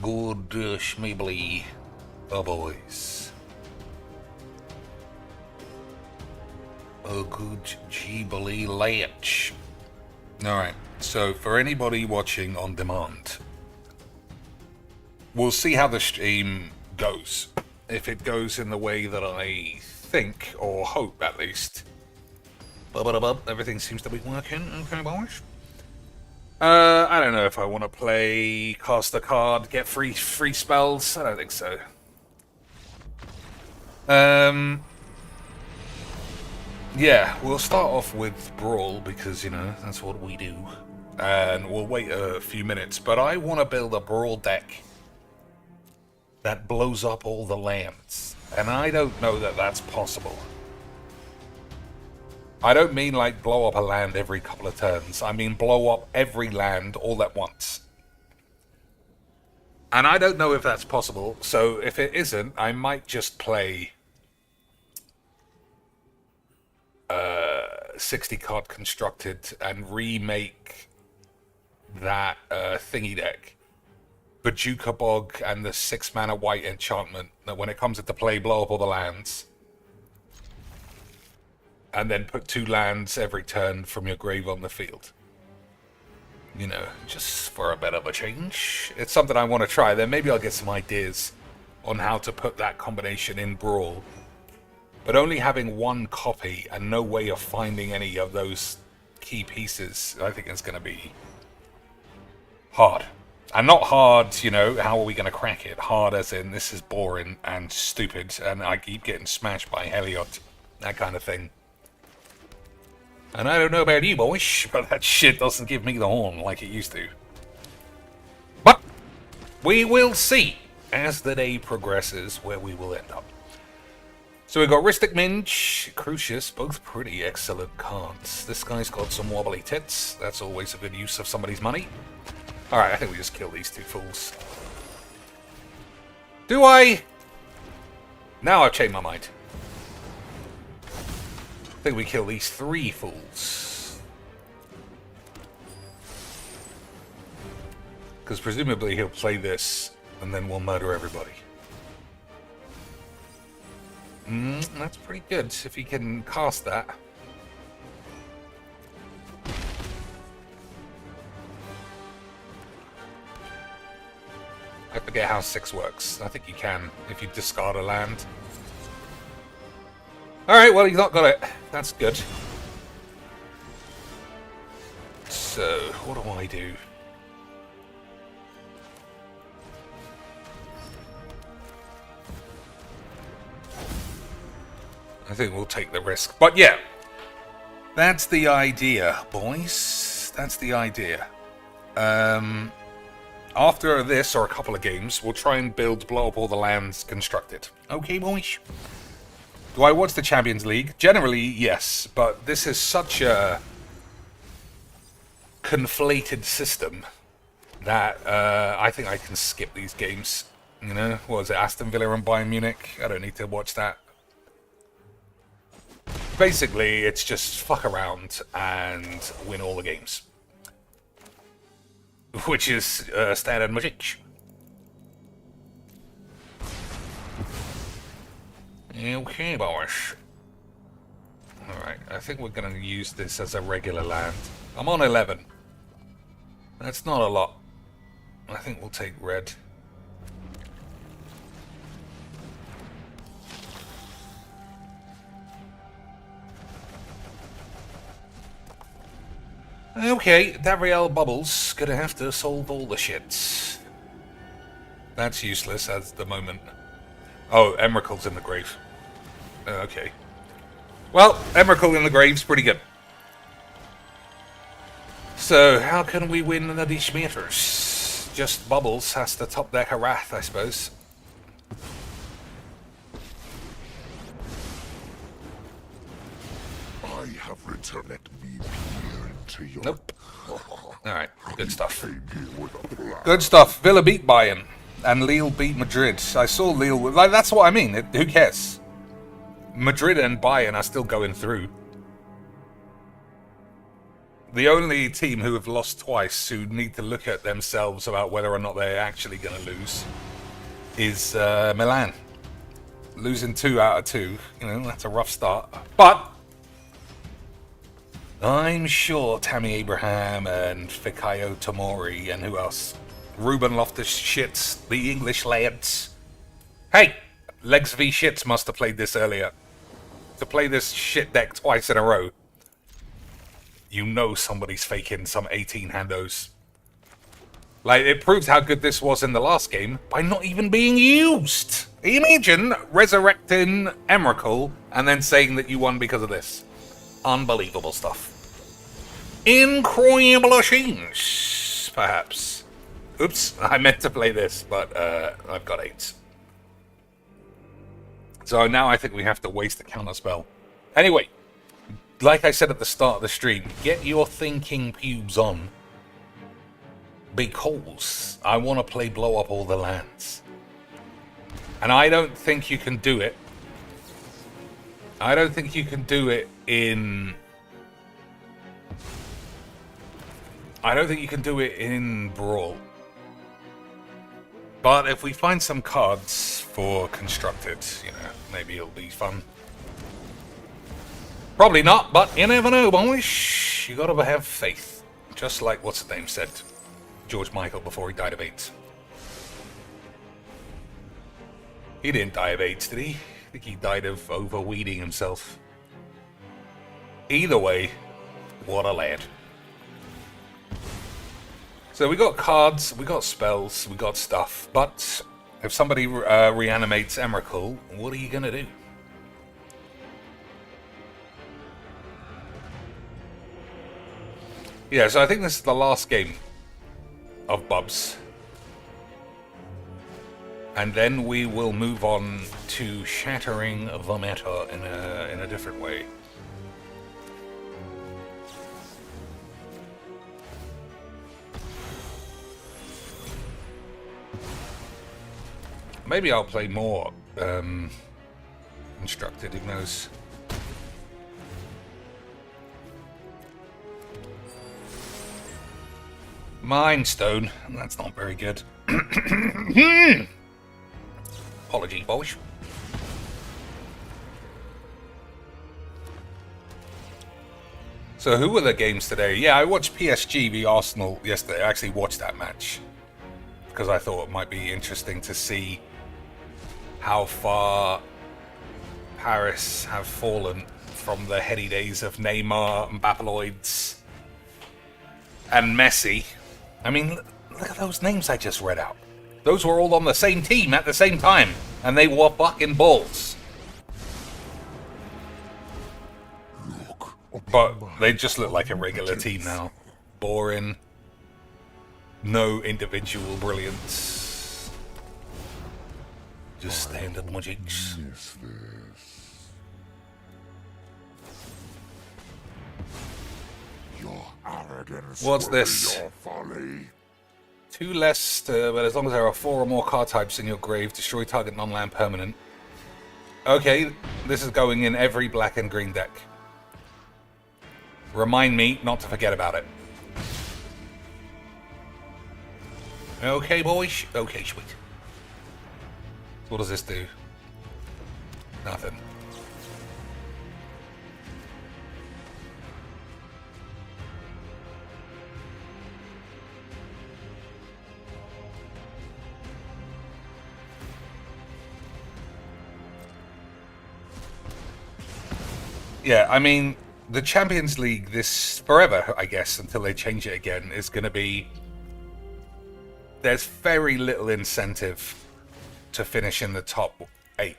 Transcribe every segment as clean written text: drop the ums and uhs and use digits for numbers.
Good schmeebly boys. A good jeebly latch. Alright, so for anybody watching on demand, we'll see how the stream goes. If it goes in the way that I think, or hope at least. Everything seems to be working, okay boys? I don't know if I want to play, cast a card, get free spells. I don't think so. Yeah, we'll start off with Brawl because, you know, that's what we do. And we'll wait a few minutes, but I want to build a Brawl deck that blows up all the lands. And I don't know that that's possible. I don't mean like blow up a land every couple of turns. I mean blow up every land all at once. And I don't know if that's possible, so if it isn't, I might just play 60 card constructed and remake that thingy deck. Bajuka Bog and the 6 mana white enchantment that when it comes into play, blow up all the lands. And then put 2 lands every turn from your grave on the field. You know, just for a bit of a change. It's something I want to try. Then maybe I'll get some ideas on how to put that combination in Brawl. But only having 1 copy and no way of finding any of those key pieces, I think it's going to be hard. And not hard, you know, how are we going to crack it? Hard as in, this is boring and stupid, and I keep getting smashed by Heliot. That kind of thing. And I don't know about you boys, but that shit doesn't give me the horn like it used to. But we will see as the day progresses where we will end up. So we've got Ristic Minge, Crucius, both pretty excellent cards. This guy's got some wobbly tits. That's always a good use of somebody's money. Alright, I think we just kill these 2 fools. Do I? Now I've changed my mind. I think we kill these 3 fools. Because presumably he'll play this, and then we'll murder everybody. That's pretty good, if he can cast that. I forget how 6 works. I think you can, if you discard a land. Alright, well, he's not got it. That's good. So, what do I do? I think we'll take the risk. But yeah, that's the idea, boys. That's the idea. After this, or a couple of games, we'll try and blow up all the lands constructed. Okay, boys? Do I watch the Champions League? Generally, yes, but this is such a conflated system that I think I can skip these games. You know, what was it, Aston Villa and Bayern Munich? I don't need to watch that. Basically, it's just fuck around and win all the games. Which is standard magic. Okay, boys. Alright, I think we're going to use this as a regular land. I'm on 11. That's not a lot. I think we'll take red. Okay, Davriel Bubbles gonna have to solve all the shit. That's useless at the moment. Oh, Emerald's in the grave. Okay. Well, Emrakul in the grave's pretty good. So, how can we win the Dishmeters? Just Bubbles has to top deck a Wrath, I suppose. I have returned. Let me peer into your... Nope. Alright, good stuff. Good stuff. Villa beat Bayern. And Lille beat Madrid. I saw Lille... Like, that's what I mean. Who cares? Madrid and Bayern are still going through. The only team who have lost twice, who need to look at themselves about whether or not they're actually going to lose, is Milan. Losing 2 out of 2, you know, that's a rough start. But I'm sure Tammy Abraham and Fikayo Tomori and who else? Ruben Loftus-Shits, the English lads. Hey, Legs v Shits must have played this earlier. To play this shit deck twice in a row, you know somebody's faking some 18 handos. Like, it proves how good this was in the last game by not even being used. Imagine resurrecting Emrakul and then saying that you won because of this. Unbelievable stuff. Incredible machines, perhaps. Oops, I meant to play this, but I've got 8. So now I think we have to waste a counter spell. Anyway, like I said at the start of the stream, get your thinking pubes on. Because I want to play blow up all the lands. And I don't think you can do it. I don't think you can do it in... I don't think you can do it in Brawl. But if we find some cards for Constructed, you know, maybe it'll be fun. Probably not, but you never know, boys. You gotta have faith. Just like what's his name said. George Michael before he died of AIDS. He didn't die of AIDS, did he? I think he died of overweeding himself. Either way, what a lad. So we got cards, we got spells, we got stuff, but if somebody reanimates Emrakul, what are you gonna do? Yeah, so I think this is the last game of Bubs. And then we will move on to shattering the meta in a different way. Maybe I'll play more Constructed, who knows. Mind Stone, that's not very good. Apology, boys. So who were the games today? Yeah, I watched PSG v Arsenal yesterday. I actually watched that match because I thought it might be interesting to see how far Paris have fallen from the heady days of Neymar and Bapaloids and Messi. I mean, look at those names I just read out. Those were all on the same team at the same time, and they were fucking balls. But they just look like a regular team now. Boring. No individual brilliance. Just standard logics. What's this? 2 less, but as long as there are 4 or more card types in your grave, destroy target non-land permanent. Okay, this is going in every black and green deck. Remind me not to forget about it. Okay, boys. Okay, sweet. So what does this do? Nothing. Yeah, I mean, the Champions League this forever, I guess, until they change it again, is going to be... There's very little incentive to finish in the top 8.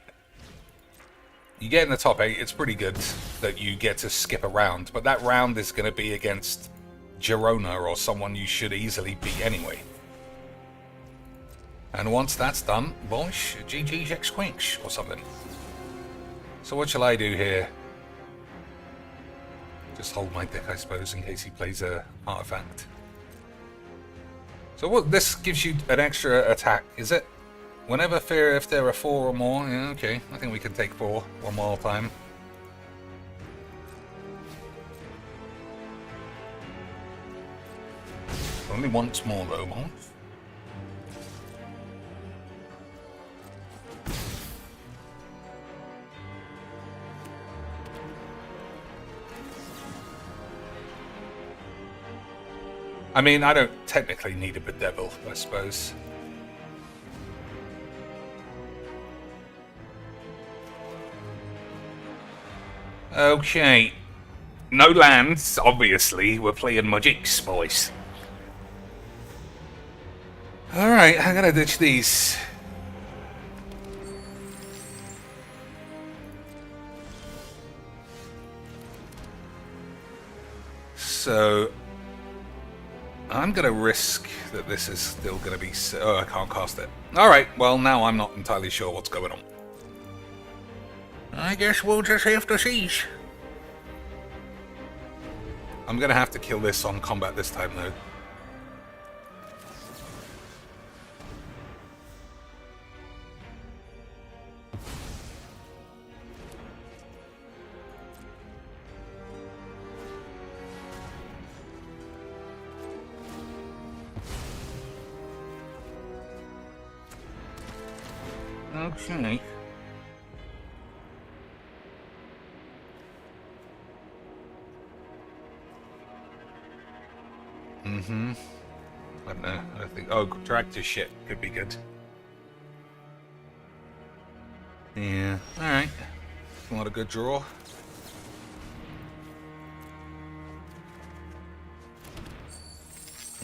You get in the top 8, it's pretty good that you get to skip a round, but that round is going to be against Girona or someone you should easily beat anyway. And once that's done, boys, GG's X-Quinch or something. So what shall I do here? Just hold my deck, I suppose, in case he plays a artifact. So what? This gives you an extra attack, is it? Whenever if there are 4 or more, yeah, okay. I think we can take 4 one more time. Only once more, though, Mon. I mean, I don't technically need a bedevil, I suppose. Okay. No lands, obviously. We're playing Magics, boys. Alright, I'm gonna ditch these. So, I'm gonna risk that this is still gonna be... Oh, I can't cast it. Alright, well, now I'm not entirely sure what's going on. I guess we'll just have to see. I'm gonna have to kill this on combat this time, though. Okay. I don't know. I think. Oh, tractor shit could be good. Yeah. All right. Not a good draw.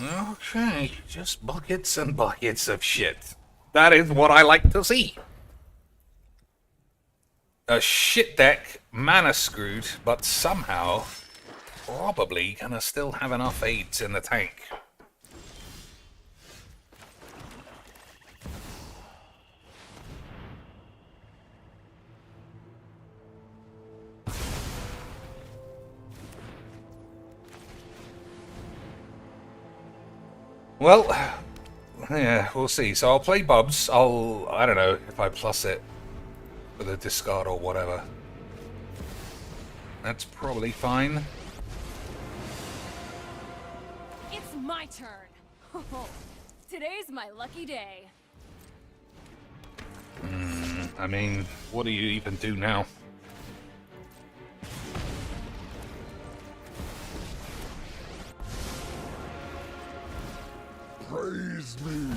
Okay, just buckets and buckets of shit. That is what I like to see. A shit deck, mana screwed, but somehow probably gonna still have enough aids in the tank. Well, yeah, we'll see. So I'll play Bubs. I don't know if I plus it with a discard or whatever. That's probably fine. It's my turn. Today's my lucky day. I mean, what do you even do now? Praise me.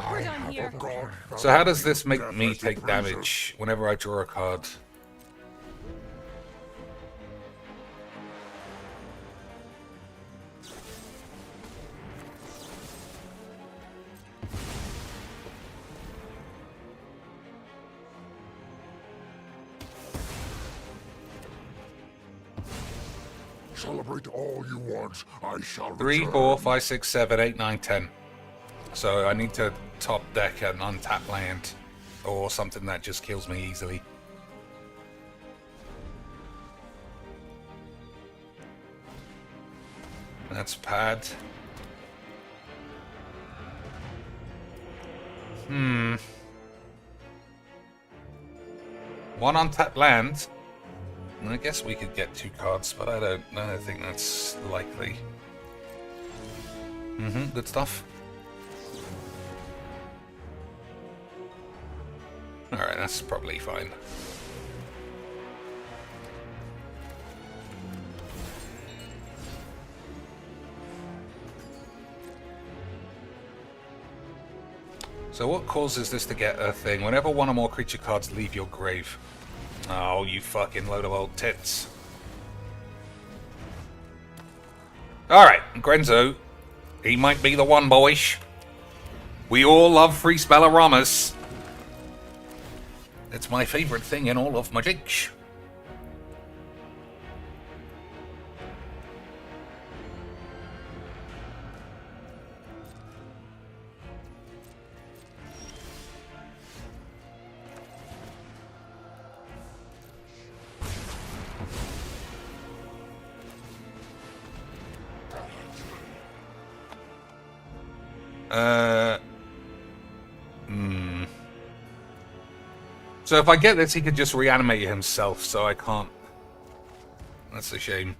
We're done here. So how does this make me take damage whenever I draw a card? Celebrate all you want. I shall 3, return. 4, 5, 6, 7, 8, 9, 10. So I need to top deck an untapped land or something that just kills me easily. That's pad. One untapped land. I guess we could get 2 cards, but I don't think that's likely. Good stuff. Alright, that's probably fine. So what causes this to get a thing? Whenever one or more creature cards leave your grave. Oh, you fucking load of old tits. Alright, Grenzo. He might be the one, boys. We all love free spelloramas. It's my favorite thing in all of Magic. So if I get this, he could just reanimate himself, so I can't. That's a shame.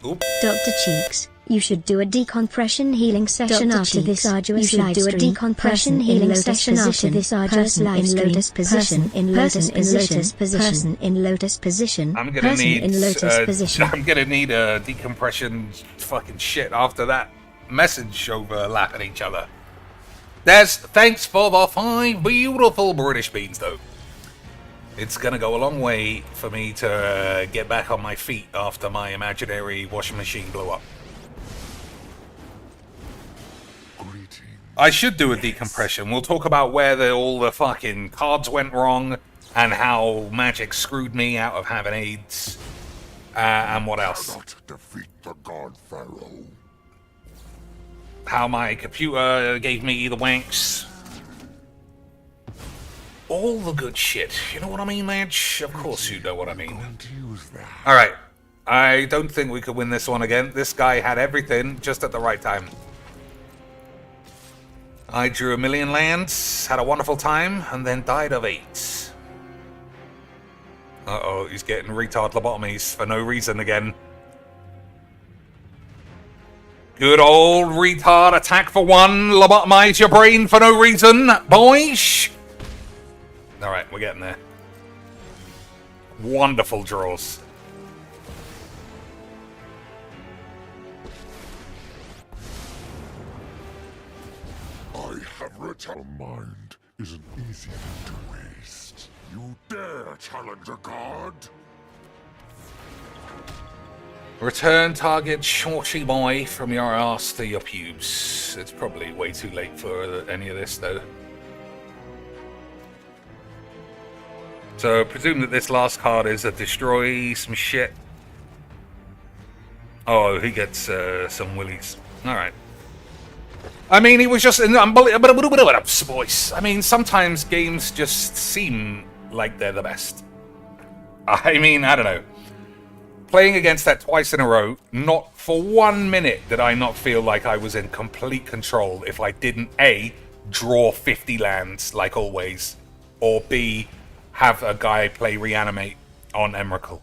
Oop. Dr. Cheeks, you should do a decompression healing session after this arduous live stream. You should do a decompression healing session after this arduous live stream. In lotus position, in lotus position, in lotus position. I'm gonna need a decompression fucking shit after that message overlapping each other. Thanks for the 5 beautiful British beans, though. It's gonna go a long way for me to get back on my feet after my imaginary washing machine blew up. I should do a decompression. We'll talk about where all the fucking cards went wrong and how magic screwed me out of having AIDS. And what else? Cannot defeat the god Pharaoh. How my computer gave me the wanks. All the good shit. You know what I mean, Madge? Of course you know what I mean. Alright. I don't think we could win this one again. This guy had everything just at the right time. I drew 1,000,000 lands, had a wonderful time, and then died of AIDS. Uh-oh, he's getting retard lobotomies for no reason again. Good old retard attack for 1, lobotomize your brain for no reason, boys! Alright, we're getting there. Wonderful draws. I have returned. Mind is an easy thing to waste. You dare challenge a god? Return target shorty boy from your ass to your pubes. It's probably way too late for any of this, though. So, presume that this last card is a destroy some shit. Oh, he gets some willies. Alright. I mean, he was just an unbelievable voice. I mean, sometimes games just seem like they're the best. I mean, I don't know. Playing against that twice in a row, not for 1 minute did I not feel like I was in complete control if I didn't A, draw 50 lands like always, or B, have a guy play Reanimate on Emrakul.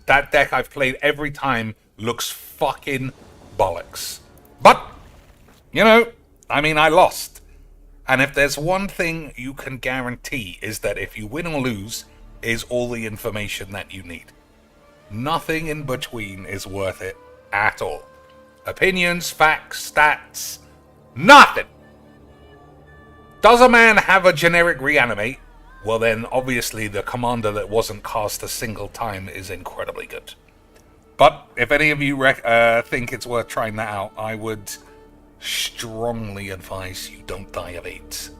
That deck I've played every time looks fucking bollocks. But, you know, I mean, I lost. And if there's one thing you can guarantee is that if you win or lose is all the information that you need. Nothing in between is worth it at all. Opinions, facts, stats, nothing. Does a man have a generic Reanimate? Well then, obviously the commander that wasn't cast a single time is incredibly good. But if any of you think it's worth trying that out, I would strongly advise you don't die of AIDS.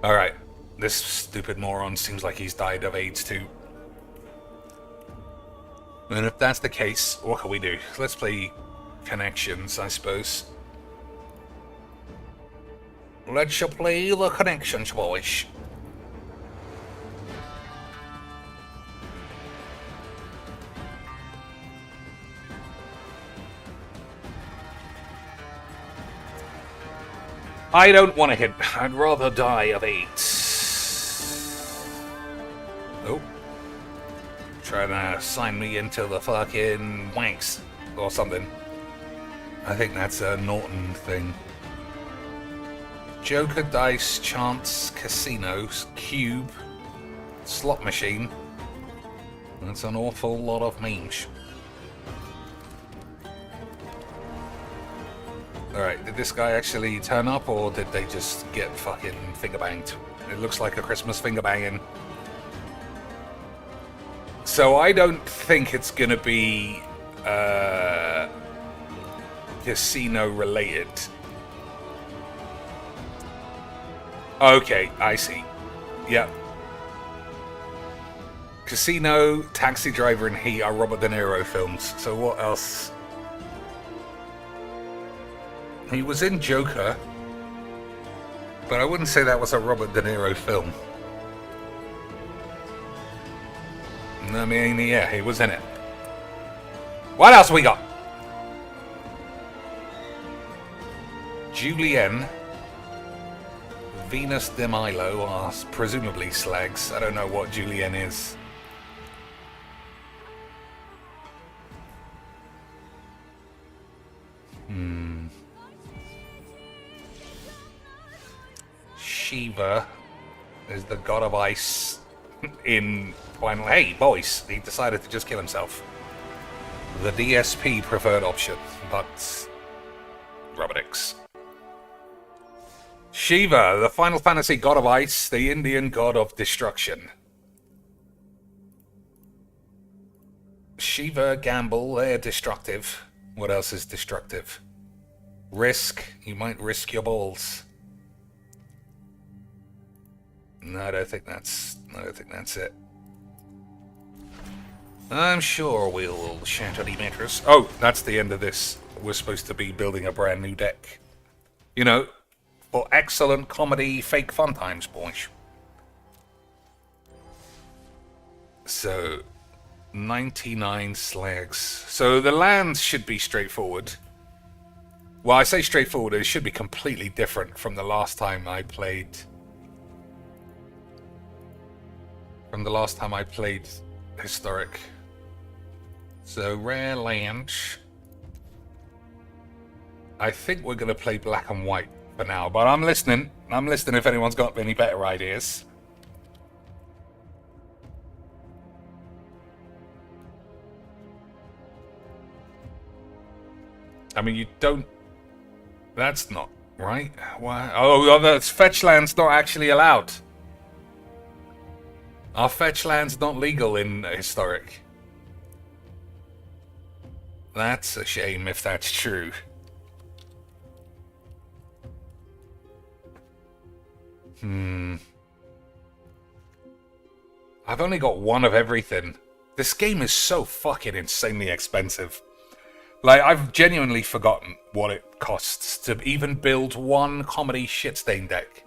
Alright, this stupid moron seems like he's died of AIDS too. And if that's the case, what can we do? Let's play connections, I suppose. Let's play the connections, boys. I don't want to hit. I'd rather die of AIDS. Oh. Trying to sign me into the fucking wanks or something. I think that's a Norton thing. Joker, dice, chance, casinos, cube, slot machine. That's an awful lot of memes. Alright, did this guy actually turn up, or did they just get fucking finger banged? It looks like a Christmas finger banging. So I don't think it's gonna be casino related. Okay, I see. Yep. Casino, Taxi Driver, and Heat are Robert De Niro films. So what else? He was in Joker, but I wouldn't say that was a Robert De Niro film. I mean, yeah, he was in it. What else we got? Julienne, Venus de Milo are presumably slags. I don't know what Julienne is. Shiva is the god of ice in final. Hey, boys, he decided to just kill himself. The DSP preferred option, but rubber dicks. Shiva, the Final Fantasy god of ice, the Indian god of destruction. Shiva, gamble, they're destructive. What else is destructive? Risk, you might risk your balls. No, I don't think that's it. I'm sure we'll shatter the mattress. Oh, that's the end of this. We're supposed to be building a brand new deck. You know, for excellent comedy, fake fun times, boys. So, 99 slags. So the lands should be straightforward. Well, I say straightforward, it should be completely different from the last time I played. Historic. So, rare land. I think we're going to play black and white for now, but I'm listening. I'm listening if anyone's got any better ideas. I mean, you don't... That's not right. Why? Oh, that's fetch land's not actually allowed. Our fetch land's not legal in historic. That's a shame if that's true. I've only got one of everything. This game is so fucking insanely expensive. Like, I've genuinely forgotten what it costs to even build one comedy shitstain deck.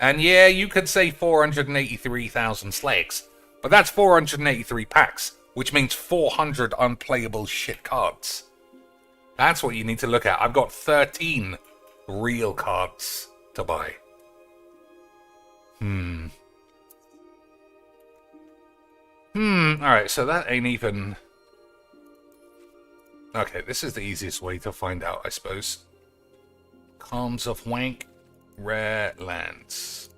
And yeah, you could say 483,000 slags, but that's 483 packs, which means 400 unplayable shit cards. That's what you need to look at. I've got 13 real cards to buy. Alright, so that ain't even... Okay, this is the easiest way to find out, I suppose. Calms of Wank, rare lands.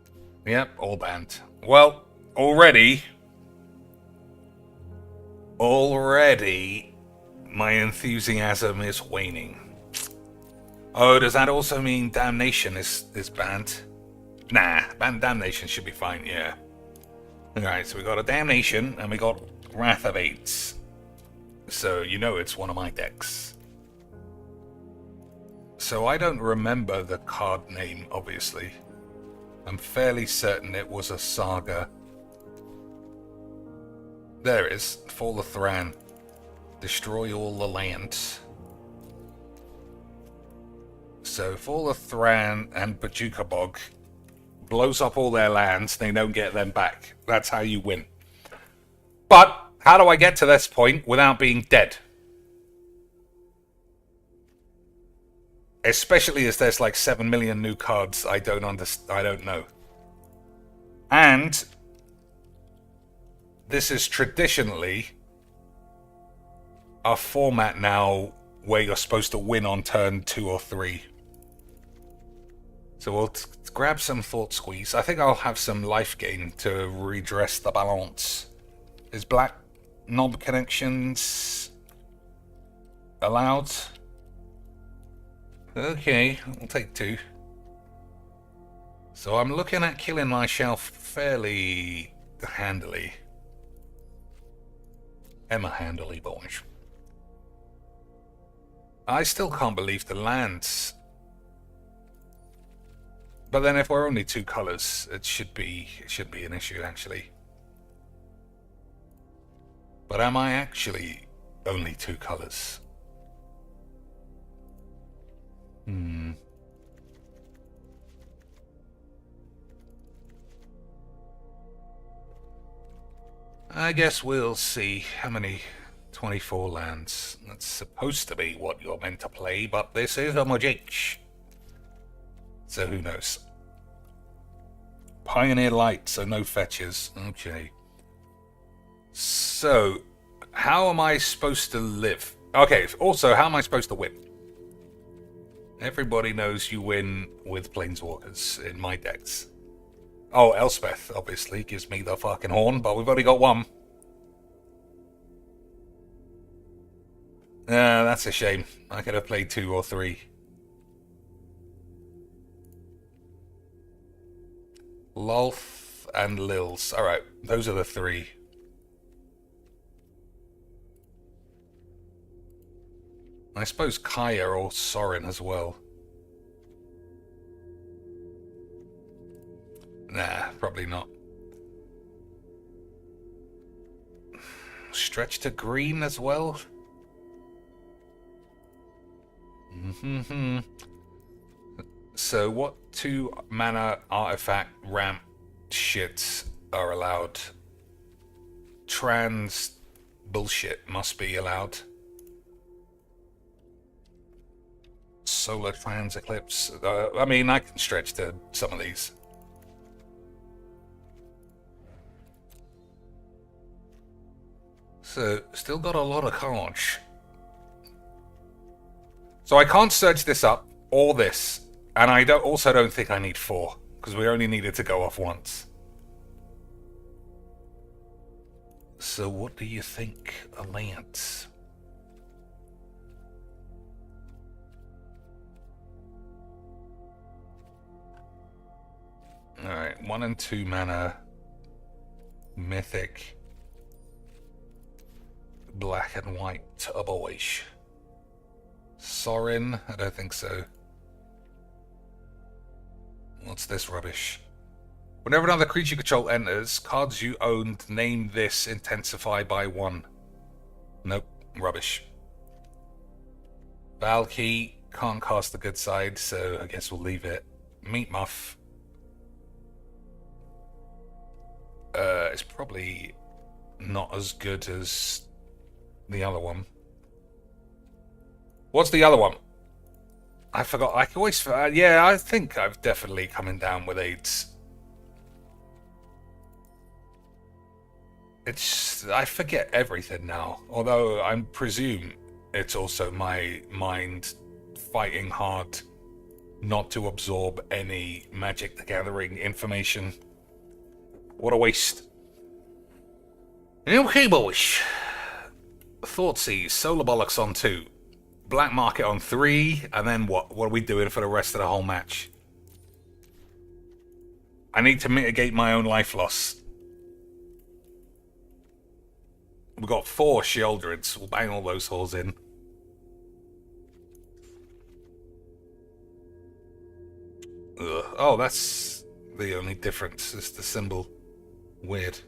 Yep, all banned. Well, already, my enthusiasm is waning. Oh, does that also mean Damnation is banned? Nah, Damnation should be fine, yeah. Alright, so we got a Damnation, and we got Wrath of Aids. So, you know it's one of my decks. So I don't remember the card name, obviously. I'm fairly certain it was a saga. There it is. Fall of Thran. Destroy all the land. So Fall of Thran and Bajuka Bog blows up all their lands, they don't get them back. That's how you win. But how do I get to this point without being dead? Especially as there's like 7 million new cards I don't know. And this is traditionally a format now where you're supposed to win on turn 2 or 3. So we'll grab some Thought Squeeze. I think I'll have some life gain to redress the balance. Is black knob connections allowed? Okay, I'll take 2. So I'm looking at killing my shelf fairly handily. Emma handily, boys. I still can't believe the lands. But then if we're only 2 colours, it should be an issue, actually. But am I actually only 2 colours? I guess we'll see. How many? 24 lands. That's supposed to be what you're meant to play, but this is a Mojich. So who knows? Pioneer Light, so no fetches. Okay. So, how am I supposed to live? Okay, also, how am I supposed to win? Everybody knows you win with Planeswalkers in my decks. Oh, Elspeth, obviously, gives me the fucking horn, but we've only got one. That's a shame. I could have played 2 or 3. Lolth and Lils. Alright, those are the 3. I suppose Kaya or Sorin as well. Nah, probably not. Stretch to green as well? So what 2 mana artifact ramp shits are allowed? Trans bullshit must be allowed. Solar trans eclipse. I mean, I can stretch to some of these. So, still got a lot of cards. So I can't search this up, or this. And I also don't think I need 4, because we only needed to go off once. So what do you think, Alliance? Alright, 1 and 2 mana. Mythic. Black and white turboish. Sorin? I don't think so. What's this rubbish? Whenever another creature you control enters, cards you owned name this intensify by 1. Nope, rubbish. Valky, can't cast the good side, so I guess we'll leave it. Meat Muff. It's probably not as good as the other one. What's the other one? I forgot. I always... yeah, I think I've definitely coming down with 8s. It's... I forget everything now. Although I presume it's also my mind fighting hard not to absorb any Magic the Gathering information. What a waste. Okay, boys. Thoughtseize, Solar Bollocks on 2. Black Market on 3, and then what? What are we doing for the rest of the whole match? I need to mitigate my own life loss. We've got 4 Sheoldreds. We'll bang all those holes in. Ugh. Oh, that's the only difference, is the symbol. Weird.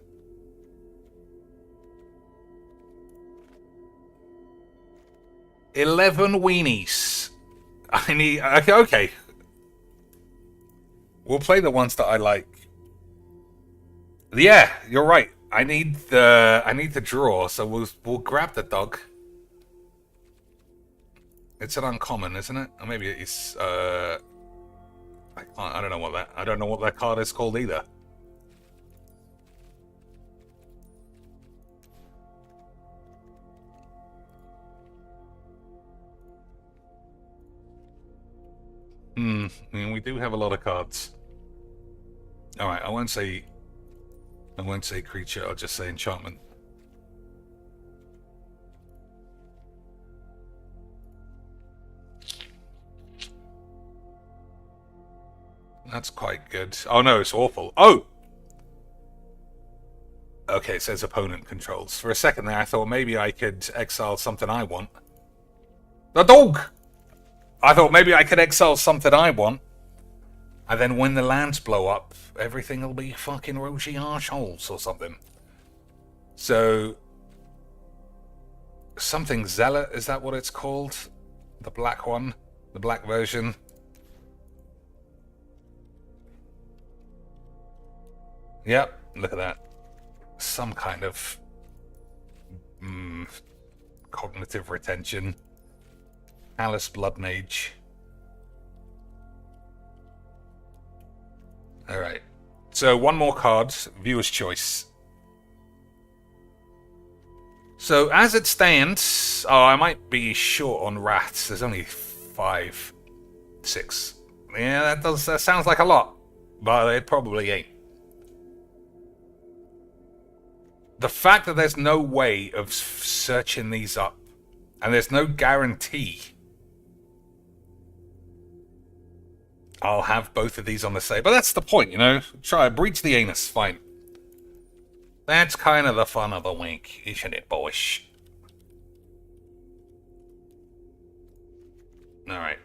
$11 weenies. I need... Okay. We'll play the ones that I like. Yeah, you're right. I need the draw, so we'll grab the dog. It's an uncommon, isn't it? Or maybe it's I don't know what that card is called either. I mean, we do have a lot of cards. Alright, I won't say creature, I'll just say enchantment. That's quite good. Oh no, it's awful. Oh! Okay, it says opponent controls. For a second there, I thought maybe I could exile something I want. The dog! I thought maybe I could exile something I want. And then when the lands blow up, everything will be fucking rosy arseholes or something. So... something Zealot, is that what it's called? The black one? The black version? Yep, look at that. Some kind of... cognitive retention. Alice Blood Mage. Alright. So, one more card. Viewer's choice. So, as it stands... Oh, I might be short on rats. There's only 5. 6. Yeah, that sounds like a lot, but it probably ain't. The fact that there's no way of searching these up, and there's no guarantee I'll have both of these on the same. But that's the point, you know? Try breach the anus, fine. That's kind of the fun of the week, isn't it, boys? Alright.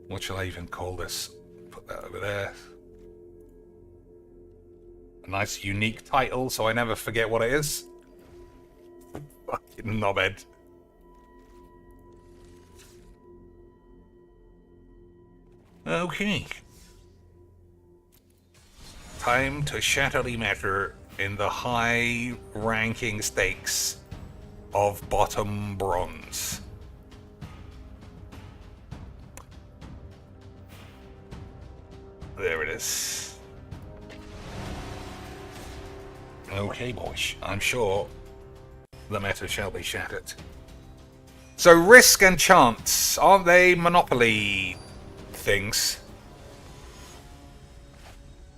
What shall I even call this? Put that over there. A nice unique title so I never forget what it is. Fucking knobhead. Okay. Time to shatter the matter in the high-ranking stakes of bottom bronze. There it is. Okay, boys. I'm sure the meta shall be shattered. So, risk and chance, aren't they Monopoly things?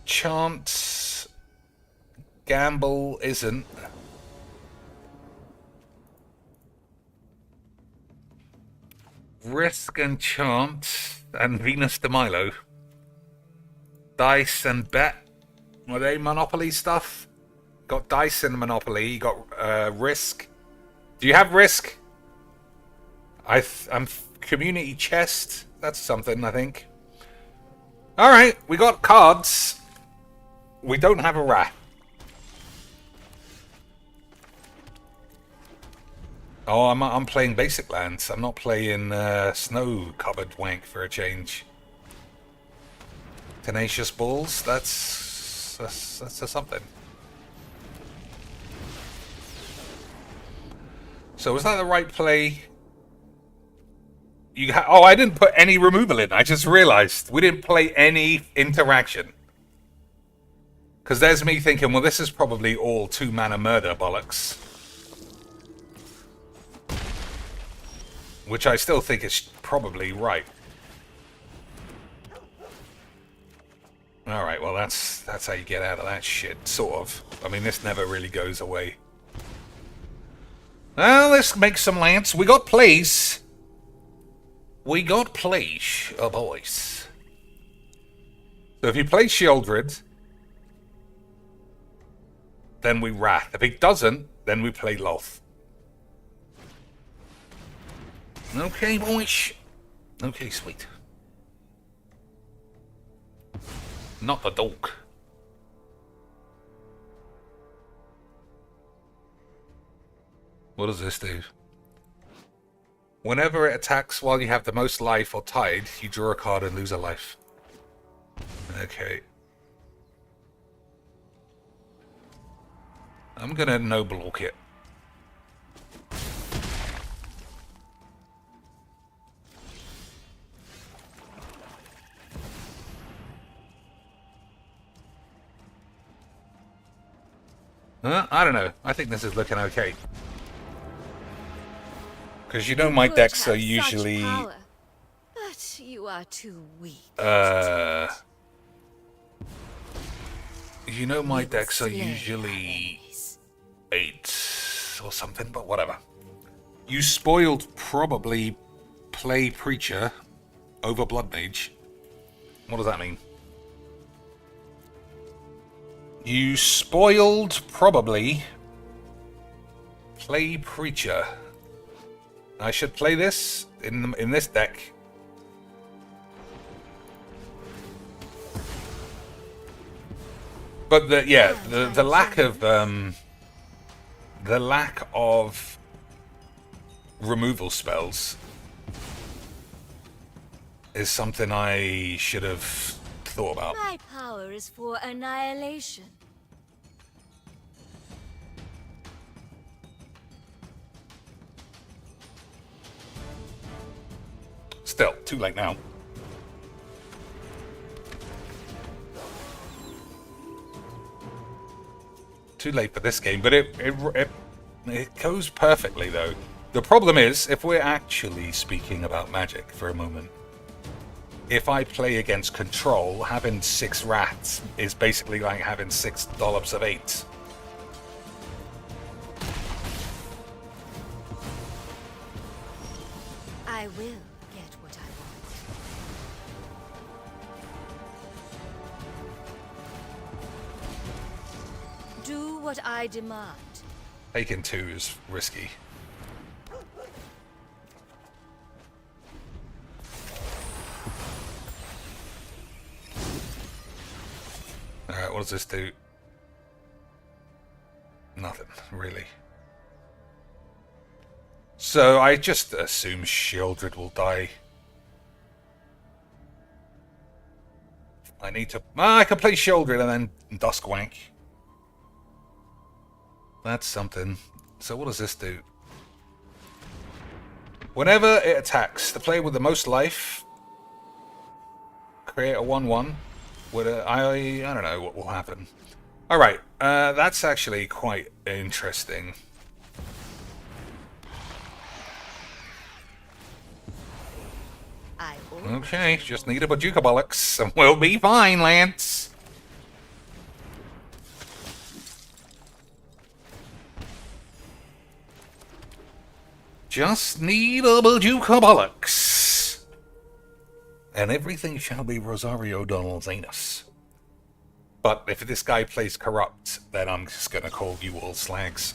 Chance, gamble isn't. Risk and chance, and Venus de Milo. Dice and bet. Are they Monopoly stuff? Got dice and Monopoly. You got risk. Do you have risk? I'm community chest. That's something, I think. Alright, we got cards. We don't have a rat. Oh, I'm playing basic lands. I'm not playing snow cupboard wank for a change. Tenacious balls. That's a something. So was that the right play? Oh, I didn't put any removal in. I just realized we didn't play any interaction. Because there's me thinking, well, this is probably all 2-mana murder bollocks. Which I still think is probably right. Alright, well, that's how you get out of that shit, sort of. I mean, this never really goes away. Well, let's make some lands. We got plays. We got plays, oh boys. So if he plays Sheoldred, then we Wrath. If he doesn't, then we play Loth. Okay, boys. Okay, sweet. Not the dog. What does this do? Whenever it attacks while you have the most life or tied, you draw a card and lose a life. Okay. I'm gonna no-block it. I don't know. I think this is looking okay. Because you know my decks are usually... Power, but you are too weak. You know my decks are usually 8 or something, but whatever. You spoiled probably play Preacher over Blood Mage. What does that mean? You spoiled probably play Preacher. I should play this in this deck. But the lack of removal spells is something I should have thought about. My power is for annihilation. Still, too late now. Too late for this game, but it goes perfectly though. The problem is, if we're actually speaking about magic for a moment, if I play against control, having 6 rats is basically like having 6 dollops of 8. I will get what I want. Do what I demand. Taking 2 is risky. Alright, what does this do? Nothing, really. So I just assume Shieldred will die. I need to... I can play Shieldred and then Duskwank. That's something. So what does this do? Whenever it attacks, the player with the most life create a 1/1. I don't know what will happen. Alright, that's actually quite interesting. Okay, just need a Bajuka Bollocks and we'll be fine, Lance. Just need a Bajuka Bollocks. And everything shall be Rosario Donald's anus. But if this guy plays Corrupt, then I'm just gonna call you all slags.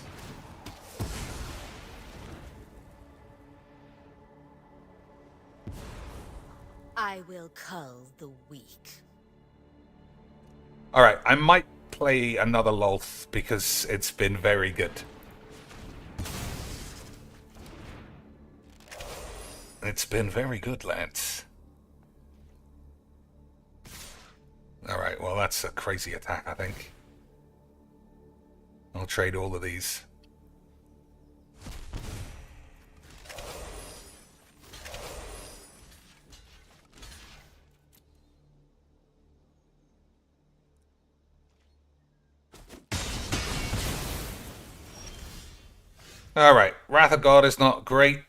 I will cull the weak. Alright, I might play another Lolth because it's been very good. It's been very good, Lance. Alright, well that's a crazy attack, I think. I'll trade all of these. Alright, Wrath of God is not great.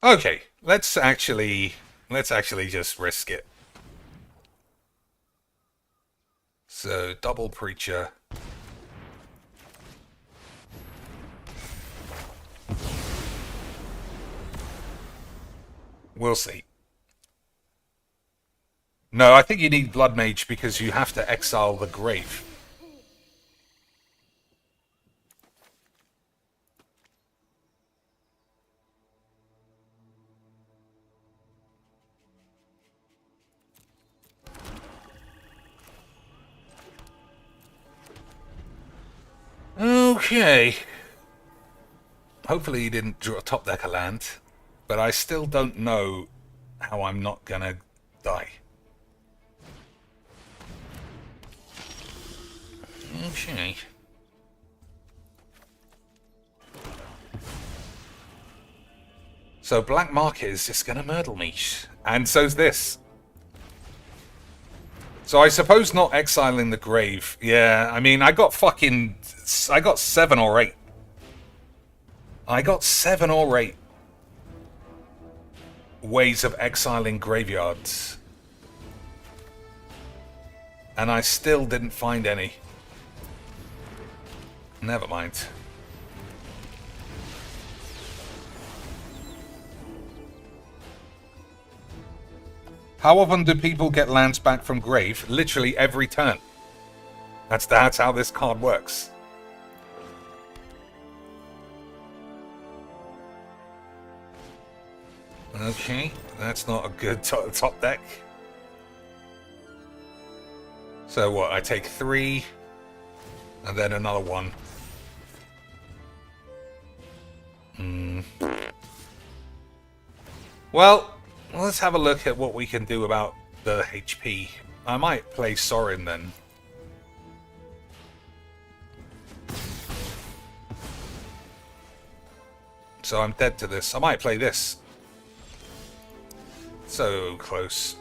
Okay, let's actually just risk it. So, double Preacher. We'll see. No, I think you need Blood Mage because you have to exile the grave. Okay. Hopefully he didn't draw a top decker land, but I still don't know how I'm not gonna die. Okay. So Black Market is just gonna myrtle me, and so's this. So I suppose not exiling the grave. Yeah, I mean, I got 7 or 8. I got 7 or 8 ways of exiling graveyards. And I still didn't find any. Never mind. How often do people get lands back from grave? Literally every turn. That's how this card works. Okay, that's not a good top deck. So what, I take 3, and then another 1. Well, let's have a look at what we can do about the HP. I might play Sorin then. So I'm dead to this. I might play this. So close.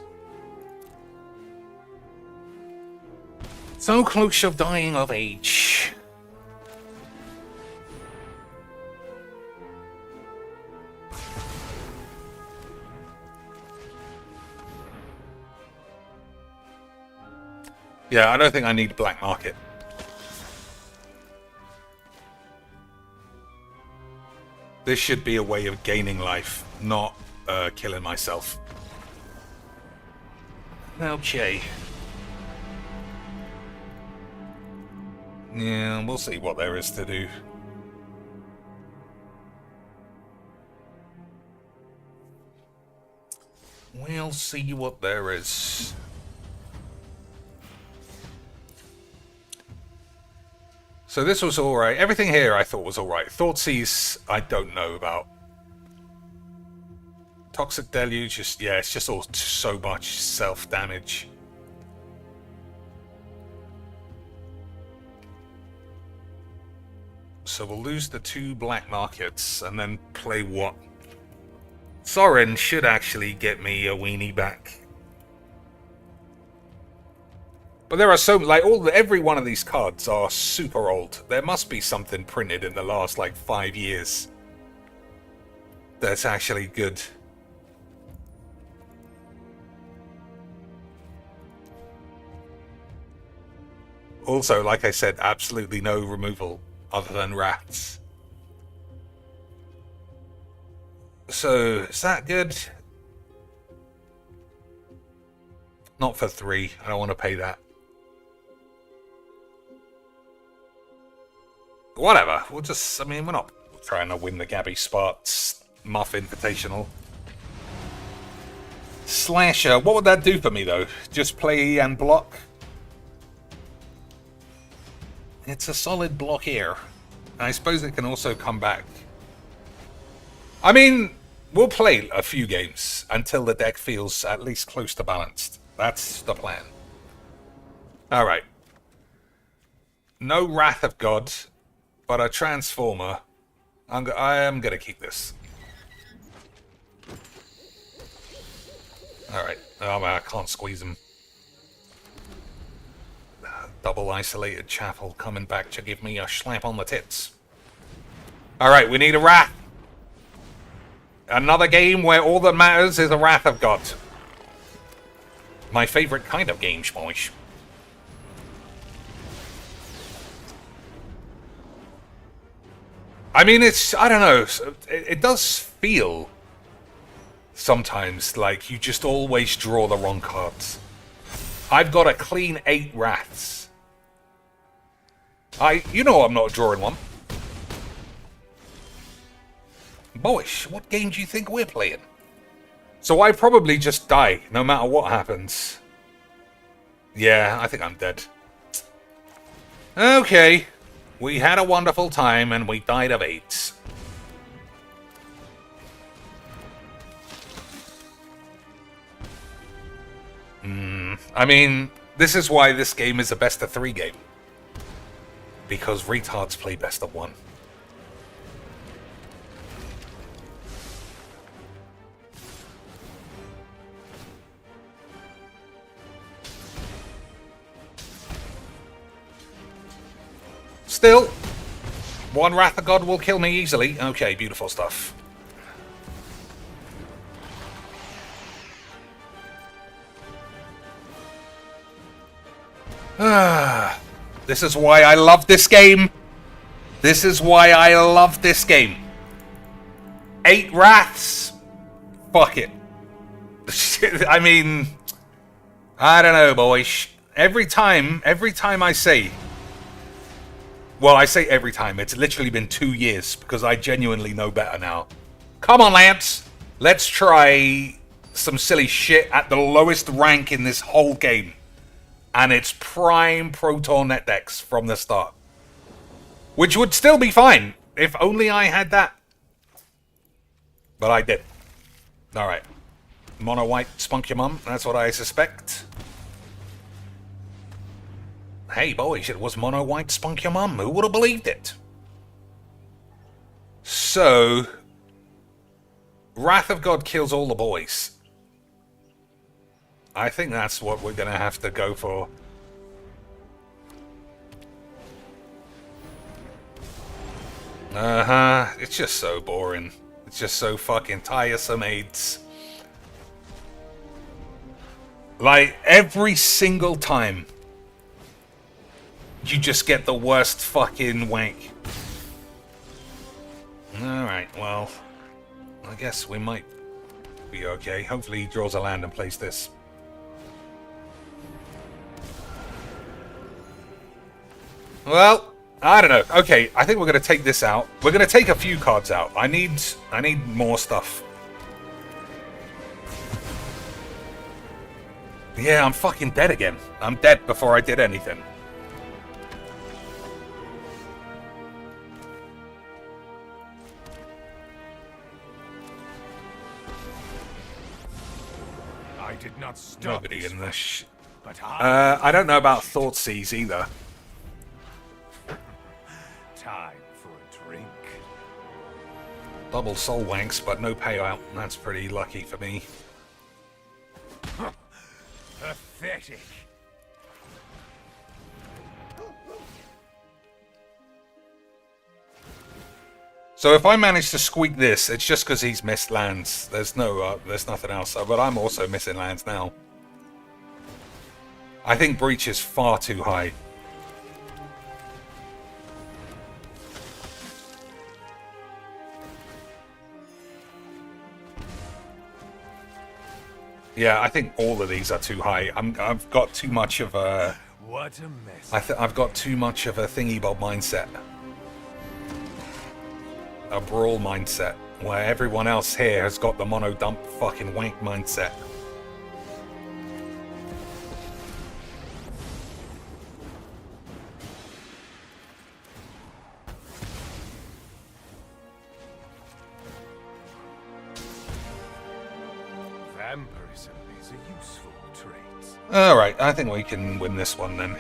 So close of dying of age. Yeah, I don't think I need black market. This should be a way of gaining life, not killing myself. Okay. Yeah, we'll see what there is to do. We'll see what there is. So this was alright. Everything here I thought was alright. Thoughtseize, I don't know about. Toxic Deluge, just, yeah, it's just all so much self-damage. So we'll lose the 2 black markets and then play what? Sorin should actually get me a weenie back. But there are so, like, every one of these cards are super old. There must be something printed in the last, like, 5 years that's actually good. Also, like I said, absolutely no removal other than rats. So, is that good? Not for 3. I don't want to pay that. Whatever. We'll just, I mean, we're not trying to win the Gabby Sparks Muff Invitational. Slasher. What would that do for me, though? Just play and block? It's a solid block here. I suppose it can also come back. I mean, we'll play a few games until the deck feels at least close to balanced. That's the plan. Alright. No Wrath of God, but a Transformer. I am going to keep this. Alright. Oh, man, I can't squeeze him. Double isolated Chapel coming back to give me a slap on the tits. Alright, we need a Wrath. Another game where all that matters is a Wrath of God. My favourite kind of game, Schmoish. I mean, it's, I don't know, it does feel sometimes like you just always draw the wrong cards. I've got a clean 8 Wraths. You know I'm not drawing one. Boyish, what game do you think we're playing? So I probably just die, no matter what happens. Yeah, I think I'm dead. Okay. We had a wonderful time, and we died of AIDS. I mean, this is why this game is a best of 3 game. Because retards play best of 1. Still, 1 Wrath of God will kill me easily. Okay, beautiful stuff. This is why I love this game. This is why I love this game. 8 Wraths. Fuck it. I mean, I don't know, boys. Every time I say... Well, I say every time. It's literally been 2 years because I genuinely know better now. Come on, Lance. Let's try some silly shit at the lowest rank in this whole game. And it's prime Proton net decks from the start. Which would still be fine if only I had that. But I did. Alright. Mono white spunk your mum. That's what I suspect. Hey boys, it was mono white spunk your mum. Who would have believed it? So, Wrath of God kills all the boys. I think that's what we're going to have to go for. Uh-huh. It's just so boring. It's just so fucking tiresome, AIDS. Like, every single time, you just get the worst fucking wank. Alright, well, I guess we might be okay. Hopefully he draws a land and plays this. Well, I don't know. Okay, I think we're going to take this out. We're going to take a few cards out. I need more stuff. Yeah, I'm fucking dead again. I'm dead before I did anything. I did not stop. Nobody in this. But I don't know about Thoughtseize either. time for a drink. Double soul wanks, but no payout. That's pretty lucky for me. Pathetic. So if I manage to squeak this, it's just because he's missed lands. There's nothing else. But I'm also missing lands now. I think Breach is far too high. Yeah, I think all of these are too high. I've got too much of a... What a mess. I've got too much of a thingy-bob mindset. A Brawl mindset, where everyone else here has got the mono-dump fucking wank mindset. Vampirism is a useful trait. Alright, I think we can win this one then.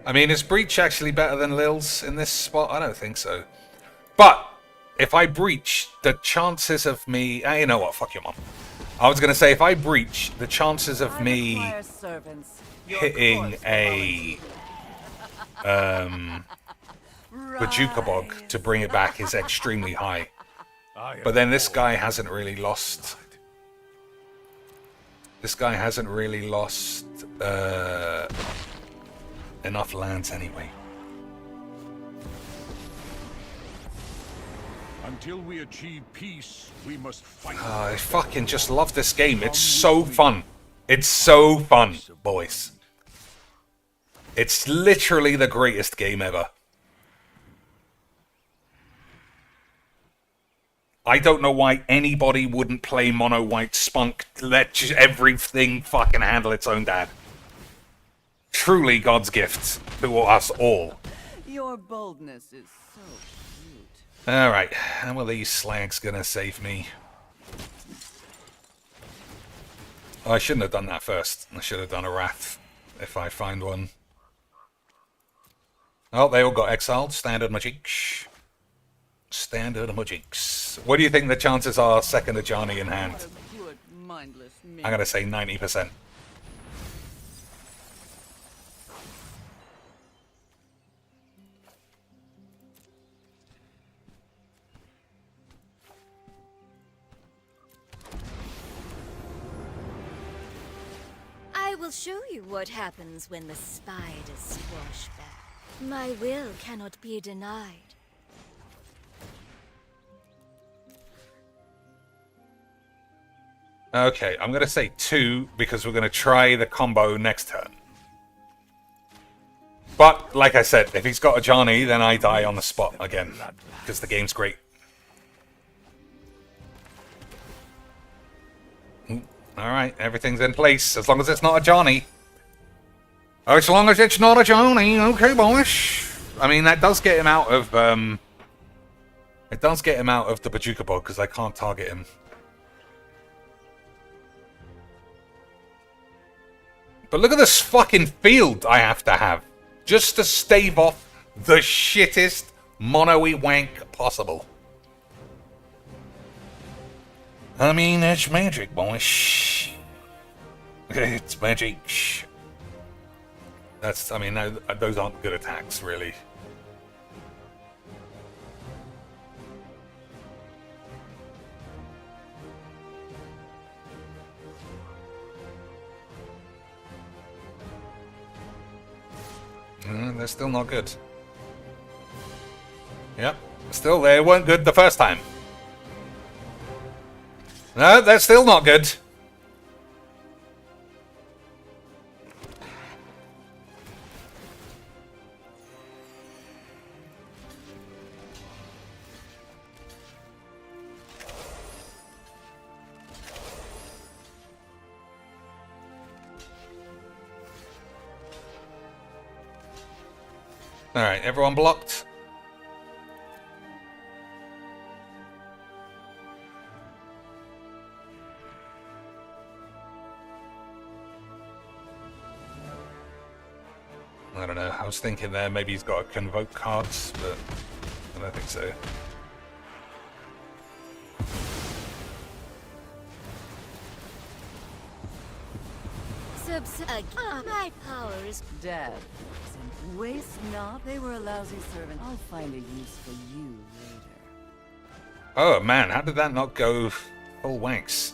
I mean, is Breach actually better than Lil's in this spot? I don't think so. But if I breach, the chances of me... you know what? Fuck your mom. I was going to say, if I breach, the chances of me hitting a Bajuka Bog to bring it back is extremely high. But then this guy hasn't really lost... This guy hasn't really lost enough lands anyway. Until we achieve peace, we must fight. I fucking just love this game. It's so fun. It's so fun, boys. It's literally the greatest game ever. I don't know why anybody wouldn't play mono white spunk. Let everything fucking handle its own dad. Truly God's gift to us all. Your boldness is so cute. Alright, how are these slags gonna save me? Oh, I shouldn't have done that first. I should have done a Wrath, if I find one. Oh, they all got exiled. Standard Majinx. Standard Majinx. What do you think the chances are second Ajani in hand? What a good, mindless man. I'm gonna say 90%. I will show you what happens when the spiders squash back. My will cannot be denied. Okay, I'm going to say 2 because we're going to try the combo next turn. But, like I said, if he's got a Johnny, then I die on the spot again. Because the game's great. Alright, everything's in place. As long as it's not a Johnny. As long as it's not a Johnny. Okay, boys. I mean, that does get him out of... It does get him out of the Bajuka Bog because I can't target him. But look at this fucking field I have to have. Just to stave off The shittest mono-y wank possible. I mean, it's magic, boys. It's magic. That's, I mean, those aren't good attacks, really. They're still not good. Yep, still they weren't good the first time. No, they're still not good. Alright, everyone blocked? I don't know, I was thinking there maybe he's got a convoke cards, but I don't think so. My power is Dead. Waste not. They were a lousy servant. I'll find a use for you later. Oh man, how did that not go full wanks?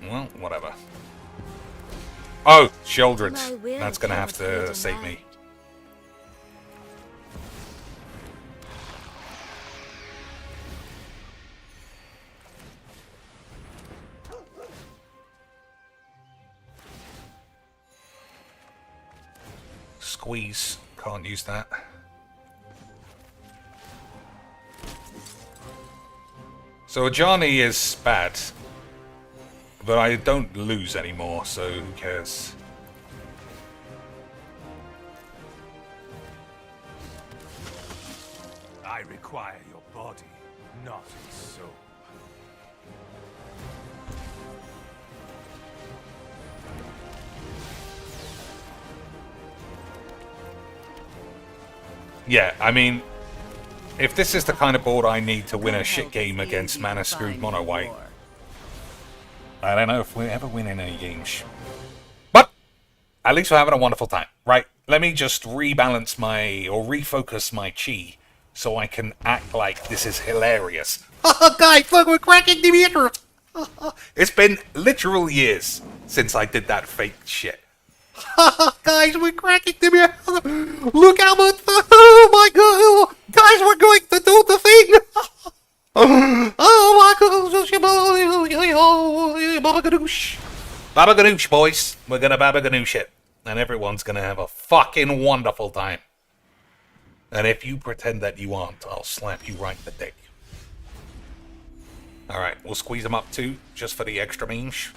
Well, whatever. Oh, Sheldred. That's gonna have to save me. Squeeze. Can't use that. So Ajani is bad. But I don't lose anymore, so who cares? I require your body, not your soul. Yeah, I mean, if this is the kind of board I need to win a shit game against mana screwed mono white, I don't know if we're ever winning any games. But at least we're having a wonderful time. Right, let me just rebalance my, or refocus my chi, so I can act like this is hilarious. Guys, look, we're cracking the meter! It's been literal years since I did that fake shit. Guys, we're cracking the meter! Look how much... Oh my god! Guys, we're going to do the thing! Oh my god! Baba Ganoush! Baba Ganoush, boys! We're gonna Baba Ganoush it. And everyone's gonna have a fucking wonderful time. And if you pretend that you aren't, I'll slap you right in the dick. Alright, we'll squeeze them up too, just for the extra means.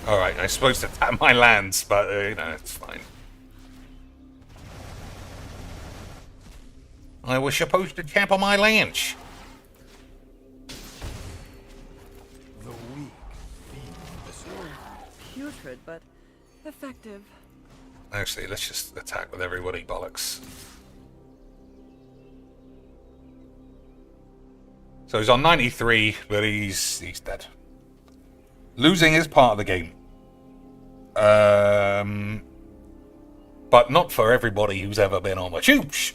Alright, I'm supposed to tap my lands, but, you know, it's fine. I was supposed to tap on my lands. The weak feed the strong. Putrid, but effective. Actually, let's just attack with everybody, bollocks. So he's on 93, but he's dead. Losing is part of the game. But not for everybody who's ever been on the tubes.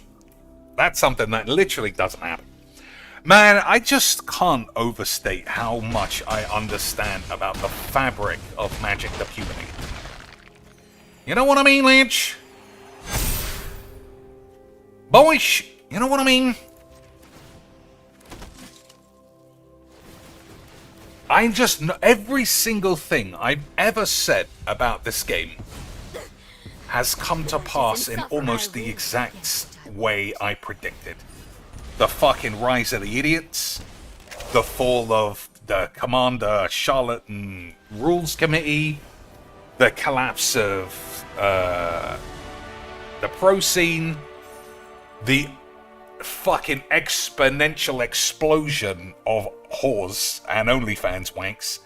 That's something that literally doesn't happen. Man, I just can't overstate how much I understand about the fabric of Magic the Puberty. You know what I mean, Lynch? Boys, you know what I mean? I just know every single thing I've ever said about this game has come to pass in almost the exact way I predicted. The fucking rise of the idiots, the fall of the Commander Charlatan Rules Committee, the collapse of the pro scene, the fucking exponential explosion of whores and OnlyFans wanks.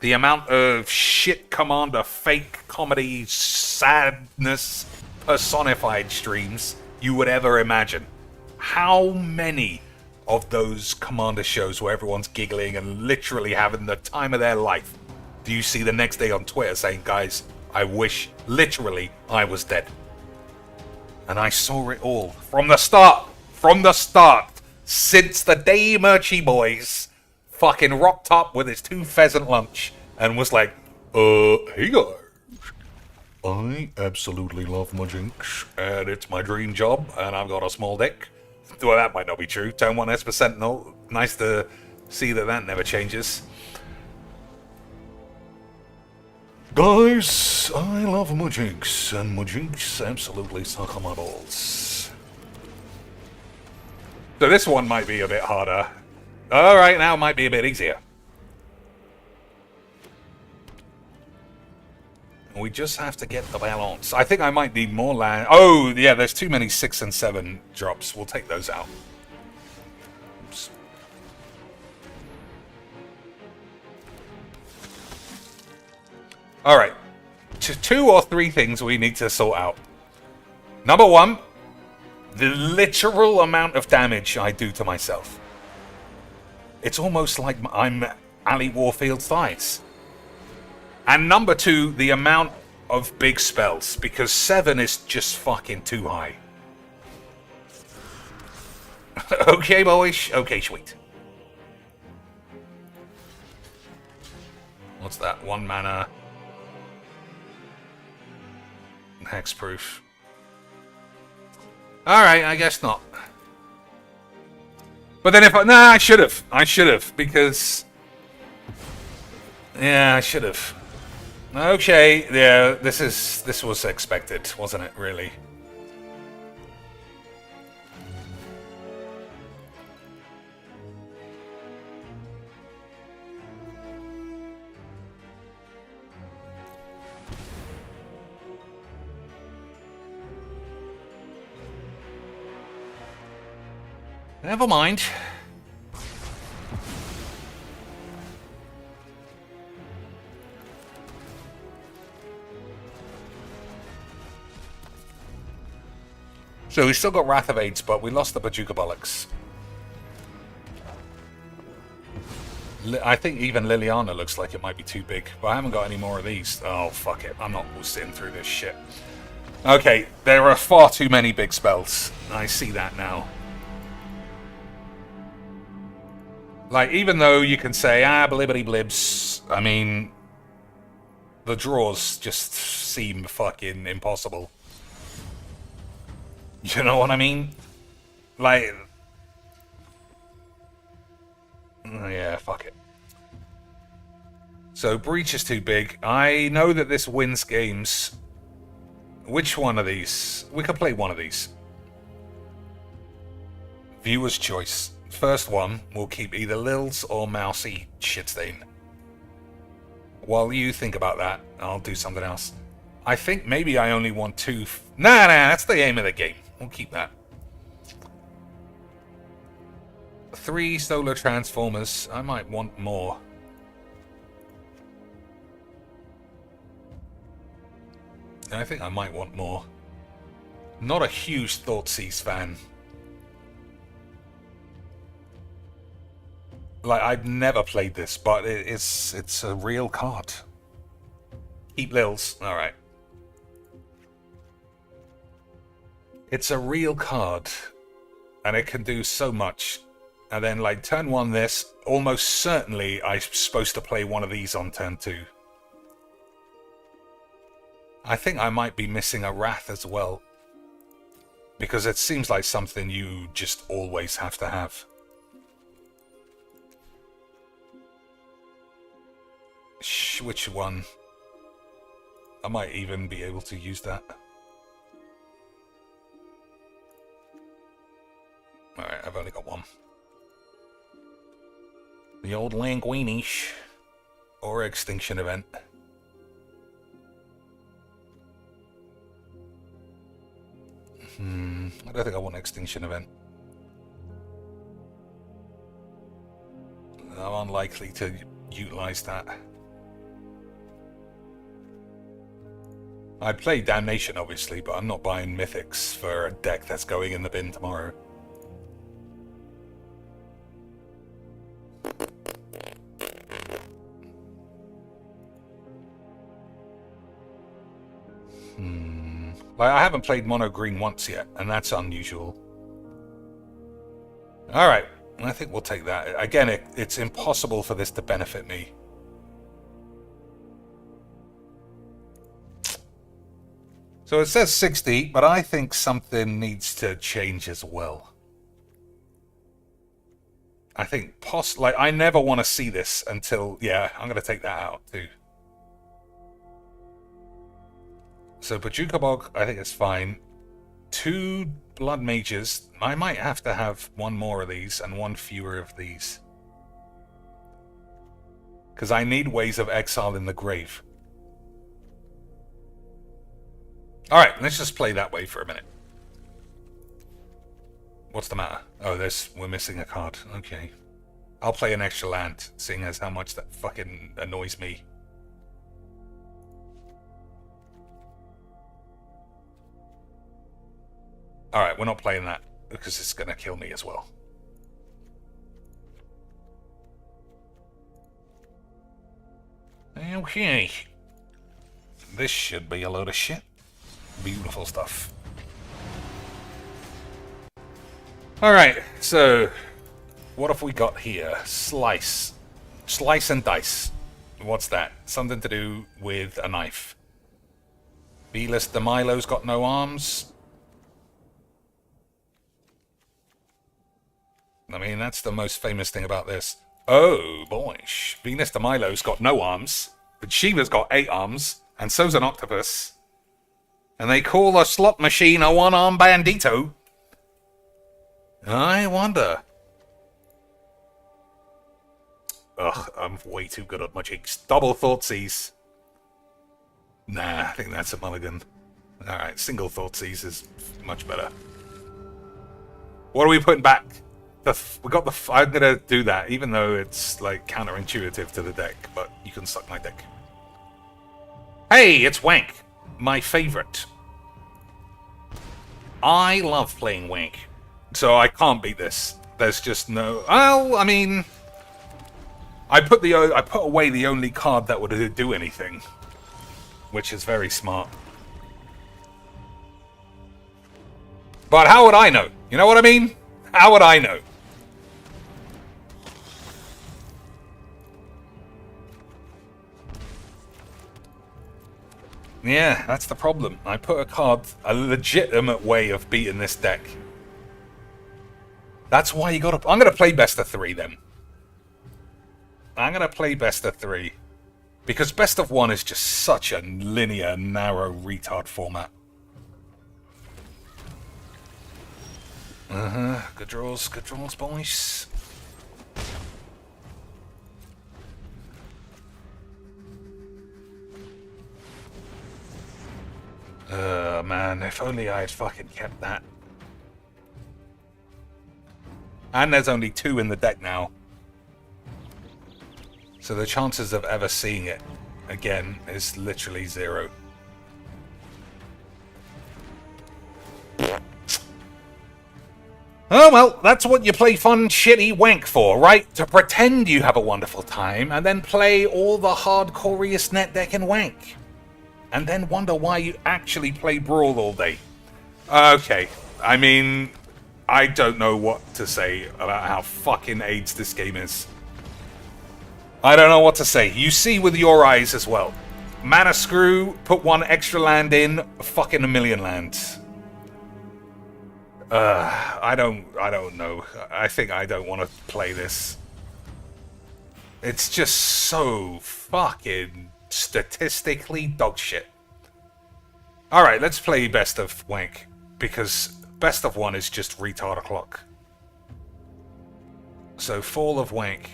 The amount of shit commander, fake comedy, sadness, personified streams you would ever imagine. How many of those commander shows where everyone's giggling and literally having the time of their life do you see the next day on Twitter saying, guys, I wish literally I was dead? And I saw it all from the start. From the start. Since the day Murchie Boys fucking rocked up with his 2 pheasant lunch and was like, hey guys, I absolutely love my jinx, and it's my dream job, and I've got a small dick. Well, that might not be true. Tone 1 Esper Sentinel. Nice to see that never changes. Guys, I love my jinx, and my jinx absolutely suck on my balls. So this one might be a bit harder. Alright, now it might be a bit easier. We just have to get the balance. I think I might need more land. Oh, yeah, there's too many 6 and 7 drops. We'll take those out. Oops. Alright. 2 or 3 things we need to sort out. Number 1, the literal amount of damage I do to myself. It's almost like I'm Ali Warfield's thighs. And number 2, the amount of big spells, because 7 is just fucking too high. Okay, boys. Okay, sweet. What's that? 1 mana. Hexproof. Alright, I guess not. But then if I... Nah, I should have. I should have, because... Yeah, I should have. Okay, yeah, this was expected, wasn't it, really? Never mind. So we still got Wrath of Aids, but we lost the Bajuka Bollocks. I think even Liliana looks like it might be too big, but I haven't got any more of these. Oh, fuck it. I'm not sitting through this shit. Okay, there are far too many big spells. I see that now. Like, even though you can say, blibbity blibs, I mean, the draws just seem fucking impossible. You know what I mean? Like... Yeah, fuck it. So, Breach is too big. I know that this wins games. Which one of these? We could play one of these. Viewer's choice. First one, we'll keep either Lils or Mousy Shitstain. While you think about that, I'll do something else. I think maybe I only want 2... Nah, that's the aim of the game. We'll keep that. 3 solar transformers. I might want more. I think I might want more. Not a huge Thoughtseize fan. Like, I've never played this, but it's a real card. Keep Lils. Alright. It's a real card, and it can do so much. And then, like, turn 1 this, almost certainly I'm supposed to play one of these on turn 2. I think I might be missing a Wrath as well, because it seems like something you just always have to have. Which one? I might even be able to use that. Alright, I've only got 1. The old Languinish. Or Extinction Event. I don't think I want Extinction Event. I'm unlikely to utilize that. I'd play Damnation, obviously, but I'm not buying Mythics for a deck that's going in the bin tomorrow. Like, I haven't played mono green once yet, and that's unusual. Alright, I think we'll take that. Again, it's impossible for this to benefit me. So it says 60, but I think something needs to change as well. I think like, I never want to see this until... Yeah, I'm going to take that out too. So Pachuca Bog, I think it's fine. 2 Blood Mages. I might have to have 1 more of these and 1 fewer of these. Because I need Ways of Exile in the grave. Alright, let's just play that way for a minute. What's the matter? Oh, we're missing a card. Okay. I'll play an extra land, seeing as how much that fucking annoys me. Alright, we're not playing that, because it's going to kill me as well. Okay. This should be a load of shit. Beautiful stuff. Alright, so... what have we got here? Slice. Slice and dice. What's that? Something to do with a knife. Beeless DeMilo's got no arms. I mean, that's the most famous thing about this. Oh, boy. Venus de Milo's got no arms, but Shiva's got 8 arms, and so's an octopus. And they call a slot machine a one-arm bandito. I wonder. Ugh, I'm way too good at my cheeks. Double Thoughtseize. Nah, I think that's a mulligan. Alright, single Thoughtseize is much better. What are we putting back? We got the... I'm gonna do that, even though it's, like, counterintuitive to the deck, but you can suck my dick. Hey, it's Wank! My favorite. I love playing Wank, so I can't beat this. There's just no... Well, I mean... I put away the only card that would do anything, which is very smart. But how would I know? You know what I mean? How would I know? Yeah, that's the problem. I put a legitimate way of beating this deck. That's why you gotta... I'm gonna play best of 3 then. I'm gonna play best of 3. Because best of 1 is just such a linear, narrow, retard format. Good draws, boys. Man, if only I had fucking kept that. And there's only 2 in the deck now. So the chances of ever seeing it again is literally 0. Oh well, that's what you play fun, shitty Wank for, right? To pretend you have a wonderful time, and then play all the hardcoreiest net deck in Wank. And then wonder why you actually play Brawl all day. Okay, I mean, I don't know what to say about how fucking AIDS this game is. I don't know what to say. You see with your eyes as well. Mana screw, put 1 extra land in, fucking a million lands. I don't know. I think I don't want to play this. It's just so fucking statistically dog shit. Alright, let's play best of Wank, because best of 1 is just retard o'clock. So, Fall of Wank.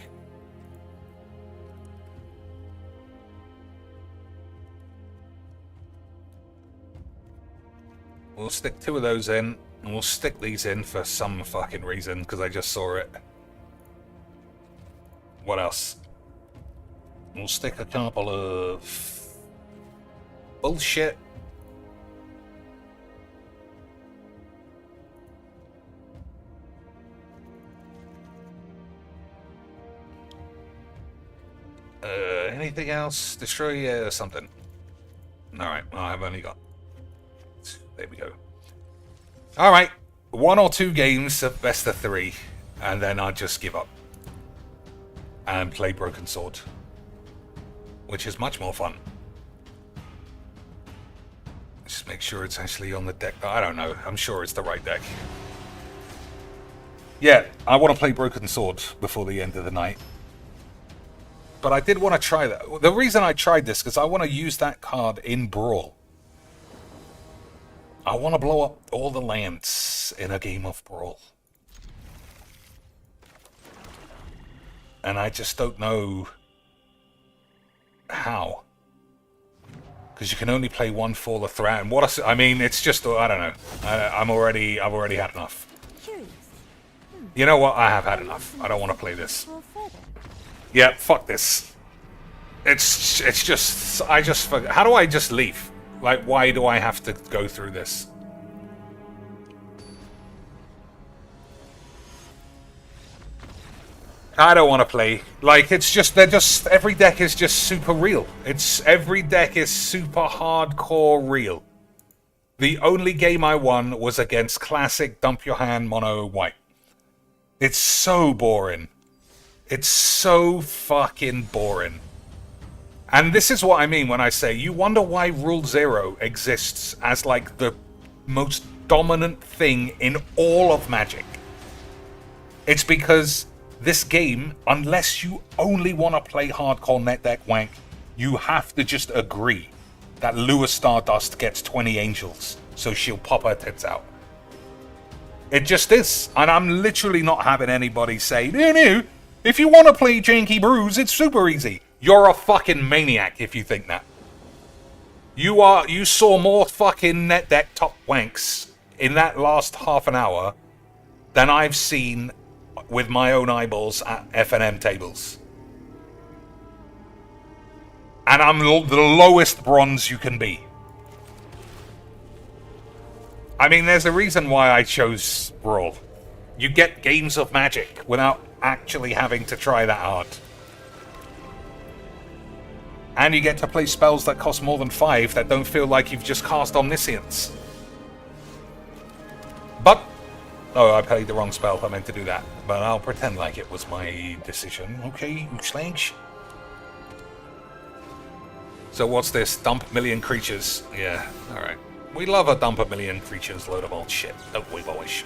We'll stick 2 of those in, and we'll stick these in for some fucking reason, because I just saw it. What else? We'll stick a couple of... bullshit Anything else? Destroy something. Alright, well, I've only got... There we go. Alright, 1 or 2 games of best of 3, and then I'll just give up. And play Broken Sword. Which is much more fun. Just make sure it's actually on the deck. I don't know, I'm sure it's the right deck. Yeah, I want to play Broken Sword before the end of the night. But I did want to try that. The reason I tried this, because I want to use that card in Brawl. I want to blow up all the lands in a game of Brawl. And I just don't know how. Because you can only play 1 Fall of Threat. And what I mean, it's just, I don't know. I've already had enough. You know what? I have had enough. I don't want to play this. Yeah, fuck this. It's just, I just forget. How do I just leave? Like, why do I have to go through this? I don't want to play. Like, it's just, every deck is just super real. Every deck is super hardcore real. The only game I won was against classic dump your hand mono white. It's so boring. It's so fucking boring. And this is what I mean when I say, you wonder why Rule 0 exists as like the most dominant thing in all of Magic. It's because this game, unless you only want to play hardcore net deck wank, you have to just agree that Lewis Stardust gets 20 angels, so she'll pop her tits out. It just is. And I'm literally not having anybody say, no, if you want to play Janky Brews, it's super easy. You're a fucking maniac if you think that. You saw more fucking net deck top wanks in that last half an hour than I've seen with my own eyeballs at F&M tables. And I'm the lowest bronze you can be. I mean, there's a reason why I chose Brawl. You get games of Magic without actually having to try that hard. And you get to play spells that cost more than 5 that don't feel like you've just cast Omniscience. But... Oh, I played the wrong spell. I meant to do that. But I'll pretend like it was my decision. Okay, Slange. So what's this? Dump million creatures. Yeah, alright. We love a dump a million creatures load of old shit, don't we, boys?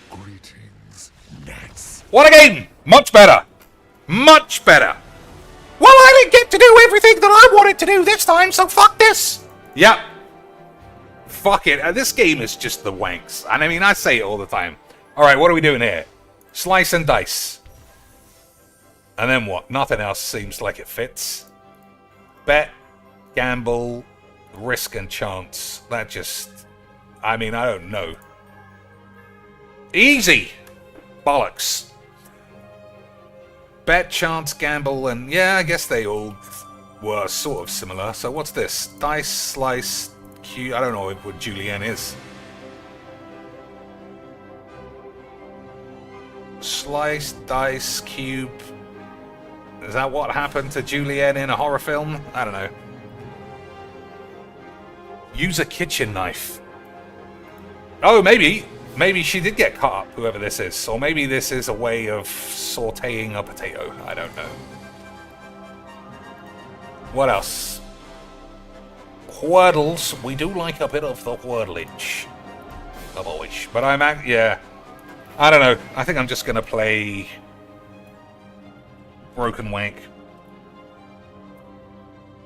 Greetings, Nets. What a game! Much better! Much better! Well, I didn't get to do everything that I wanted to do this time, so fuck this! Yep. Fuck it. This game is just the wanks. And I mean, I say it all the time. Alright, what are we doing here? Slice and dice. And then what? Nothing else seems like it fits. Bet, gamble, risk and chance. That just... I mean, I don't know. Easy! Bollocks. Bet, chance, gamble, and yeah, I guess they all were sort of similar. So what's this? Dice, slice, Q... I don't know what Julienne is. Slice, dice, cube... Is that what happened to Julienne in a horror film? I don't know. Use a kitchen knife. Oh, maybe. Maybe she did get cut up, whoever this is. Or maybe this is a way of sauteing a potato. I don't know. What else? Wordles. We do like a bit of the wordlage. The boys. But I'm at... Yeah. I don't know. I think I'm just going to play... Broken Wank.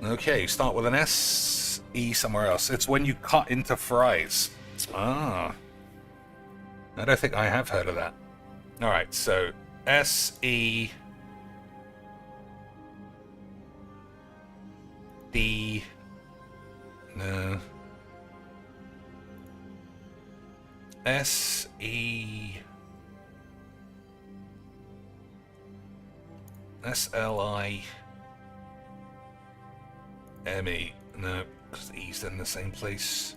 Okay, start with an S, E somewhere else. It's when you cut into fries. Ah. I don't think I have heard of that. Alright, so S, E, D, no. S, E, S-L-I-M-E. No, because E's in the same place.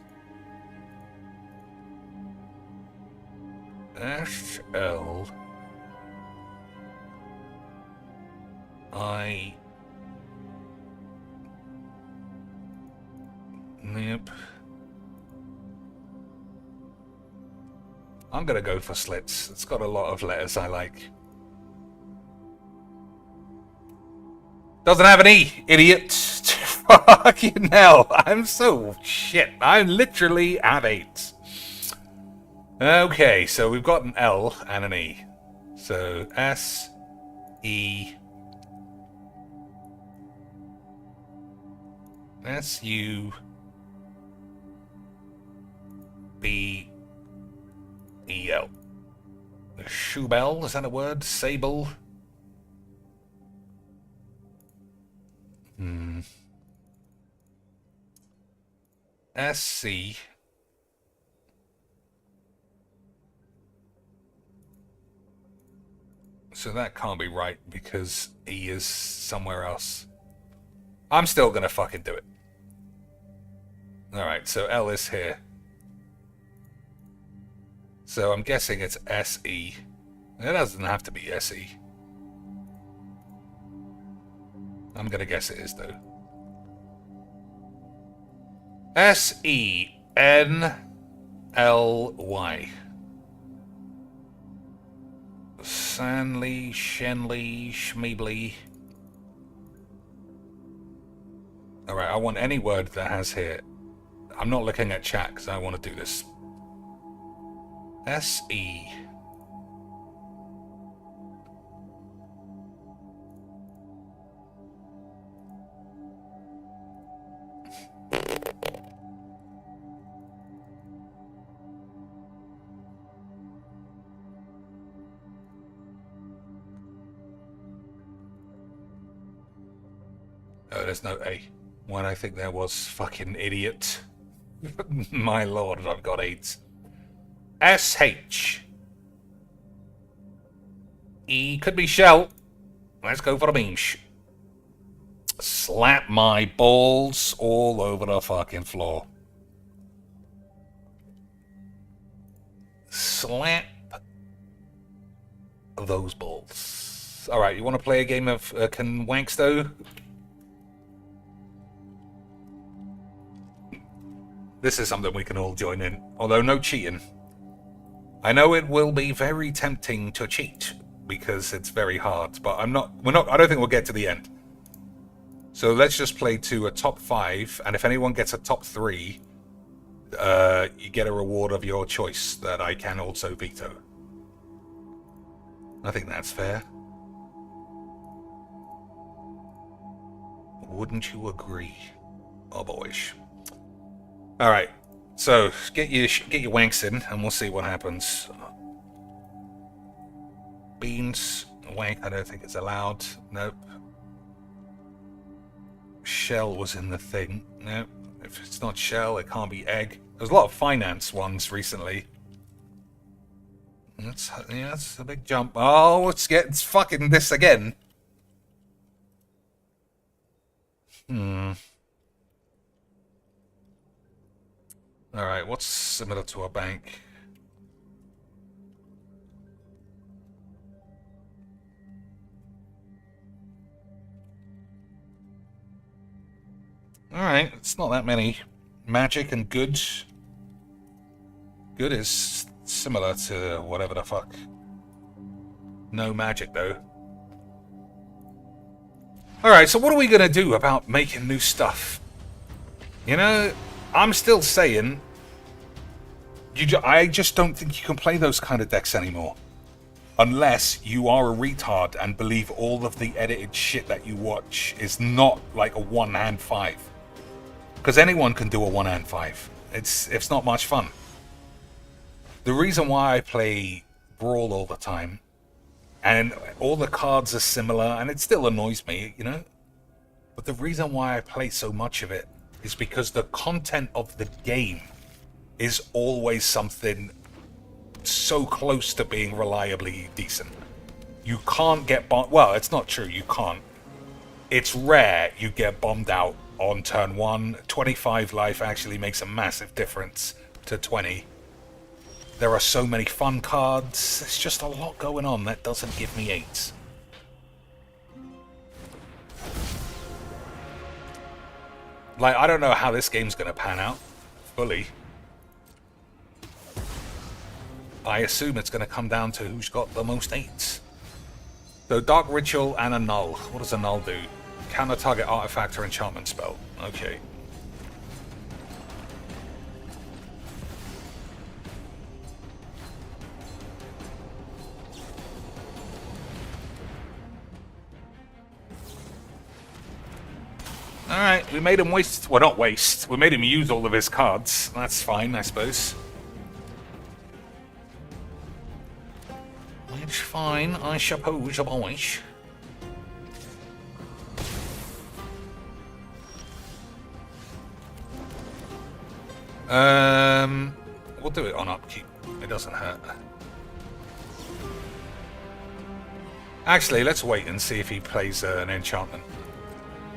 SL I Yep. I'm gonna go for slits. It's got a lot of letters I like. Doesn't have an E, idiot. Fucking hell. I'm so shit. I literally have 8. Okay, so we've got an L and an E. So S, E, S, U, B, E, L. Shoebell, is that a word? Sable? SC. So that can't be right because E is somewhere else. I'm still gonna fucking do it. Alright, so L is here. So I'm guessing it's SE. It doesn't have to be SE. I'm gonna guess it is though. SENLY. Sanley, Shenley, Schmeebly. Alright, I want any word that has here. I'm not looking at chat because I want to do this. SE. Oh, there's no A. When I think there was, fucking idiot. My lord, I've got 8. SH. E could be shell. Let's go for a beach. Slap my balls all over the fucking floor. Slap those balls. Alright, you want to play a game of Conquaxto? This is something we can all join in, although no cheating. I know it will be very tempting to cheat because it's very hard, but I don't think we'll get to the end. So let's just play to a top 5, and if anyone gets a top 3, you get a reward of your choice that I can also veto. I think that's fair. Wouldn't you agree? Oh boys. Alright, so get your wanks in and we'll see what happens. Beans, wank, I don't think it's allowed. Nope. Shell was in the thing. Nope. If it's not shell, it can't be egg. There's a lot of finance ones recently. That's a big jump. Oh, it's fucking this again. Alright, what's similar to a bank? Alright, it's not that many. Magic and good. Good is similar to whatever the fuck. No magic, though. Alright, so what are we gonna do about making new stuff? You know, I'm still saying... I just don't think you can play those kind of decks anymore. Unless you are a retard and believe all of the edited shit that you watch is not like a one-hand 5. Because anyone can do a one-hand 5. It's not much fun. The reason why I play Brawl all the time, and all the cards are similar, and it still annoys me, you know? But the reason why I play so much of it is because the content of the game is always something so close to being reliably decent. You can't get bombed. Well, it's not true, you can't. It's rare you get bombed out on turn 1. 25 life actually makes a massive difference to 20. There are so many fun cards. There's just a lot going on that doesn't give me 8s. Like, I don't know how this game's going to pan out fully. I assume it's going to come down to who's got the most 8s. So, Dark Ritual and a Null. What does a Null do? Counter target artifact or enchantment spell. Okay. Alright, we made him waste... Well, not waste. We made him use all of his cards. That's fine, I suppose. Which fine, I suppose, boys. We'll do it on upkeep. It doesn't hurt. Actually, let's wait and see if he plays an enchantment.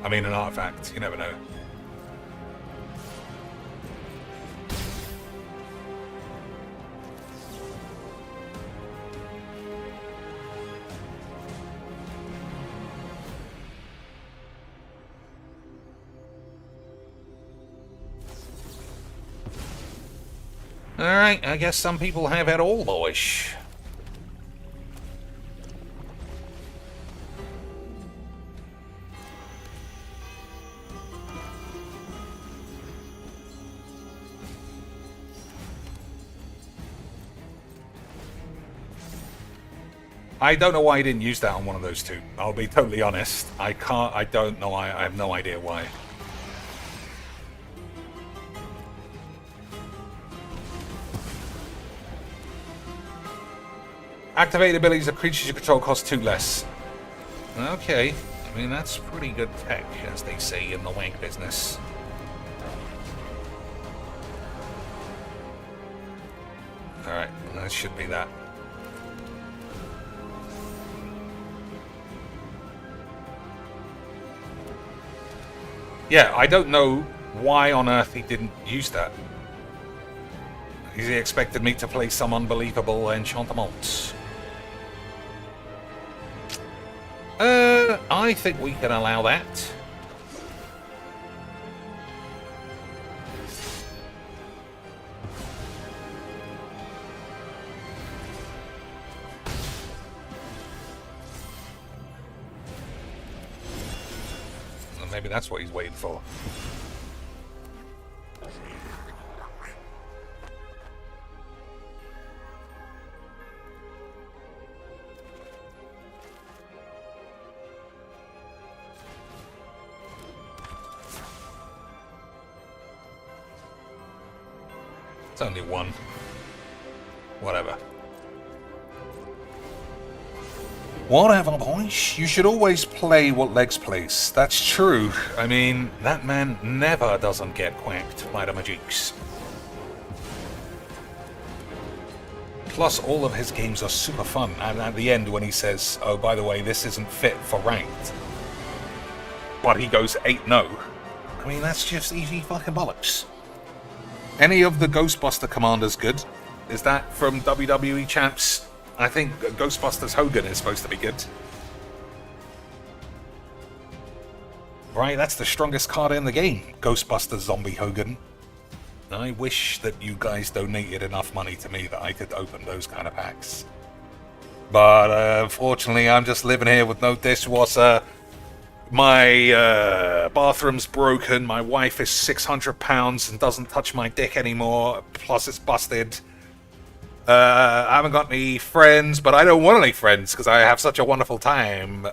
I mean, an artifact. You never know. Alright, I guess some people have it all, boys. I don't know why he didn't use that on one of those two. I'll be totally honest. I don't know. I have no idea why. Activated abilities of creatures you control cost 2 less. Okay. I mean, that's pretty good tech, as they say in the wank business. Alright, that should be that. Yeah, I don't know why on earth he didn't use that. He expected me to play some unbelievable enchantments. I think we can allow that. Well, maybe that's what he's waiting for. It's only one. Whatever. Whatever, boys. You should always play what Legs plays. That's true. I mean, that man never doesn't get quacked by the Magics. Plus, all of his games are super fun. And at the end, when he says, oh, by the way, this isn't fit for ranked, but he goes 8-0. I mean, that's just easy fucking bollocks. Any of the Ghostbuster commanders good? Is that from WWE Champs? I think Ghostbusters Hogan is supposed to be good. Right, that's the strongest card in the game. Ghostbusters Zombie Hogan. I wish that you guys donated enough money to me that I could open those kind of packs. But unfortunately, I'm just living here with no dishwasher. My bathroom's broken. My wife is 600 pounds and doesn't touch my dick anymore. Plus, it's busted. I haven't got any friends, but I don't want any friends because I have such a wonderful time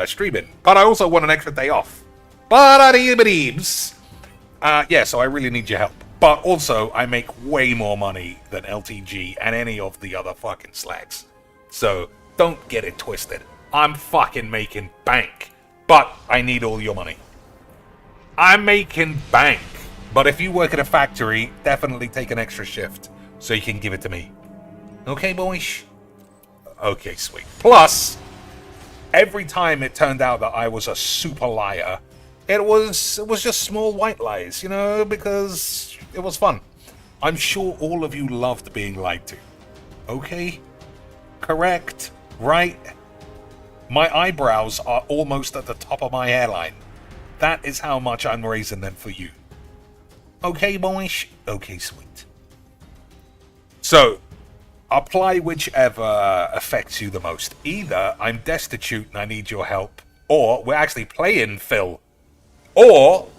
streaming. But I also want an extra day off. But yeah, so I really need your help. But also, I make way more money than LTG and any of the other fucking slags. So don't get it twisted. I'm fucking making bank. But I need all your money. I'm making bank. But if you work at a factory, definitely take an extra shift so you can give it to me. Okay, boys? Okay, sweet. Plus, every time it turned out that I was a super liar, it was just small white lies, you know, because it was fun. I'm sure all of you loved being lied to. Okay? Correct. Right? My eyebrows are almost at the top of my hairline. That is how much I'm raising them for you. Okay, boys? Okay, sweet. So, apply whichever affects you the most. Either I'm destitute and I need your help, or we're actually playing Phil, or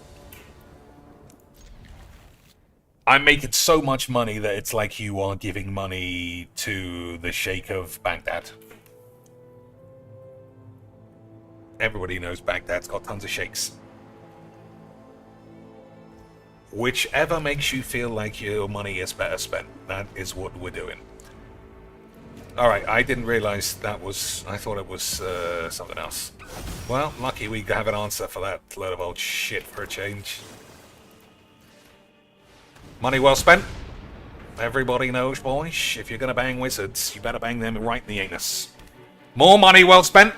I'm making so much money that it's like you are giving money to the Sheikh of Baghdad. Everybody knows Baghdad's got tons of sheikhs. Whichever makes you feel like your money is better spent, that is what we're doing. Alright, I didn't realize that was... I thought it was something else. Well, lucky we have an answer for that load of old shit for a change. Money well spent. Everybody knows, boys, if you're gonna bang wizards, you better bang them right in the anus. More money well spent.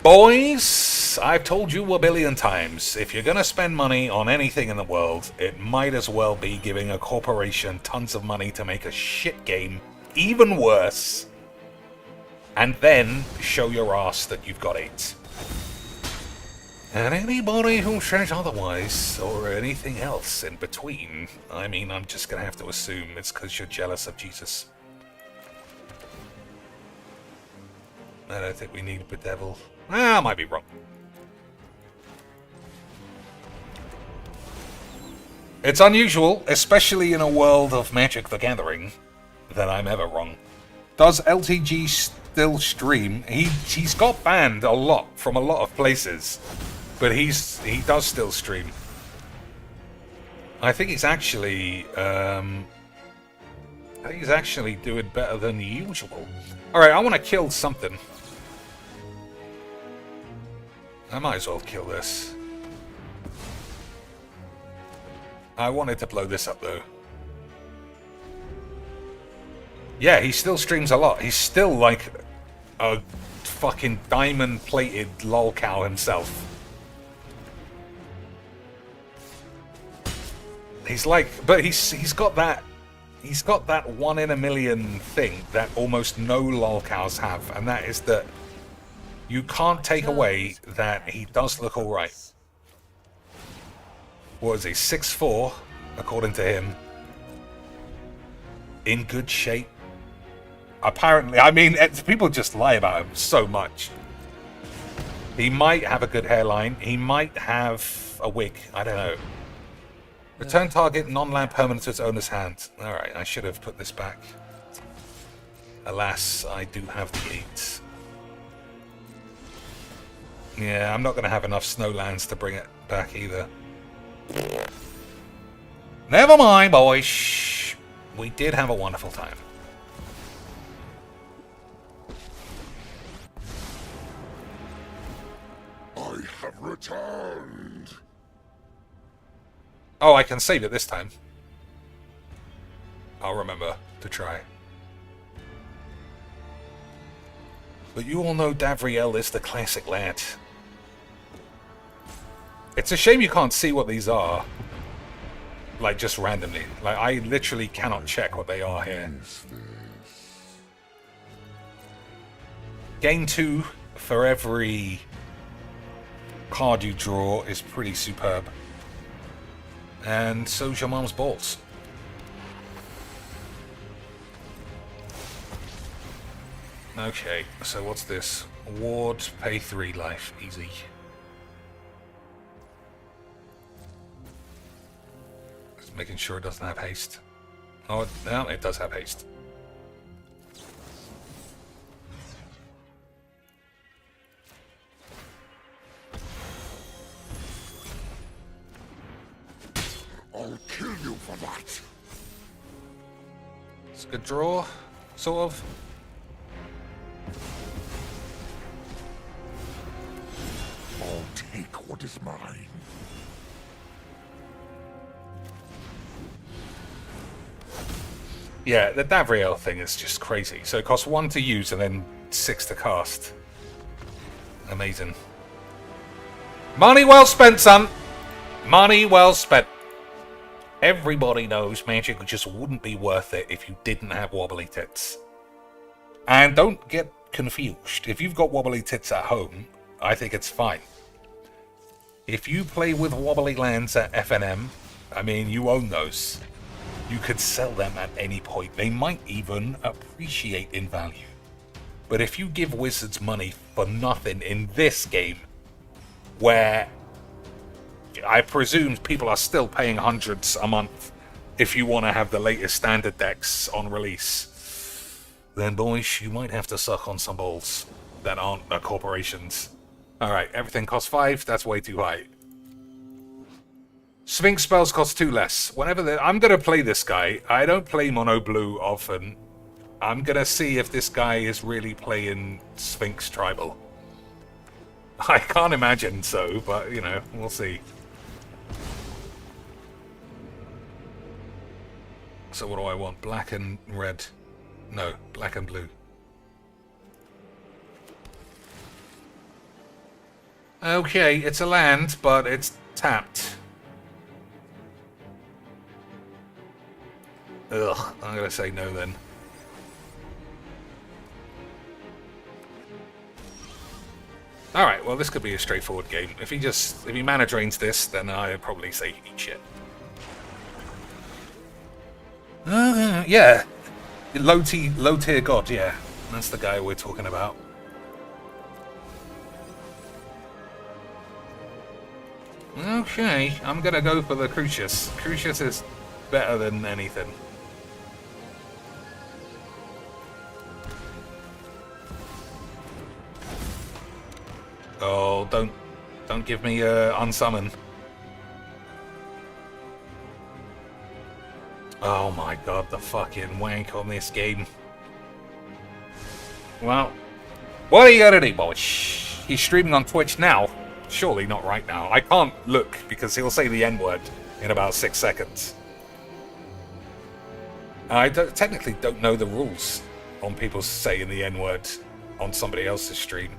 Boys, I've told you a billion times, if you're going to spend money on anything in the world, it might as well be giving a corporation tons of money to make a shit game even worse, and then show your ass that you've got it. And anybody who says otherwise, or anything else in between, I mean, I'm just going to have to assume it's because you're jealous of Jesus. I don't think we need a bedevil. I might be wrong. It's unusual, especially in a world of Magic the Gathering, that I'm ever wrong. Does LTG still stream? He's got banned a lot from a lot of places, but he does still stream. I think he's actually doing better than usual. All right, I want to kill something. I might as well kill this. I wanted to blow this up, though. Yeah, he still streams a lot. He's still like a fucking diamond-plated lolcow himself. He's like... But he's got that... He's got that 1 in a million thing that almost no lolcows have, and that is that you can't take away that he does look alright. What is he? 6'4", according to him. In good shape. Apparently, I mean, people just lie about him so much. He might have a good hairline. He might have a wig. I don't know. Return target non-land permanent to its owner's hand. Alright, I should have put this back. Alas, I do have the 8. Yeah, I'm not going to have enough snowlands to bring it back either. Never mind, boys. We did have a wonderful time. I have returned. Oh, I can save it this time. I'll remember to try. But you all know Davriel is the classic lad. It's a shame you can't see what these are. Like, just randomly. Like, I literally cannot check what they are here. Gain 2 for every card you draw is pretty superb. And so's your mom's balls. Okay, so what's this? Award, pay 3 life. Easy. Just making sure it doesn't have haste. Oh, no, it does have haste. I'll kill you for that. It's a good draw, sort of. I'll take what is mine. Yeah, the Davriel thing is just crazy. So it costs 1 to use and then 6 to cast. Amazing. Money well spent, son. Money well spent. Everybody knows Magic just wouldn't be worth it if you didn't have wobbly tits. And don't get confused. If you've got wobbly tits at home, I think it's fine. If you play with wobbly lands at FNM, I mean, you own those. You could sell them at any point. They might even appreciate in value. But if you give Wizards money for nothing in this game, where I presume people are still paying hundreds a month if you want to have the latest standard decks on release, then boys, you might have to suck on some balls that aren't corporations. Alright, everything costs 5, that's way too high. Sphinx spells cost 2 less. I'm going to play this guy. I don't play mono blue often. I'm going to see if this guy is really playing Sphinx tribal. I can't imagine so, but, you know, we'll see. So what do I want? Black and red? No, black and blue. Okay, it's a land, but it's tapped. Ugh, I'm gonna say no then. Alright, well this could be a straightforward game. If he mana drains this, then I'd probably say eat shit. Yeah. Low tier god, yeah. That's the guy we're talking about. Okay, I'm gonna go for the Crucius. Crucius is better than anything. Oh, don't give me unsummon. Oh my god, the fucking wank on this game. Well, what are you gonna do, boy? He's streaming on Twitch now. Surely not right now. I can't look because he'll say the N-word in about 6 seconds. I technically don't know the rules on people saying the N-word on somebody else's stream.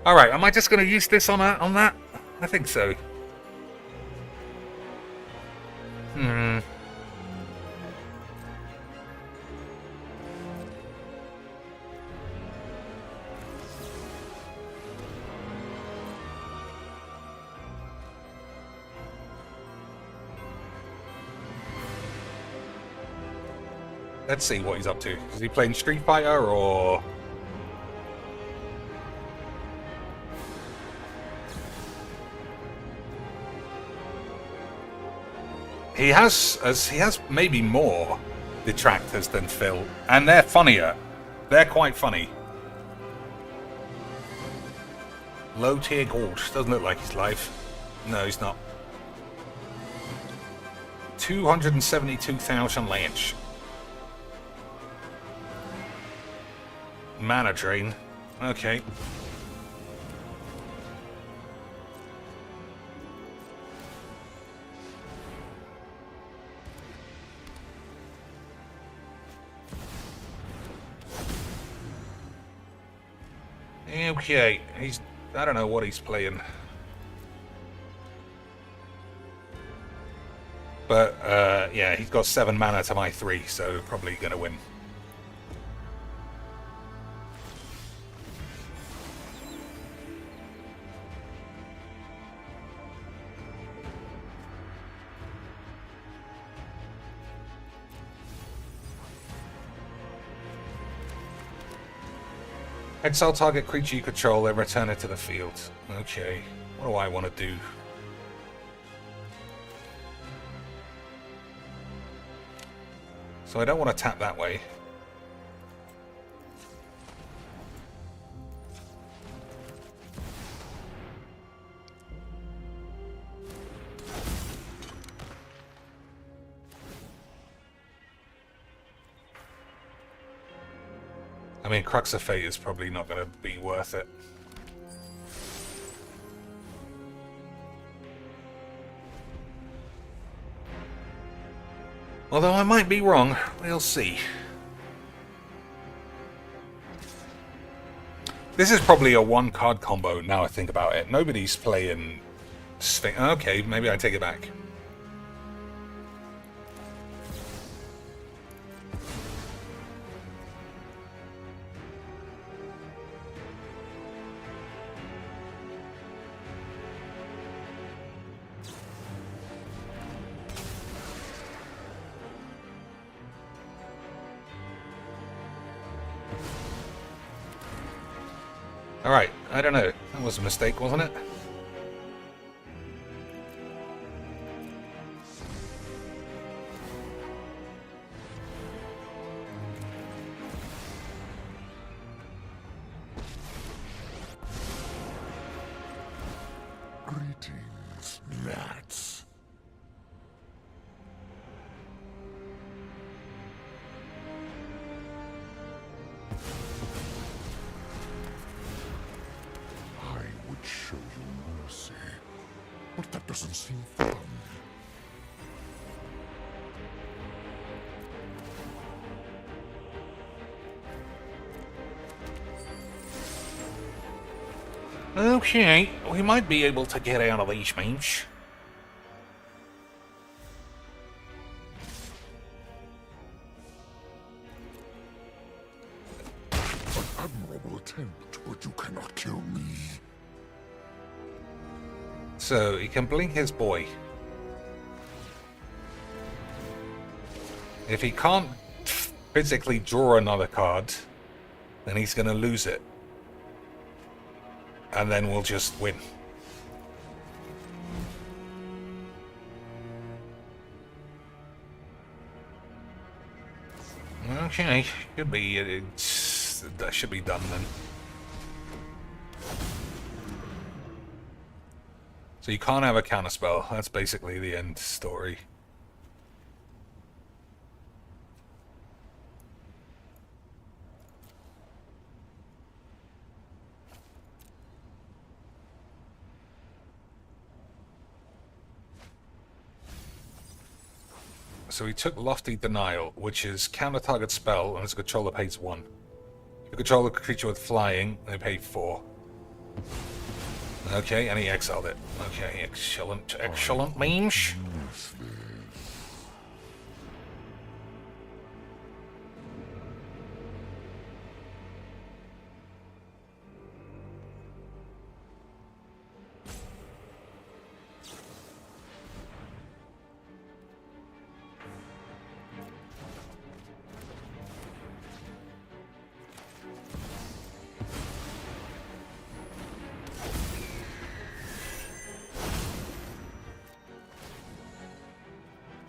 Alright, am I just going to use this on that? I think so. Let's see what he's up to. Is he playing Street Fighter or... He has maybe more detractors than Phil, and they're funnier. They're quite funny. Low tier gold. Doesn't look like he's live. No, he's not. 272,000 Lance. Mana drain. Okay. Okay, I don't know what he's playing. But, yeah, he's got 7 mana to my 3, so probably gonna win. Exile target creature you control, then return it to the field. Okay, what do I want to do? So I don't want to tap that way. I mean, Crux of Fate is probably not going to be worth it. Although I might be wrong, we'll see. This is probably a 1-card combo, now I think about it. Nobody's playing Okay, maybe I take it back. Alright, I don't know. That was a mistake, wasn't it? Greetings, lads. I would show you mercy, but that doesn't seem fun. Okay, we might be able to get out of these memes. An admirable attempt, but you cannot kill me. So, he can blink his boy. If he can't physically draw another card, then he's going to lose it. And then we'll just win. Okay, should be that should be done then. So you can't have a counterspell. That's basically the end story. So he took Lofty Denial, which is counter-target spell, and his controller pays 1. If you control a creature with flying, they pay 4. Okay, and he exiled it. Okay, excellent, excellent memes.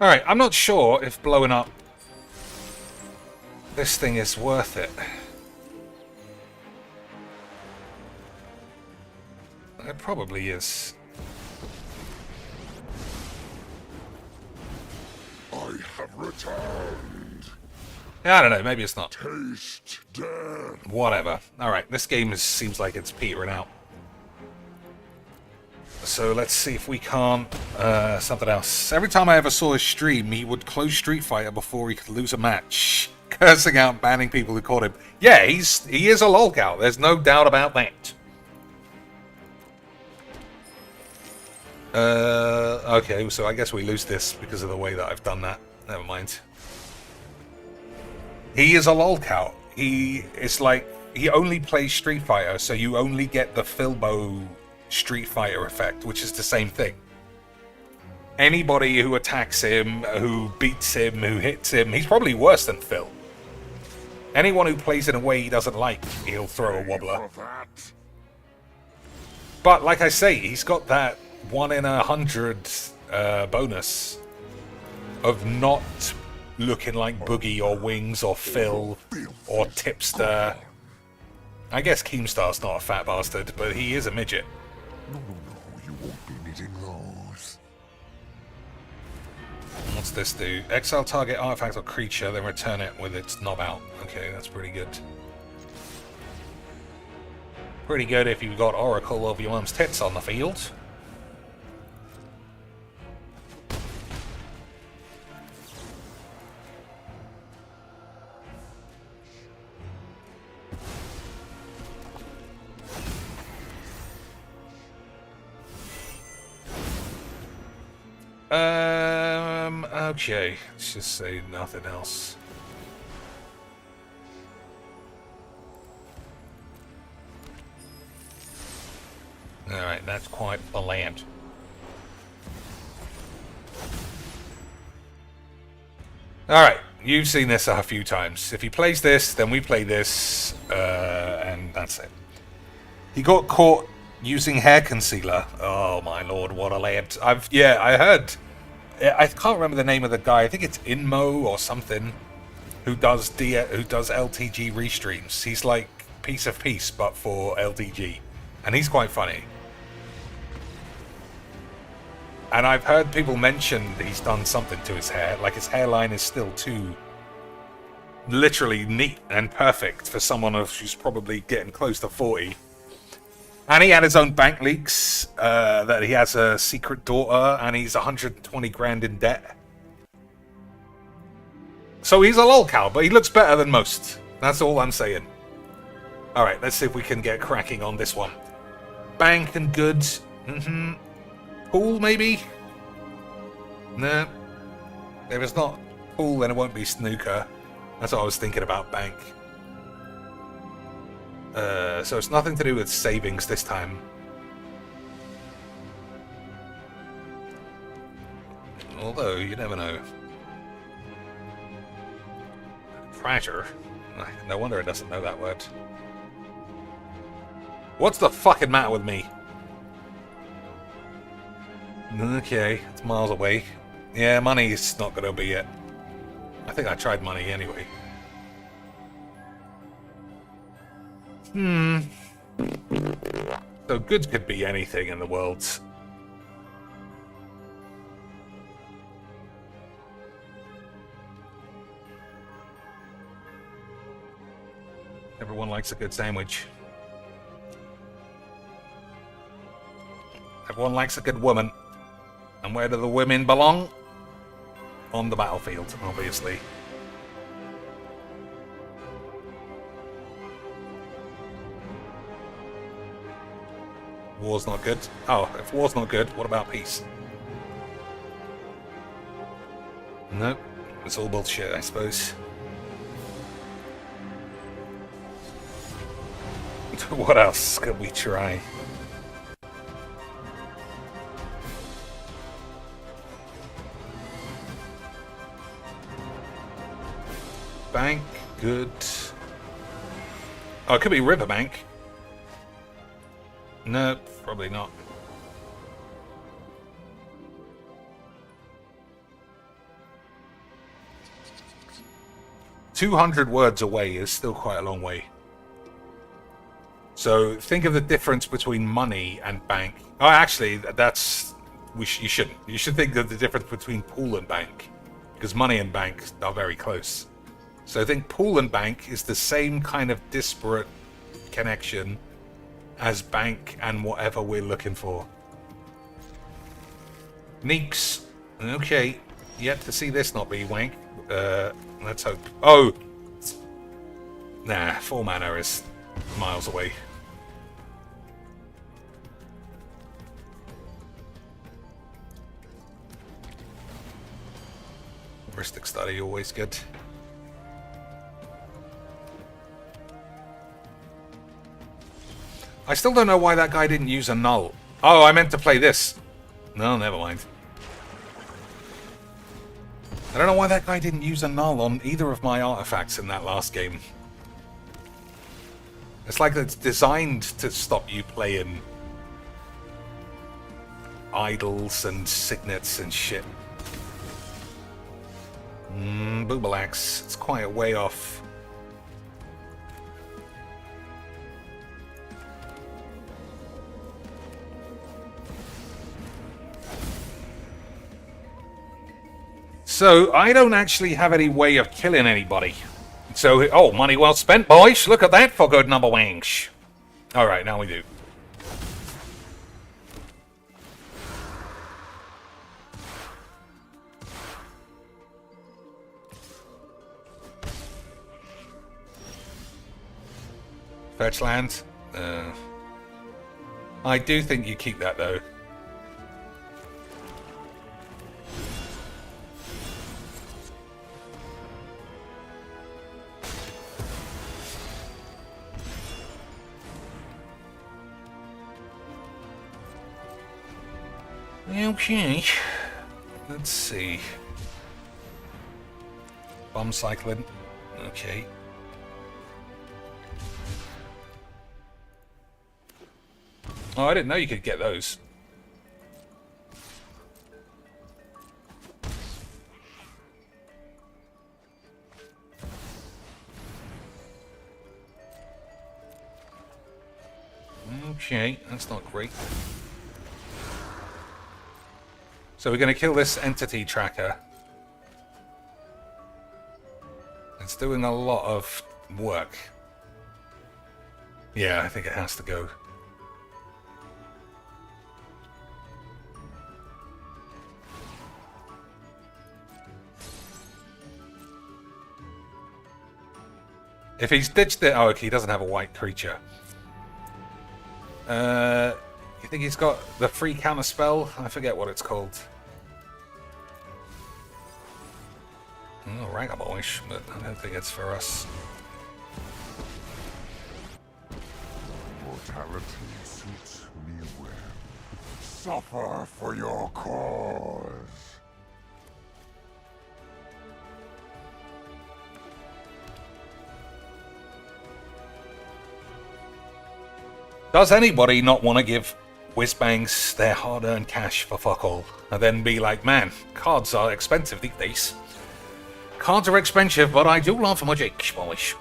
Alright, I'm not sure if blowing up this thing is worth it. It probably is. I have returned. Yeah, I don't know, maybe it's not. Taste death. Whatever. Alright, this game seems like it's petering out. So let's see if we can't... something else. Every time I ever saw his stream, he would close Street Fighter before he could lose a match. Cursing out, banning people who caught him. Yeah, he is a lolcout. There's no doubt about that. Okay, so I guess we lose this because of the way that I've done that. Never mind. He is a lolcout. It's like, he only plays Street Fighter, so you only get the Filbo Street Fighter effect, which is the same thing. Anybody who attacks him, who beats him, who hits him, he's probably worse than Phil. Anyone who plays in a way he doesn't like, he'll throw a wobbler. But like I say, he's got that 1 in 100 bonus of not looking like Boogie or Wings or Phil or Tipster. I guess Keemstar's not a fat bastard, but he is a midget. No, you won't be needing those. What's this do? Exile target artifact or creature, then return it with its knob out. Okay, that's pretty good. Pretty good if you've got Oracle of your mum's tits on the field. Okay. Let's just say nothing else. Alright, that's quite a land. Alright, you've seen this a few times. If he plays this, then we play this, and that's it. He got caught using hair concealer. Oh my lord, what a lad. I heard. I can't remember the name of the guy. I think it's Inmo or something, who does LTG restreams. He's like Piece of Peace, but for LTG. And he's quite funny. And I've heard people mention he's done something to his hair. Like his hairline is still too literally neat and perfect for someone who's probably getting close to 40. And he had his own bank leaks, that he has a secret daughter, and he's 120 grand in debt. So he's a lolcow, but he looks better than most. That's all I'm saying. Alright, let's see if we can get cracking on this one. Bank and goods. Pool, maybe? No. If it's not pool, then it won't be snooker. That's what I was thinking about, bank. So it's nothing to do with savings this time. Although, you never know. Treasure? No wonder it doesn't know that word. What's the fucking matter with me? Okay, it's miles away. Yeah, money's not gonna be it. I think I tried money anyway. So goods could be anything in the world. Everyone likes a good sandwich. Everyone likes a good woman. And where do the women belong? On the battlefield, obviously. War's not good. Oh, if war's not good, what about peace? Nope. It's all bullshit, I suppose. What else could we try? Bank, good. Oh, it could be Riverbank. No, probably not. "200 words away" is still quite a long way. So think of the difference between money and bank. Oh, actually, that's you shouldn't. You should think of the difference between pool and bank, because money and bank are very close. So I think pool and bank is the same kind of disparate connection as bank and whatever we're looking for. Neeks. Okay. Yet to see this not be wank. Let's hope. Oh! Nah, 4 mana is miles away. Heuristic study, always good. I still don't know why that guy didn't use a null. Oh, I meant to play this. No, never mind. I don't know why that guy didn't use a null on either of my artifacts in that last game. It's like it's designed to stop you playing idols and signets and shit. Boomalax. It's quite a way off. So, I don't actually have any way of killing anybody. So, oh, money well spent, boys. Look at that for good number wangs. Alright, now we do. Fetch land. I do think you keep that, though. Okay. Let's see. Bomb cycling. Okay. Oh, I didn't know you could get those. Okay, that's not great. So we're going to kill this entity tracker. It's doing a lot of work. Yeah, I think it has to go. If he's ditched it... Oh, okay, he doesn't have a white creature. You think he's got the free counter spell? I forget what it's called. Oh, Ragaboish, but I don't think it's for us. Mortality suits me well. Suffer for your cause. Does anybody not want to give whiz-bangs their hard-earned cash for fuck all? And then be like, man, cards are expensive these days. Cards are expensive, but I do love magic, boys.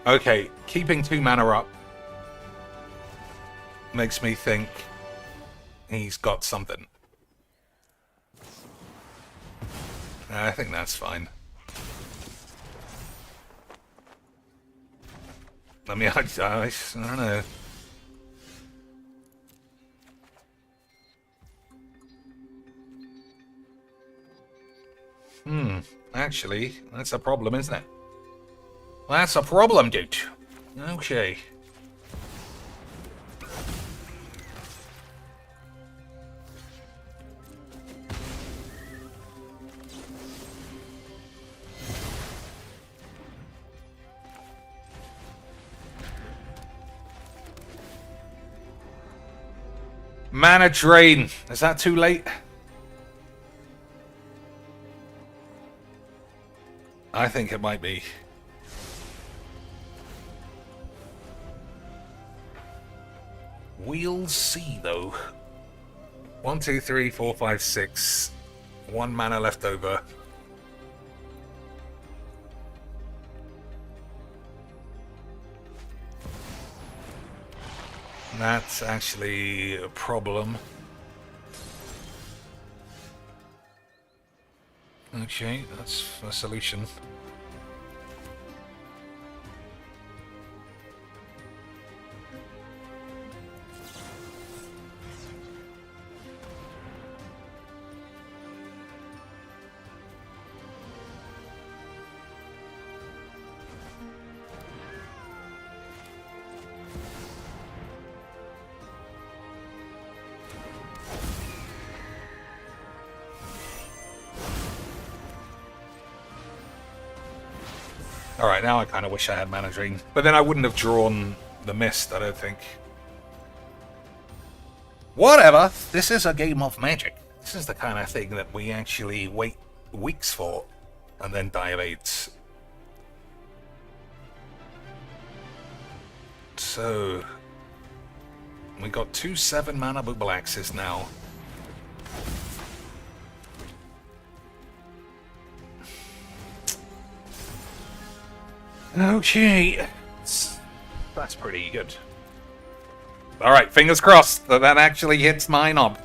Okay, keeping 2 mana up makes me think he's got something. I think that's fine. I mean, I don't know. Actually, that's a problem, isn't it? That's a problem, dude. Okay. Mana drain. Is that too late? I think it might be. We'll see, though. 1, 2, 3, 4, 5, 6. 1 mana left over. That's actually a problem. Okay, that's a solution. Alright, now I kind of wish I had Mana Drain. But then I wouldn't have drawn the Mist, I don't think. Whatever! This is a game of Magic. This is the kind of thing that we actually wait weeks for, and then Diabates. So... we got 2 7-mana Booble Axes now. Okay, that's pretty good. Alright, fingers crossed that that actually hits my knob.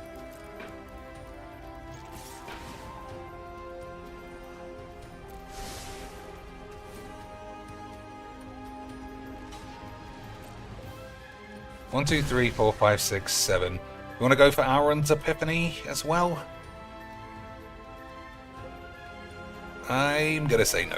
One, 2, 3, 4, 5, 6, 7. You want to go for Aaron's Epiphany as well? I'm gonna say no.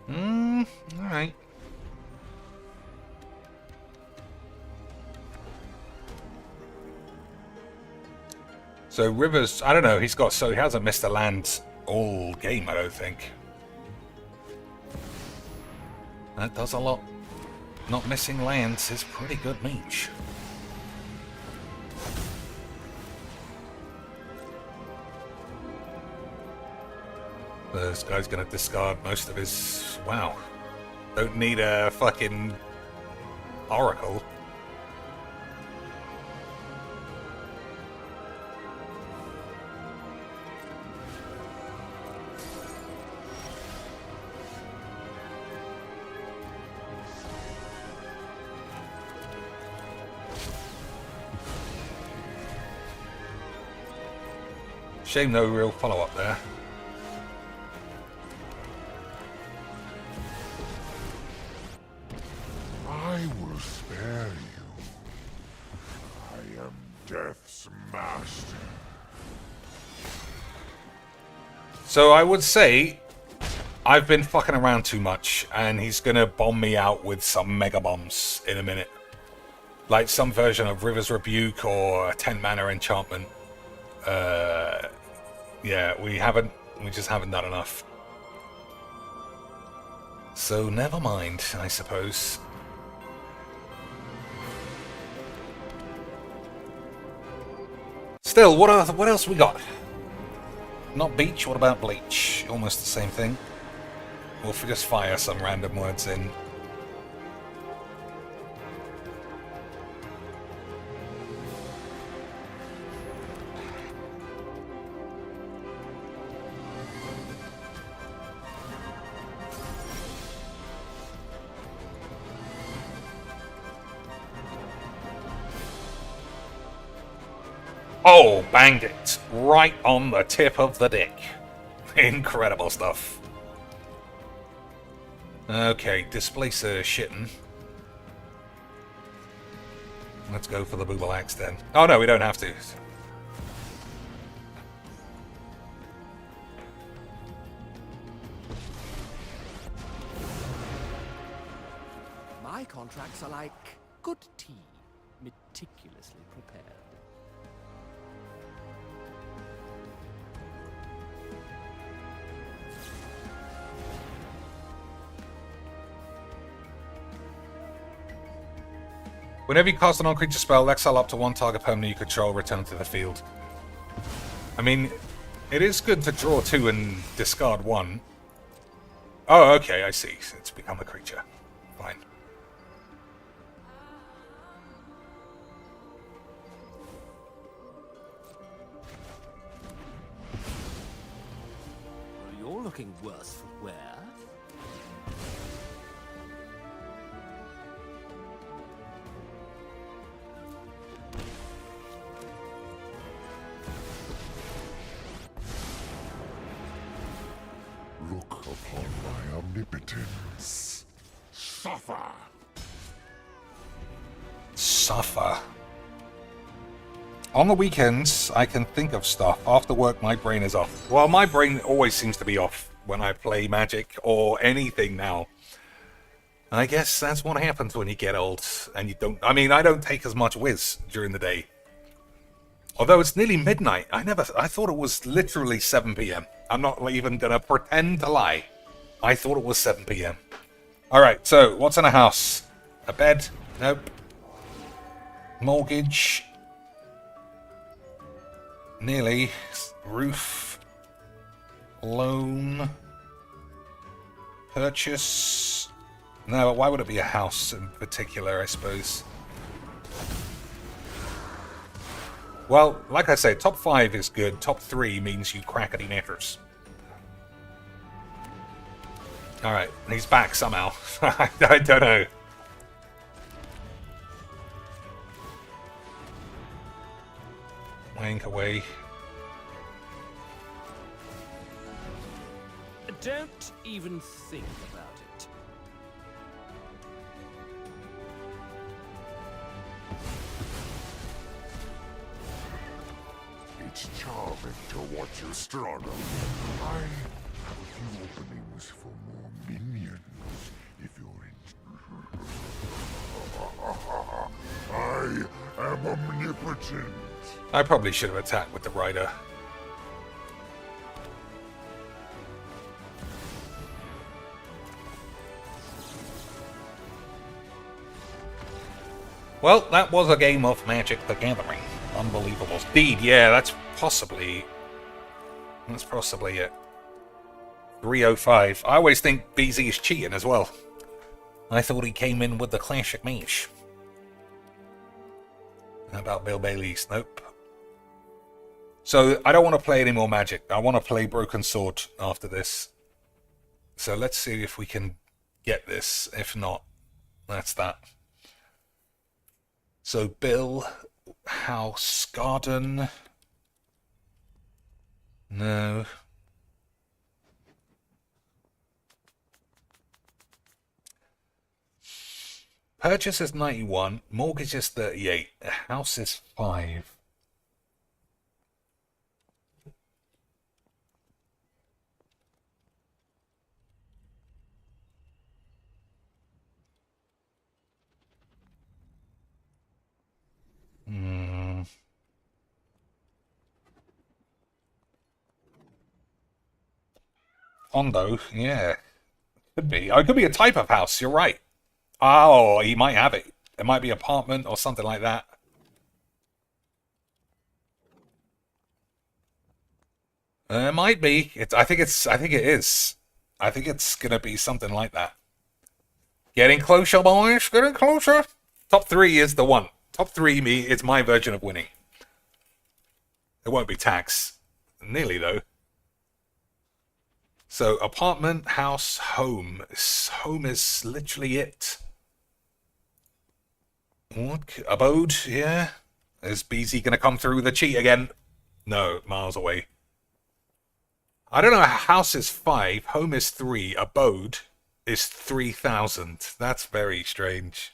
Alright. So Rivers, I don't know, he hasn't missed a land all game, I don't think. That does a lot. Not missing lands is pretty good meat. This guy's gonna discard most of his... Wow. Don't need a fucking Oracle. Shame no real follow-up there. I will spare you. I am Death's Master. So I would say I've been fucking around too much, and he's gonna bomb me out with some mega bombs in a minute. Like some version of River's Rebuke or a 10 mana enchantment. Yeah, we just haven't done enough. So never mind, I suppose. Still, what else we got? Not beach, what about bleach? Almost the same thing. We'll just fire some random words in. Oh, banged it. Right on the tip of the dick. Incredible stuff. Okay, Displacer shitting. Let's go for the Booble Axe then. Oh no, we don't have to. My contracts are like good tea, meticulously prepared. Whenever you cast a non-creature spell, exile up to one target permanent you control, return to the field. I mean, it is good to draw 2 and discard 1. Oh, okay, I see. It's become a creature. Fine. Well, you're looking worse for wear. Look upon my omnipotence. Suffer! Suffer. On the weekends, I can think of stuff. After work, my brain is off. Well, my brain always seems to be off when I play Magic or anything now. I guess that's what happens when you get old and you don't... I mean, I don't take as much whiz during the day. Although it's nearly midnight. I thought it was literally 7 p.m. I'm not even gonna pretend to lie. I thought it was 7 p.m. Alright, so what's in a house? A bed? Nope. Mortgage? Nearly. Roof? Loan? Purchase? No, why would it be a house in particular, I suppose? Well, like I say, top 5 is good. Top 3 means you crackety knackers. Alright, he's back somehow. I don't know. Wank away. Don't even think about it. It's charming to watch you struggle. I have a few openings for more minions. Legend. I probably should have attacked with the rider. Well, that was a game of Magic the Gathering. Unbelievable. Indeed, yeah, that's possibly it. 305. I always think BZ is cheating as well. I thought he came in with the classic mage. How about Bill Bailey's? Nope. So, I don't want to play any more Magic. I want to play Broken Sword after this. So, let's see if we can get this. If not, that's that. So, Bill, House, Garden. No. Purchase is 91, mortgage is 38, house is 5. Condo, yeah. Could be. Oh, it could be a type of house, you're right. Oh, he might have it. It might be apartment or something like that. It might be. I think it is. I think it's gonna be something like that. Getting closer, boys. Getting closer. Top 3 is the one. Top 3, it's my version of winning. It won't be tax. Nearly, though. So, apartment, house, home. Home is literally it. What? Abode, yeah. Is BZ going to come through with a cheat again? No, miles away. I don't know, house is 5, home is 3, abode is 3,000. That's very strange.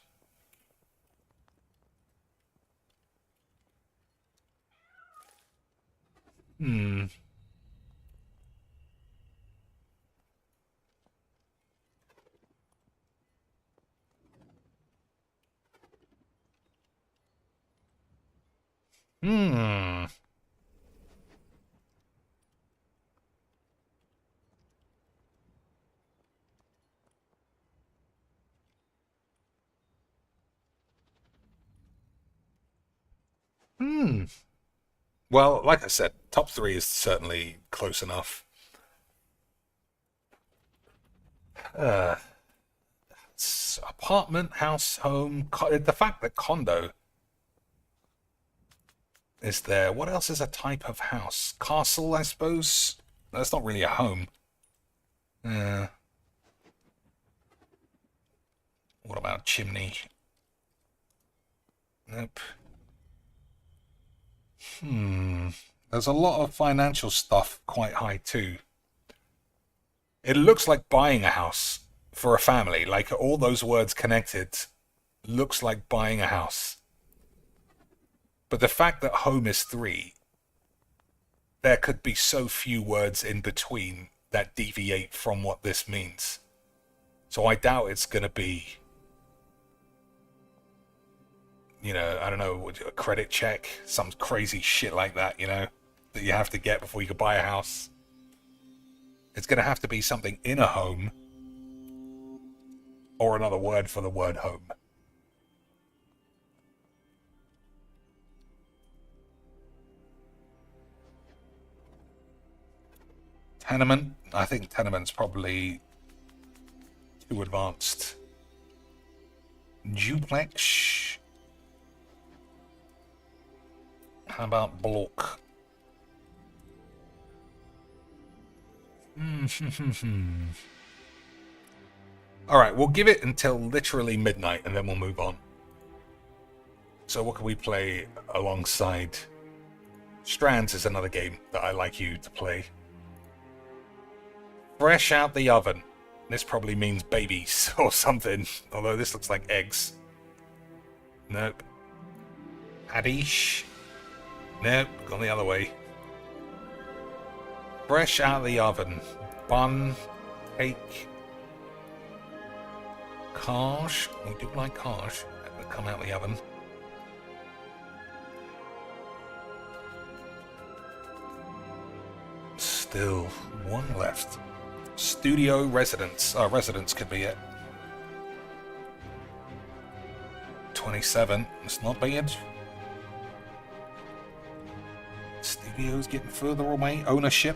Well, like I said, top 3 is certainly close enough. Apartment, house, home, the fact that condo is there. What else is a type of house? Castle, I suppose? That's not really a home. What about chimney? Nope. There's a lot of financial stuff quite high too. It looks like buying a house for a family. Like all those words connected looks like buying a house. But the fact that home is 3, there could be so few words in between that deviate from what this means. So I doubt it's going to be, you know, I don't know, a credit check, some crazy shit like that, you know, that you have to get before you can buy a house. It's going to have to be something in a home or another word for the word home. Tenement, I think tenement's probably too advanced. Duplex. How about block? Alright, we'll give it until literally midnight and then we'll move on. So what can we play alongside? Strands is another game that I like you to play. Fresh out the oven. This probably means babies or something, although this looks like eggs. Nope. Adish. Nope, gone the other way. Fresh out of the oven. Bun, cake, Kaj. We do like Kaj. That would come out of the oven. Still one left. Studio residence. Oh, residence could be it. 27. It's not bad. Studio's getting further away. Ownership.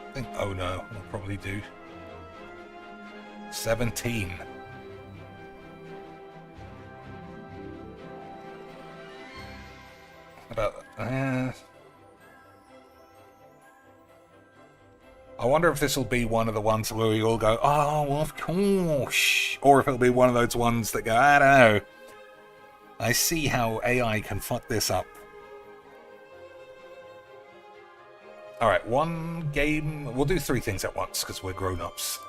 I think owner will probably do. 17. About I wonder if this will be one of the ones where we all go, oh, of course, or if it'll be one of those ones that go, I don't know. I see how AI can fuck this up. All right, one game. We'll do 3 things at once because we're grown-ups.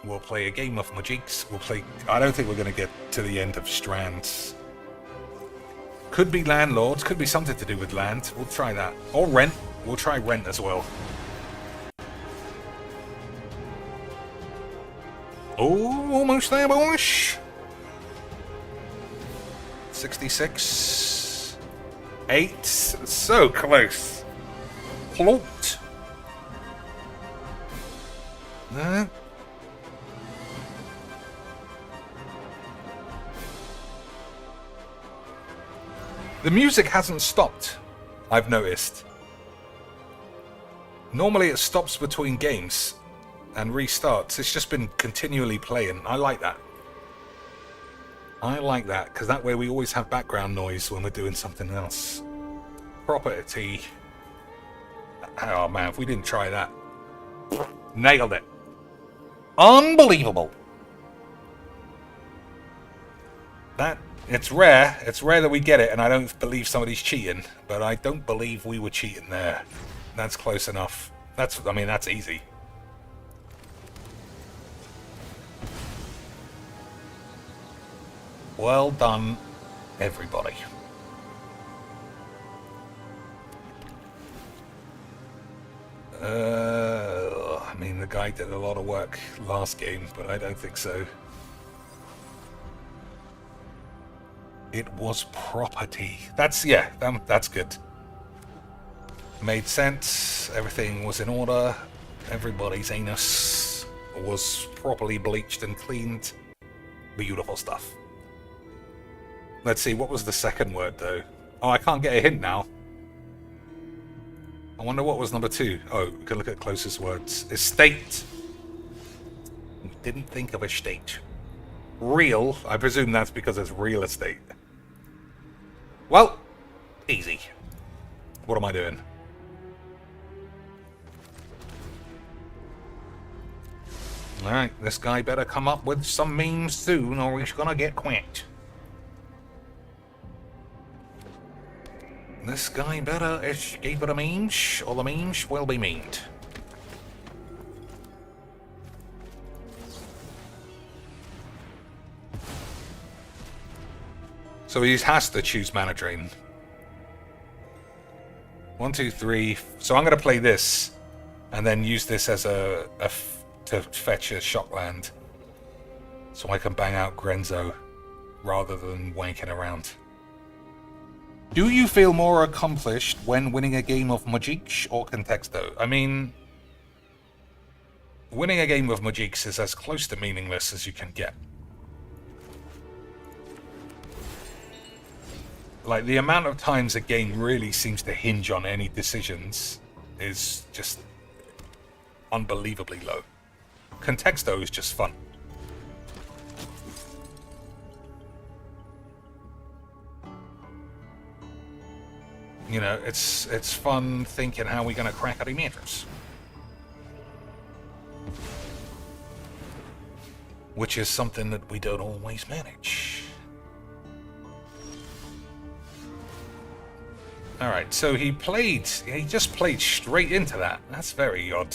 We'll play a game of Magiques. We'll play. I don't think we're going to get to the end of Strands. Could be landlords, could be something to do with land. We'll try that. Or rent. We'll try rent as well. Oh, almost there, boys. 66. 8. So close. Plot. The music hasn't stopped, I've noticed. Normally it stops between games and restarts. It's just been continually playing. I like that. I like that, because that way we always have background noise when we're doing something else. Property. Oh man, if we didn't try that. Nailed it. Unbelievable. That... It's rare that we get it, and I don't believe somebody's cheating, but I don't believe we were cheating there. That's close enough. That's easy. Well done, everybody. The guy did a lot of work last game, but I don't think so. It was property. That's good. Made sense. Everything was in order. Everybody's anus was properly bleached and cleaned. Beautiful stuff. Let's see, what was the second word, though? Oh, I can't get a hint now. I wonder what was number 2. Oh, we can look at closest words. Estate. We didn't think of estate. Real. I presume that's because it's real estate. Well, easy. What am I doing? Alright, this guy better come up with some memes soon or he's gonna get quacked. This guy better escape the memes or the memes will be memed. So he has to choose Mana Drain. 1, 2, 3. So I'm going to play this, and then use this as to fetch a Shockland, so I can bang out Grenzo, rather than wanking around. Do you feel more accomplished when winning a game of Magiques or Conquaxto? I mean, winning a game of Magiques is as close to meaningless as you can get. Like, the amount of times a game really seems to hinge on any decisions is just unbelievably low. Conquaxto is just fun. You know, it's fun thinking how we're going to crack our matters. Which is something that we don't always manage. Alright, so he just played straight into that. That's very odd.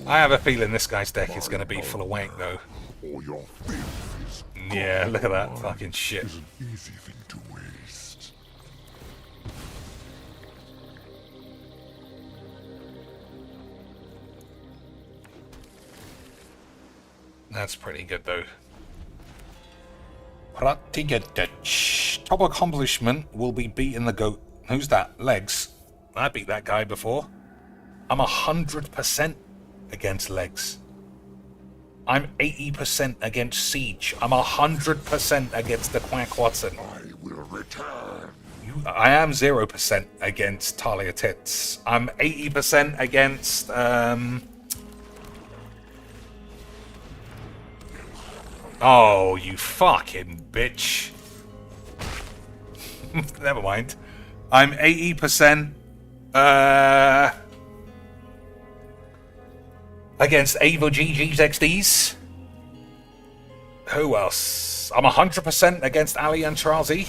I have a feeling this guy's deck is going to be full of wank, though. Yeah, look at that fucking shit. Is an easy thing to waste. That's pretty good, though. pretty good. Top accomplishment will be beating the goat. Who's that? Legs. I beat that guy before. I'm 100% against Legs. I'm 80% against Siege. I'm 100% against the Quack-Watson. I will return. I am 0% against Talia Tits. I'm 80% against, Oh, you fucking bitch. Never mind. I'm 80%, against Ava GG's XDs. Who else? I'm 100% against Ali and Trazi.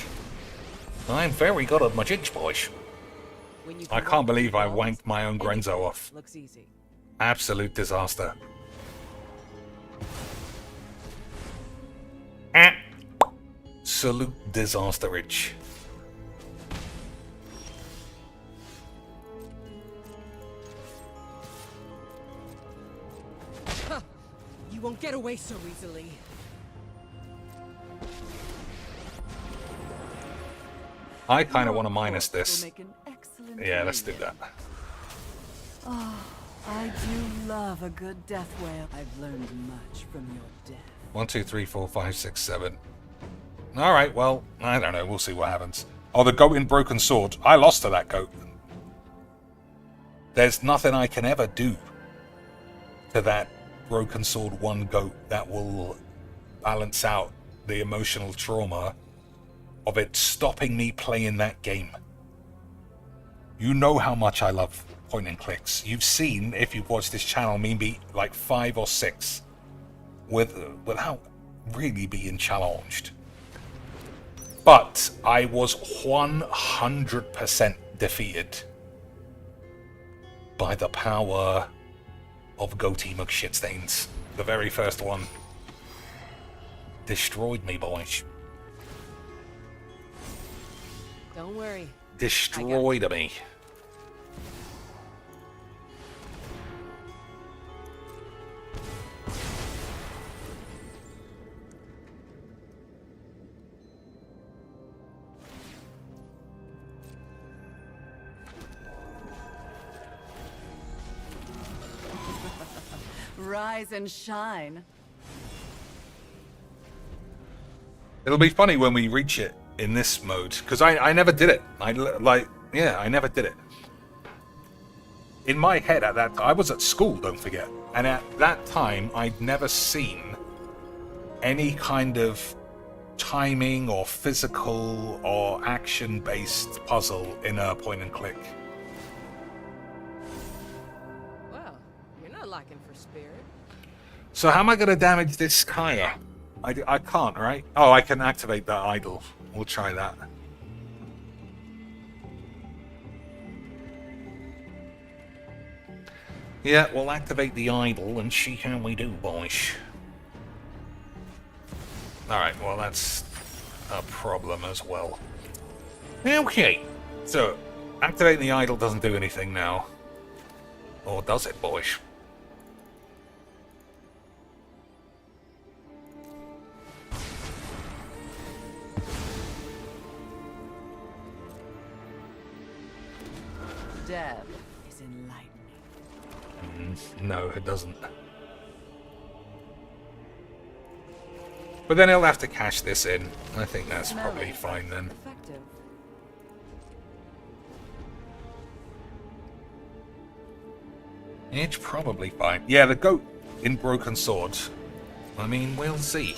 I'm very good at my jigs, boys. I can't believe I wanked my own Grenzo off. Looks easy. Absolute disaster. Absolute disasterage. You won't get away so easily. I kind of want to minus this. Will make an excellent Yeah, let's do leader. that. Oh, I do love a good death wail. I've learned much from your death. 1, 2, 3, 4, 5, 6, 7. Alright, well, I don't know. We'll see what happens. Oh, the goat in Broken Sword. I lost to that goat. There's nothing I can ever do to that Broken Sword 1 goat that will balance out the emotional trauma of it stopping me playing that game. You know how much I love point and clicks. You've seen, if you've watched this channel, me beat like 5 or 6 without really being challenged. But I was 100% defeated by the power of Goatee McShitstains. The very first one destroyed me, boys. Don't worry. Destroyed me. Rise and shine. It'll be funny when we reach it in this mode, because I never did it. I never did it. In my head at that, I was at school, don't forget, and at that time I'd never seen any kind of timing or physical or action-based puzzle in a point and click. Well, you're not lacking for spirit. So how am I going to damage this Kaya? I can't, right? Oh, I can activate that idol. We'll try that. Yeah, we'll activate the idol and see how we do, boys. Alright, well that's a problem as well. Okay, so activating the idol doesn't do anything now. Or does it, boys? Death is enlightening. No, it doesn't. But then he'll have to cash this in. I think that's probably fine then. Effective. It's probably fine. Yeah, the goat in Broken Sword. I mean, we'll see.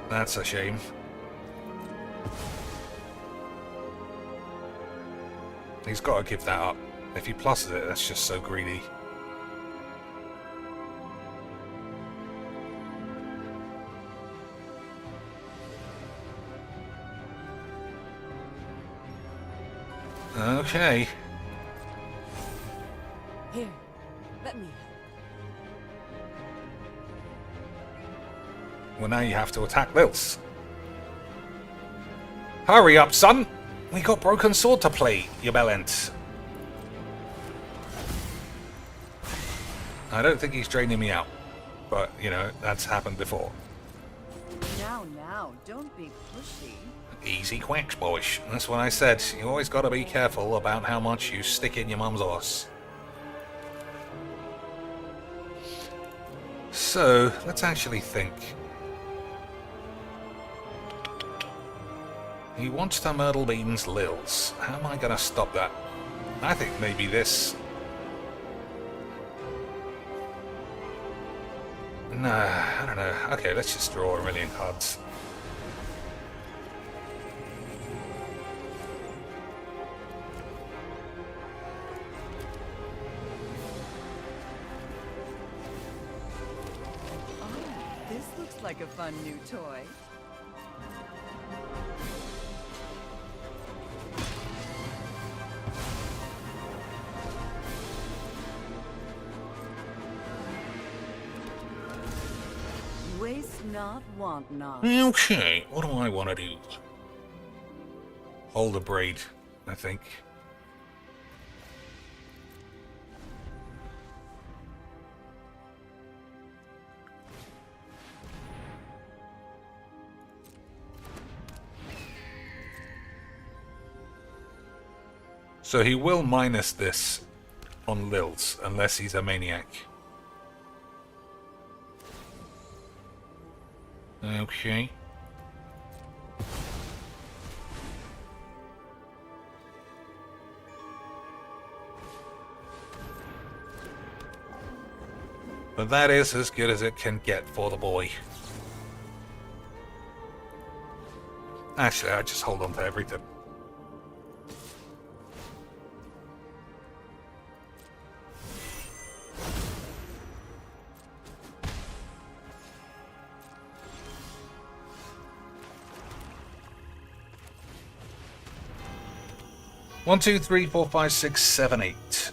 That's a shame. He's got to give that up. If he pluses it, that's just so greedy. Okay. Here, let me. Well, now you have to attack Lils. Hurry up, son! We got Broken Sword to play, you bellend. I don't think he's draining me out. But, you know, that's happened before. Now, don't be pushy. Easy quacks, boys. That's what I said. You always got to be careful about how much you stick in your mum's arse. So, let's actually think. He wants to Myrtle Beans Lils. How am I going to stop that? I think maybe this. Nah, I don't know. Okay, let's just draw a million cards. This looks like a fun new toy. Waste not, want not. Okay, what do I want to do? Hold a braid, I think. So he will minus this on Lils, unless he's a maniac. Okay. But that is as good as it can get for the boy. Actually, I just hold on to everything. One, two, three, four, five, six, seven, eight.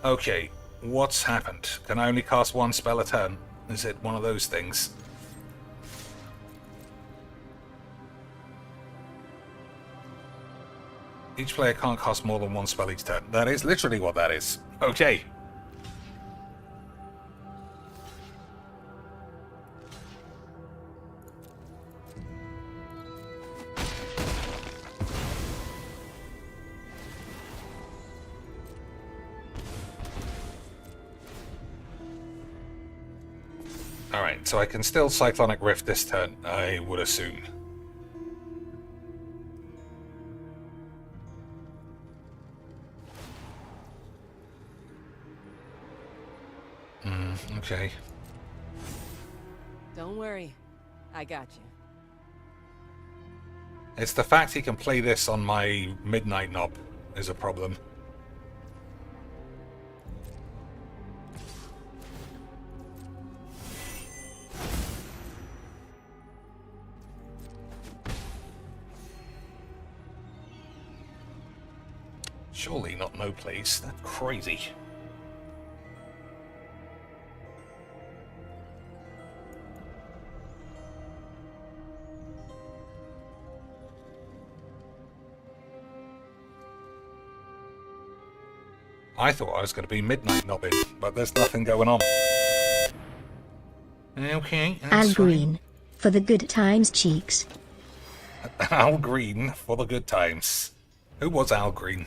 Okay, what's happened? Can I only cast one spell a turn? Is it one of those things? Each player can't cast more than one spell each turn. That is literally what that is. Okay. Alright, so I can still Cyclonic Rift this turn, I would assume. Okay. Don't worry. I got you. It's the fact he can play this on my Midnight Knob is a problem. Surely not no place. That's crazy. I thought I was going to be Midnight Knobbing, but there's nothing going on. Okay, Al that's Green, for the good times, cheeks. fine. Al Green for the good times. Who was Al Green?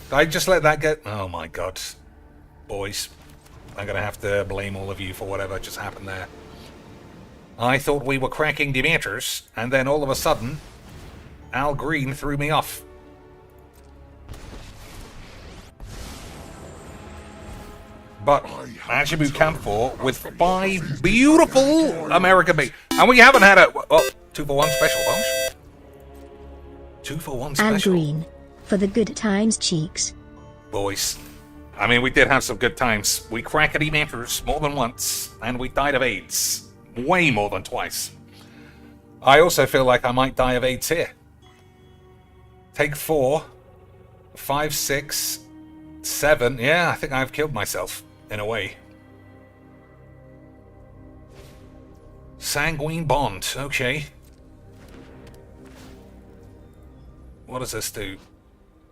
Did I just let that get... Oh my god. Boys, I'm going to have to blame all of you for whatever just happened there. I thought we were cracking Demeters, and then all of a sudden, Al Green threw me off. But Ajibu Camphor with 5 beautiful American Bee. And we haven't had a... Well, 2-for-1 special, bunch. 2-for-1 special. Al Green, for the good times, cheeks. Boys, I mean, we did have some good times. We crackety matters more than once, and we died of AIDS. Way more than twice. I also feel like I might die of AIDS here. Take 4, 5, 6, 7. Yeah, I think I've killed myself, in a way. Sanguine Bond, okay. What does this do?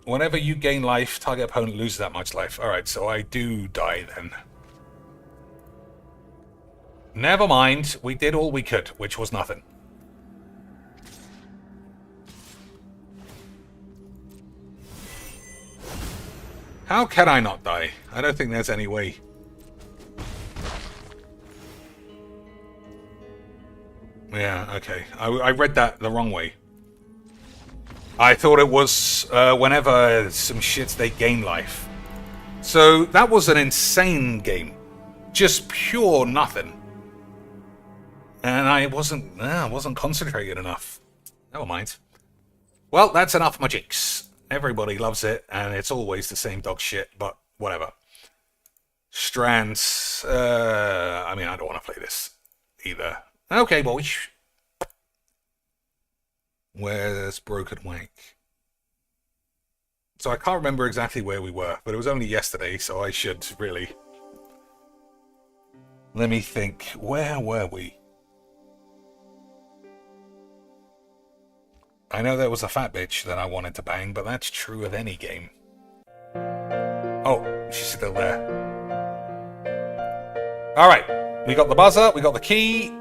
Whenever you gain life, target opponent loses that much life. Alright, so I do die then. Never mind. We did all we could, which was nothing. How can I not die? I don't think there's any way. Yeah, okay. I read that the wrong way. I thought it was whenever some shits they gain life. So that was an insane game. Just pure nothing. And I wasn't concentrated enough. Never mind. Well, that's enough magics. Everybody loves it, and it's always the same dog shit, but whatever. Strands. I mean, I don't want to play this either. Okay, boys. Where's Broken Wank? So I can't remember exactly where we were, but it was only yesterday, so I should really... Let me think. Where were we? I know there was a fat bitch that I wanted to bang, but that's true of any game. Oh, she's still there. Alright, we got the buzzer, we got the key,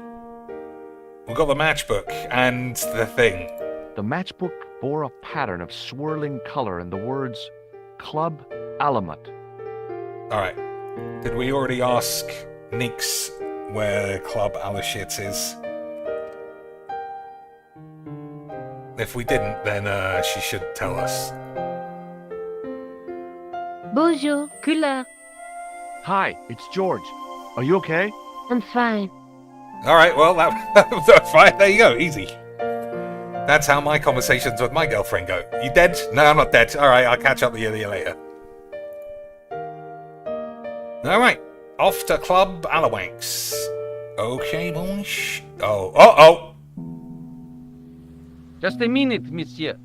we got the matchbook, and the thing. The matchbook bore a pattern of swirling color and the words, Club Alamut. Alright, did we already ask Nix where Club Alashits is? If we didn't, then she should tell us. Bonjour, couleur. Hi, it's George. Are you okay? I'm fine. Alright, well, that's fine. There you go, easy. That's how my conversations with my girlfriend go. You dead? No, I'm not dead. Alright, I'll catch up with you later. Alright, off to Club Alawanks. Okay, boys. Oh. Just a minute, monsieur.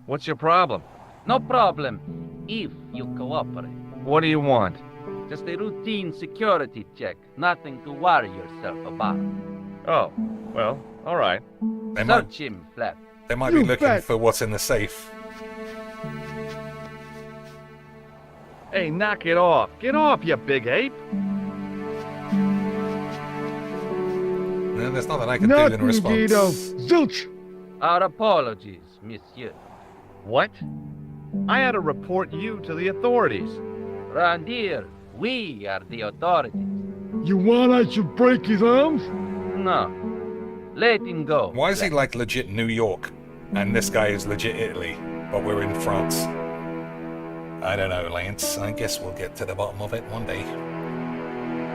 What's your problem? No problem, if you cooperate. What do you want? Just a routine security check. Nothing to worry yourself about. Oh, well, all right. Search him, Flap. They might be looking for what's in the safe. Hey, knock it off. Get off, you big ape. No, there's nothing I can do in response. Zilch! Our apologies, monsieur. What? I had to report you to the authorities. Round here, we are the authorities. You want I should break his arms? No. Let him go. Why is he like legit New York? And this guy is legit Italy, but we're in France. I don't know, Lance. I guess we'll get to the bottom of it one day.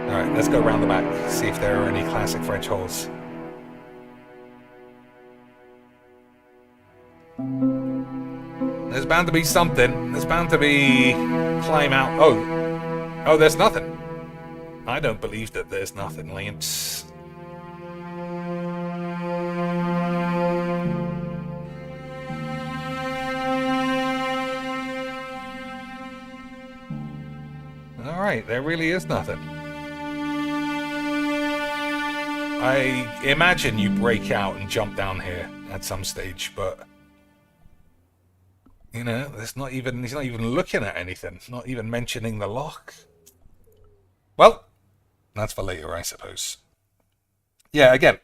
Alright, let's go around the back, see if there are any classic French holes. There's bound to be something. There's bound to be... climb out. Oh, there's nothing. I don't believe that there's nothing, Lance. Alright, there really is nothing. I imagine you break out and jump down here at some stage, but... You know, he's not even looking at anything. Not even mentioning the lock. Well, that's for later, I suppose. Yeah, again,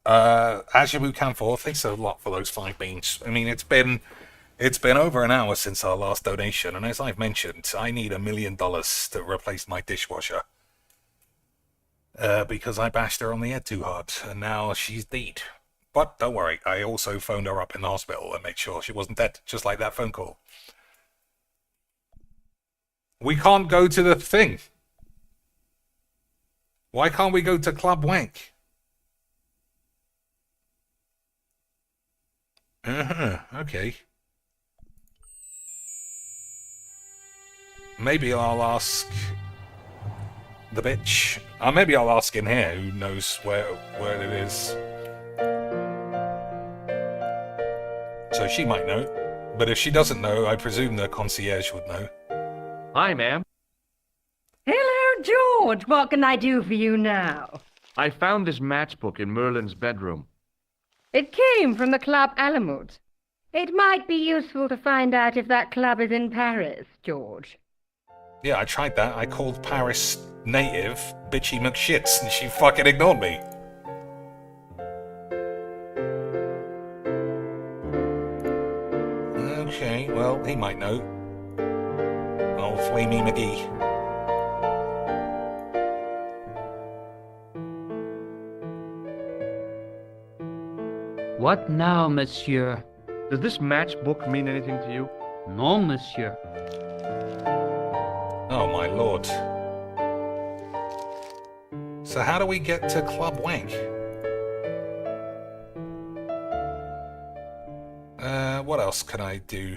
Ajamu Canfor, thanks a lot for those 5 beans. I mean, it's been over an hour since our last donation, and as I've mentioned, I need $1 million to replace my dishwasher. Because I bashed her on the head too hard, and now she's dead. But don't worry, I also phoned her up in the hospital and made sure she wasn't dead, just like that phone call. We can't go to the thing. Why can't we go to Club Wank? Okay. Maybe I'll ask the bitch. Maybe I'll ask in here, who knows where it is. So she might know, but if she doesn't know, I presume the concierge would know. Hi, ma'am. Hello, George. What can I do for you now? I found this matchbook in Merlin's bedroom. It came from the Club Alamut. It might be useful to find out if that club is in Paris, George. Yeah, I tried that. I called Paris native Bitchy McShits, and she fucking ignored me. Okay, well, he might know. Old Flamey McGee. What now, monsieur? Does this matchbook mean anything to you? No, monsieur. Oh my lord. So how do we get to Club Wank? What else can I do?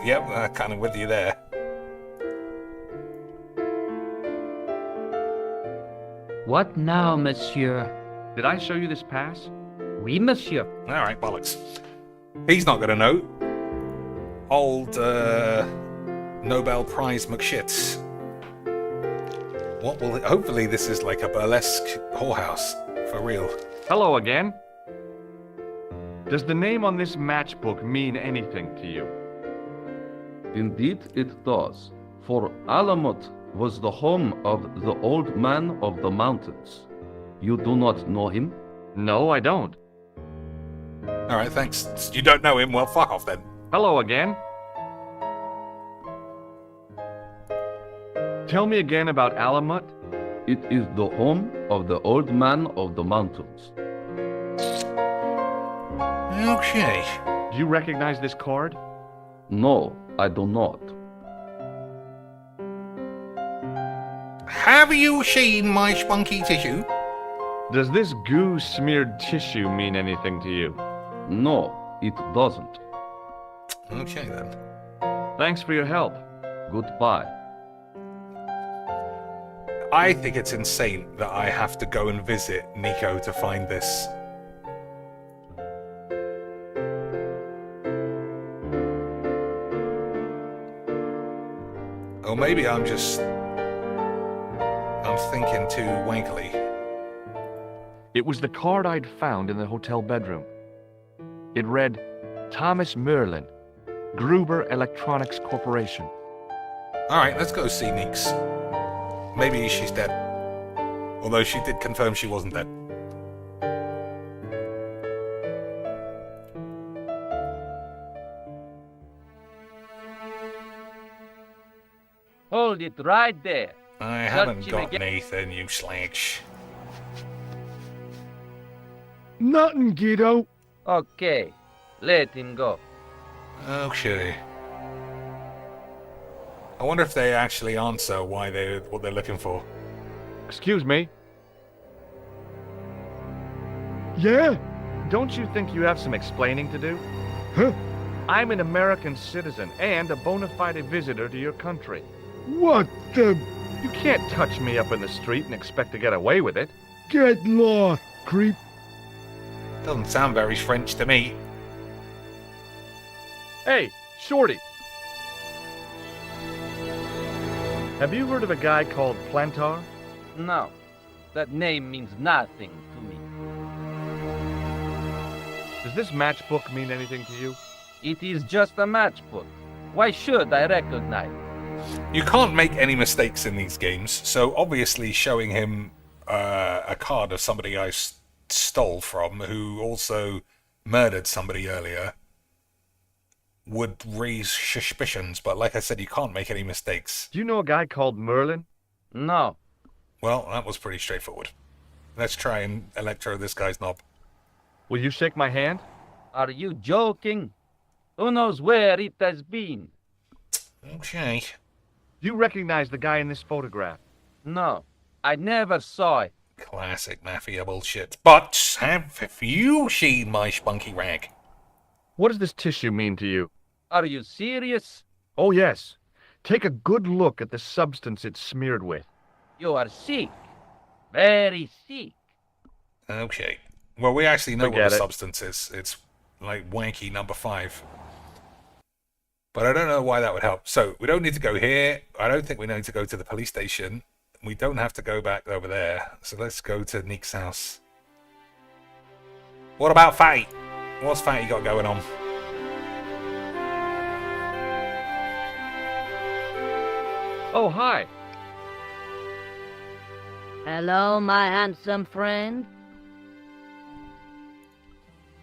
Yep, kind of with you there. What now, monsieur? Did I show you this pass? Oui, monsieur. Alright, bollocks. He's not gonna know. Old, Nobel Prize McShits. What will it... Hopefully this is like a burlesque whorehouse. For real. Hello again. Does the name on this matchbook mean anything to you? Indeed it does, for Alamut was the home of the Old Man of the Mountains. You do not know him? No, I don't. Alright, thanks. You don't know him? Well, fuck off then. Hello again. Tell me again about Alamut. It is the home of the Old Man of the Mountains. Okay. Do you recognize this card? No, I do not. Have you seen my spunky tissue? Does this goo-smeared tissue mean anything to you? No, it doesn't. Okay then. Thanks for your help. Goodbye. I think it's insane that I have to go and visit Nico to find this. Or maybe I'm thinking too wankily. It was the card I'd found in the hotel bedroom. It read, Thomas Merlin, Gruber Electronics Corporation. Alright, let's go see Neeks. Maybe she's dead. Although she did confirm she wasn't dead. Hold it right there. I haven't got Nathan, you slagsh. Nothing, Guido. Okay, let him go. Okay. I wonder if they actually answer what they're looking for. Excuse me. Yeah? Don't you think you have some explaining to do? Huh? I'm an American citizen and a bona fide visitor to your country. What the... You can't touch me up in the street and expect to get away with it. Get lost, creep. Doesn't sound very French to me. Hey, Shorty. Have you heard of a guy called Plantar? No, that name means nothing to me. Does this matchbook mean anything to you? It is just a matchbook. Why should I recognize it? You can't make any mistakes in these games, so obviously showing him a card of somebody I stole from, who also murdered somebody earlier, would raise suspicions, but like I said, you can't make any mistakes. Do you know a guy called Merlin? No. Well, that was pretty straightforward. Let's try and electro this guy's knob. Will you shake my hand? Are you joking? Who knows where it has been? Okay. Do you recognize the guy in this photograph? No, I never saw it. Classic mafia bullshit. But have you seen my spunky rag? What does this tissue mean to you? Are you serious? Oh, yes. Take a good look at the substance it's smeared with. You are sick. Very sick. Okay. Well, we actually know Forget what the it. substance is. It's like wanky number 5. But I don't know why that would help. So, we don't need to go here. I don't think we need to go to the police station. we don't have to go back over there. So let's go to Nick's house. What about Fatty? What's Fatty got going on? Oh, hi. Hello, my handsome friend.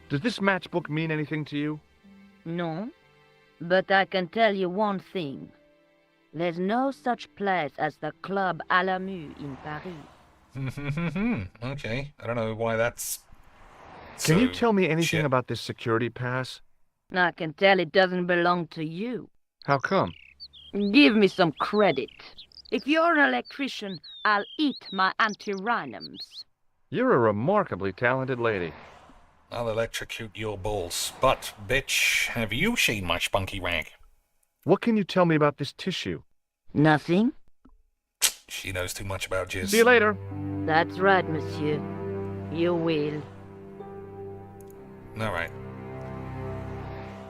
Does this matchbook mean anything to you? No, but I can tell you one thing. There's no such place as the Club à la Mue in Paris. Okay, I don't know why that's... Can you tell me anything shit. about this security pass? I can tell it doesn't belong to you. How come? Give me some credit. If you're an electrician, I'll eat my antirhinums. You're a remarkably talented lady. I'll electrocute your balls. But, bitch, have you seen my spunky rank? What can you tell me about this tissue? Nothing? She knows too much about jizz. See you later. That's right, monsieur. You will. Alright.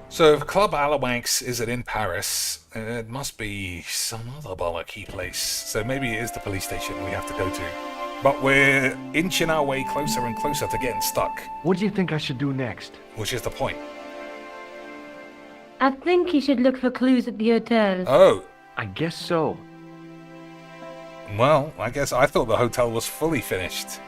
So if Club Alawanks isn't in Paris, it must be some other bollocky place. So maybe it is the police station we have to go to. But we're inching our way closer and closer to getting stuck. What do you think I should do next? Which is the point. I think you should look for clues at the hotel. Oh. I guess so. Well, I guess I thought the hotel was fully finished.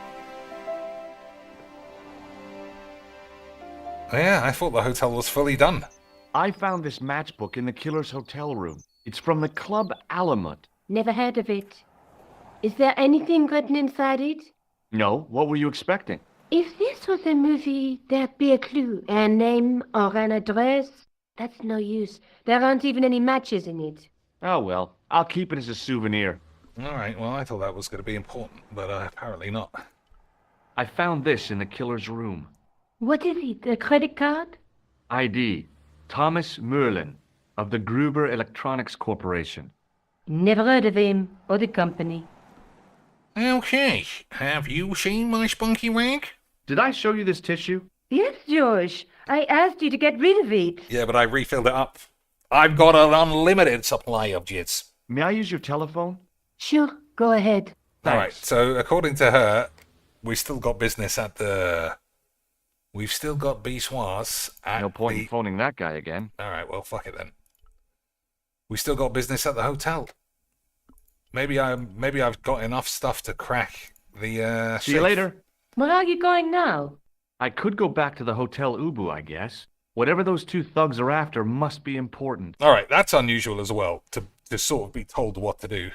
Yeah, I thought the hotel was fully done. I found this matchbook in the killer's hotel room. It's from the Club Alamut. Never heard of it. Is there anything written inside it? No, what were you expecting? If this was a movie, there'd be a clue. A name or an address? That's no use. There aren't even any matches in it. Oh well, I'll keep it as a souvenir. Alright, well I thought that was going to be important, but apparently not. I found this in the killer's room. What is it, a credit card? ID, Thomas Merlin, of the Gruber Electronics Corporation. Never heard of him, or the company. Okay, have you seen my spunky rank? Did I show you this tissue? Yes, George. I asked you to get rid of it. Yeah, but I refilled it up. I've got an unlimited supply of jizz. May I use your telephone? Sure, go ahead. Alright, so according to her, we still got business at the... We've still got Biswas at No point in phoning that guy again. Alright, well, fuck it then. We still got business at the hotel. Maybe I've got enough stuff to crack the See you later. Where are you going now? I could go back to the Hotel Ubu, I guess. Whatever those two thugs are after must be important. Alright, that's unusual as well, to sort of be told what to do.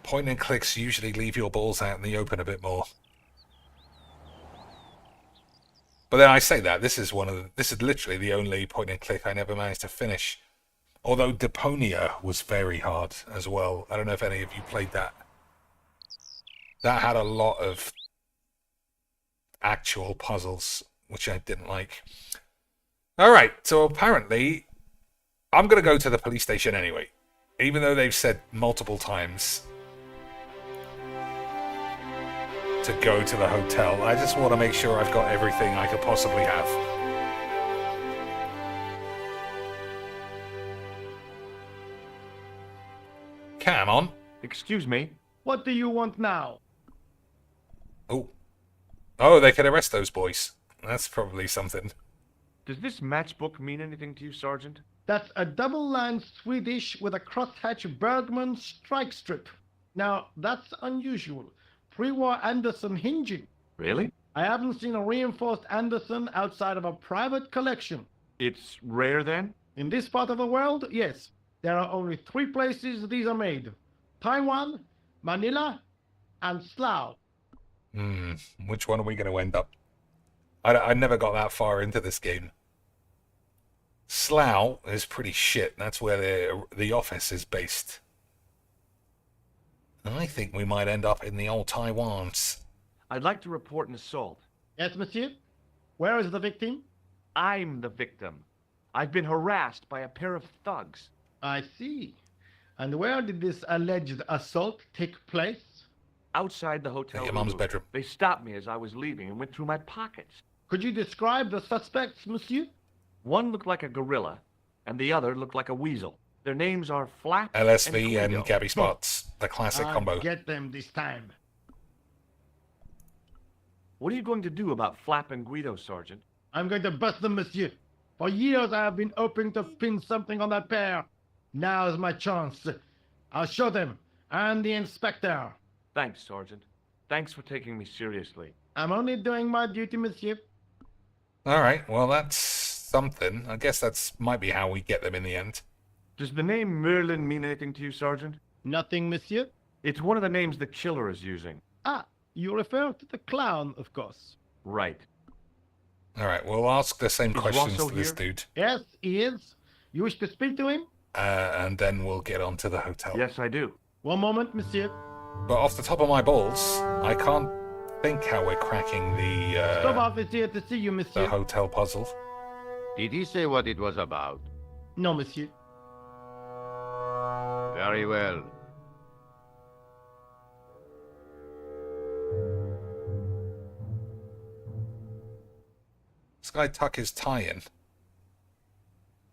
Point and clicks usually leave your balls out in the open a bit more. But then I say that, this is literally the only point and click I never managed to finish. Although Deponia was very hard as well. I don't know if any of you played that. That had a lot of actual puzzles, which I didn't like. Alright, so apparently I'm going to go to the police station anyway. Even though they've said multiple times to go to the hotel. I just want to make sure I've got everything I could possibly have. Come on. Excuse me. What do you want now? Oh, they could arrest those boys. That's probably something. Does this matchbook mean anything to you, Sergeant? That's a double-line Swedish with a crosshatch Bergman strike strip. Now, that's unusual. Pre-war Anderson hinging. Really? I haven't seen a reinforced Anderson outside of a private collection. It's rare then? In this part of the world, yes. There are only 3 places these are made. Taiwan, Manila, and Slough. Which one are we going to end up? I never got that far into this game. Slough is pretty shit. That's where the office is based. I think we might end up in the old Taiwans. I'd like to report an assault. Yes, monsieur? Where is the victim? I'm the victim. I've been harassed by a pair of thugs. I see. And where did this alleged assault take place? Outside the hotel. Your mom's bedroom. They stopped me as I was leaving and went through my pockets. Could you describe the suspects, monsieur? One looked like a gorilla, and the other looked like a weasel. Their names are Flap LSV and and Gabby Spots. The classic I'll combo. get them this time. What are you going to do about Flap and Guido, Sergeant? I'm going to bust them, monsieur. For years I have been hoping to pin something on that pair. Now's my chance. I'll show them. I'm the inspector. Thanks, Sergeant. Thanks for taking me seriously. I'm only doing my duty, monsieur. Alright, well that's something. I guess that's might be how we get them in the end. Does the name Merlin mean anything to you, Sergeant? Nothing, monsieur. It's one of the names the killer is using. Ah, you refer to the clown, of course. Right. Alright, we'll ask the same questions Rosso to this here? dude. Yes, he is. You wish to speak to him? And then we'll get on to the hotel. Yes, I do. One moment, monsieur. But off the top of my balls, I can't think how we're cracking Stop off is here to see you, the monsieur. hotel puzzle. Did he say what it was about? No, monsieur. Very well. This guy tuck his tie in.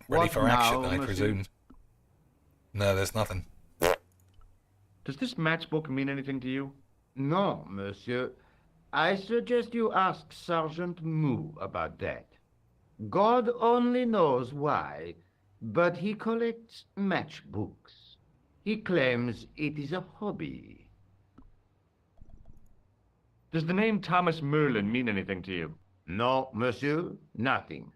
Ready What for action, now, I monsieur? presume. No, there's nothing. Does this matchbook mean anything to you? No, monsieur. I suggest you ask Sergeant Moo about that. God only knows why, but he collects matchbooks. He claims it is a hobby. Does the name Thomas Merlin mean anything to you? No, monsieur, nothing.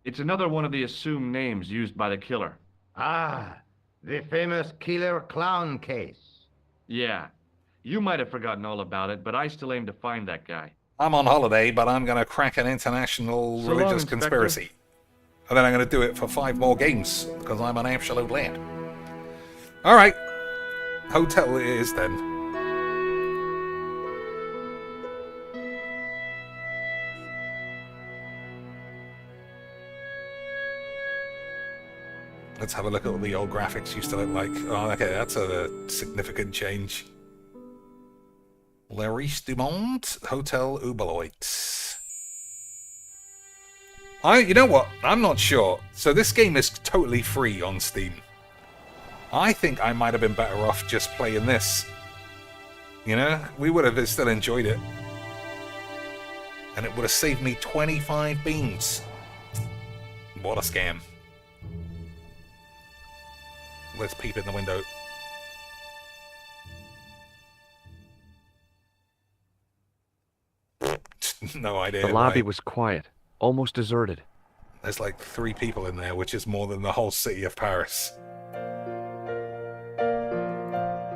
It's another one of the assumed names used by the killer. Ah, the famous killer clown case. Yeah. You might have forgotten all about it, but I still aim to find that guy. I'm on holiday, but I'm going to crack an international So long, religious Inspector. conspiracy. And then I'm going to do it for 5 more games, because I'm an absolute lad. Alright. Hotel it is then. Let's have a look at what the old graphics used to look like. Oh, okay, that's a significant change. L'Ariche du Monde, Hotel Uberleut. You know what? I'm not sure. So this game is totally free on Steam. I think I might have been better off just playing this. You know, we would have still enjoyed it. And it would have saved me 25 beans. What a scam. Let's peep in the window. No idea. The lobby why. was quiet, almost deserted. There's like 3 people in there, which is more than the whole city of Paris.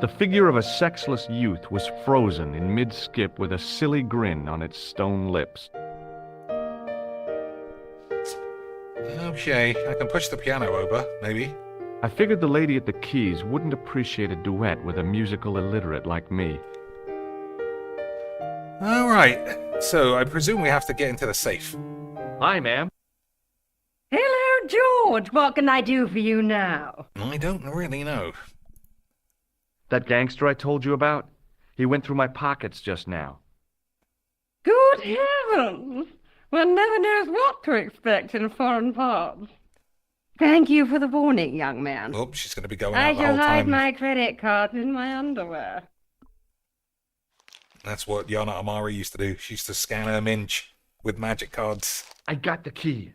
The figure of a sexless youth was frozen in mid-skip with a silly grin on its stone lips. Okay, I can push the piano over, maybe. I figured the lady at the keys wouldn't appreciate a duet with a musical illiterate like me. Alright, so I presume we have to get into the safe. Hi, ma'am. Hello, George. What can I do for you now? I don't really know. That gangster I told you about? He went through my pockets just now. Good heavens! One never knows what to expect in foreign parts. Thank you for the warning, young man. Oh, she's going to be going I out the shall whole hide time. my credit card in my underwear. That's what Yana Amari used to do. She used to scan her minge with magic cards. I got the key.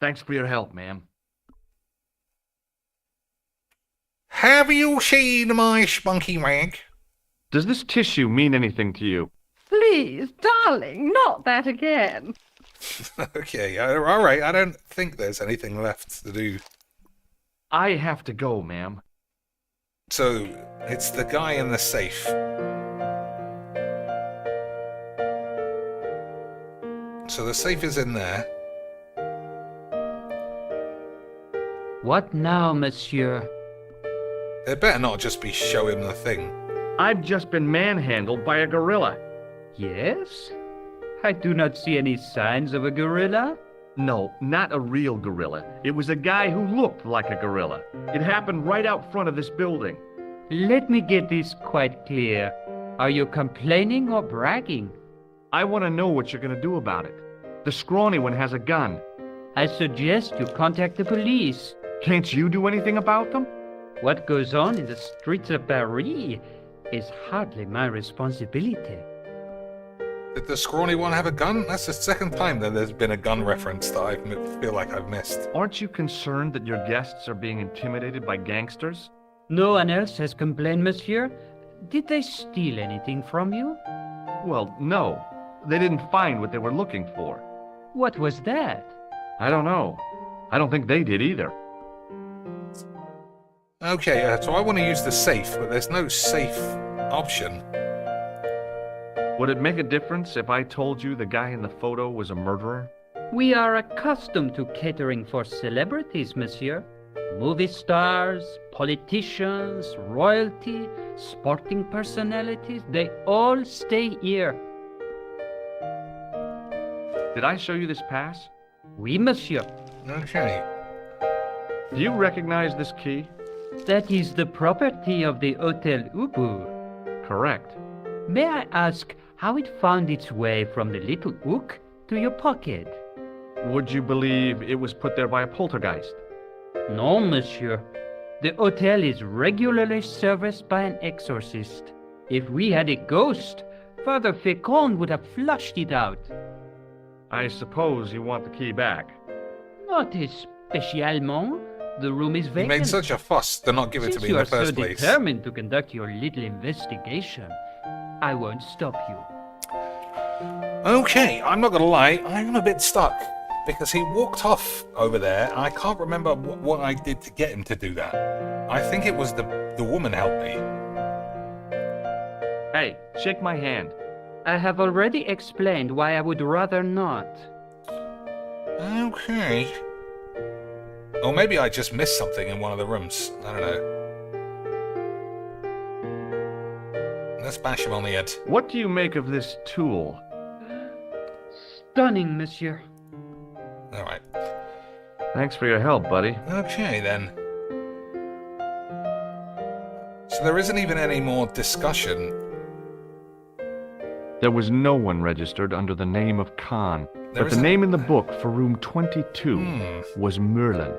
Thanks for your help, ma'am. Have you seen my spunky rag? Does this tissue mean anything to you? Please, darling, not that again. Okay, alright, I don't think there's anything left to do. I have to go, ma'am. So, it's the guy in the safe. So the safe is in there. What now, monsieur? It better not just be show him the thing. I've just been manhandled by a gorilla. Yes? I do not see any signs of a gorilla. No, not a real gorilla. It was a guy who looked like a gorilla. It happened right out front of this building. Let me get this quite clear. Are you complaining or bragging? I want to know what you're going to do about it. The scrawny one has a gun. I suggest you contact the police. Can't you do anything about them? What goes on in the streets of Paris is hardly my responsibility. Did the scrawny one have a gun? That's the second time that there's been a gun reference that I feel like I've missed. Aren't you concerned that your guests are being intimidated by gangsters? No one else has complained, monsieur? Did they steal anything from you? Well, no. They didn't find what they were looking for. What was that? I don't know. I don't think they did either. Okay, so I want to use the safe, but there's no safe option. Would it make a difference if I told you the guy in the photo was a murderer? We are accustomed to catering for celebrities, monsieur. Movie stars, politicians, royalty, sporting personalities, they all stay here. Did I show you this pass? Oui, monsieur. Okay. Do you recognize this key? That is the property of the Hotel Ubu. Correct. May I ask how it found its way from the little hook to your pocket? Would you believe it was put there by a poltergeist? No, monsieur. The hotel is regularly serviced by an exorcist. If we had a ghost, Father Fécond would have flushed it out. I suppose you want the key back. Not spécialement. The room is vacant. You made such a fuss to not give it to me in the first place. Since you are so determined to conduct your little investigation, I won't stop you. Okay, I'm not gonna lie, I'm a bit stuck. Because he walked off over there, and I can't remember what I did to get him to do that. I think it was the woman helped me. Hey, shake my hand. I have already explained why I would rather not. Okay. Or maybe I just missed something in one of the rooms. I don't know. Let's bash him on the head. What do you make of this tool? Stunning, monsieur. Alright. Thanks for your help, buddy. Okay, then. So there isn't even any more discussion. There was no one registered under the name of Khan. But the name in the book for room 22 was Merlin.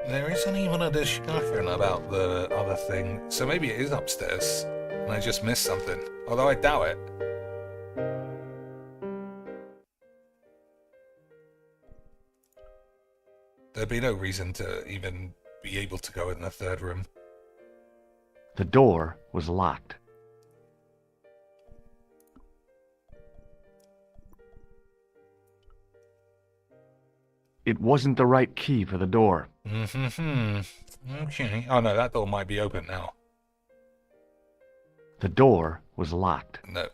There isn't even a discussion about the other thing. So maybe it is upstairs. And I just missed something. Although I doubt it. There'd be no reason to even be able to go in the third room. The door was locked. It wasn't the right key for the door. Okay. Oh no, that door might be open now. The door was locked. No.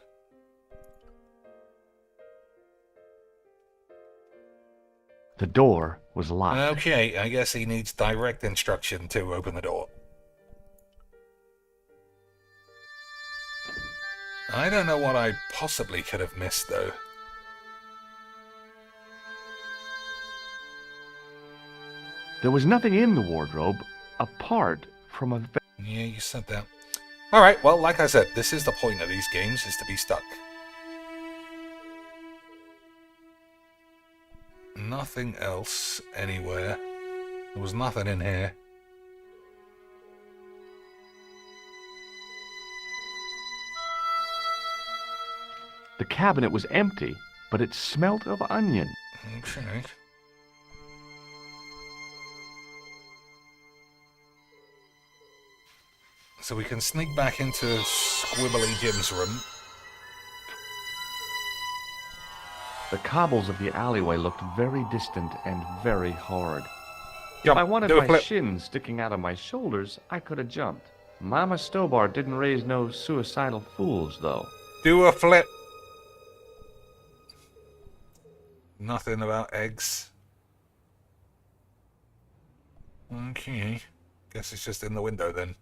The door was locked. Okay, I guess he needs direct instruction to open the door. I don't know what I possibly could have missed, though. There was nothing in the wardrobe apart from a... Yeah, you said that. Alright, well, like I said, this is the point of these games, is to be stuck. Nothing else anywhere. There was nothing in here. The cabinet was empty, but it smelt of onion. Okay. So we can sneak back into Squibbly Jim's room. The cobbles of the alleyway looked very distant and very hard. Jump. If I wanted Do a my flip. shins sticking out of my shoulders, I could have jumped. Mama Stobart didn't raise no suicidal fools, though. Do a flip. Nothing about eggs. Okay. Guess it's just in the window then.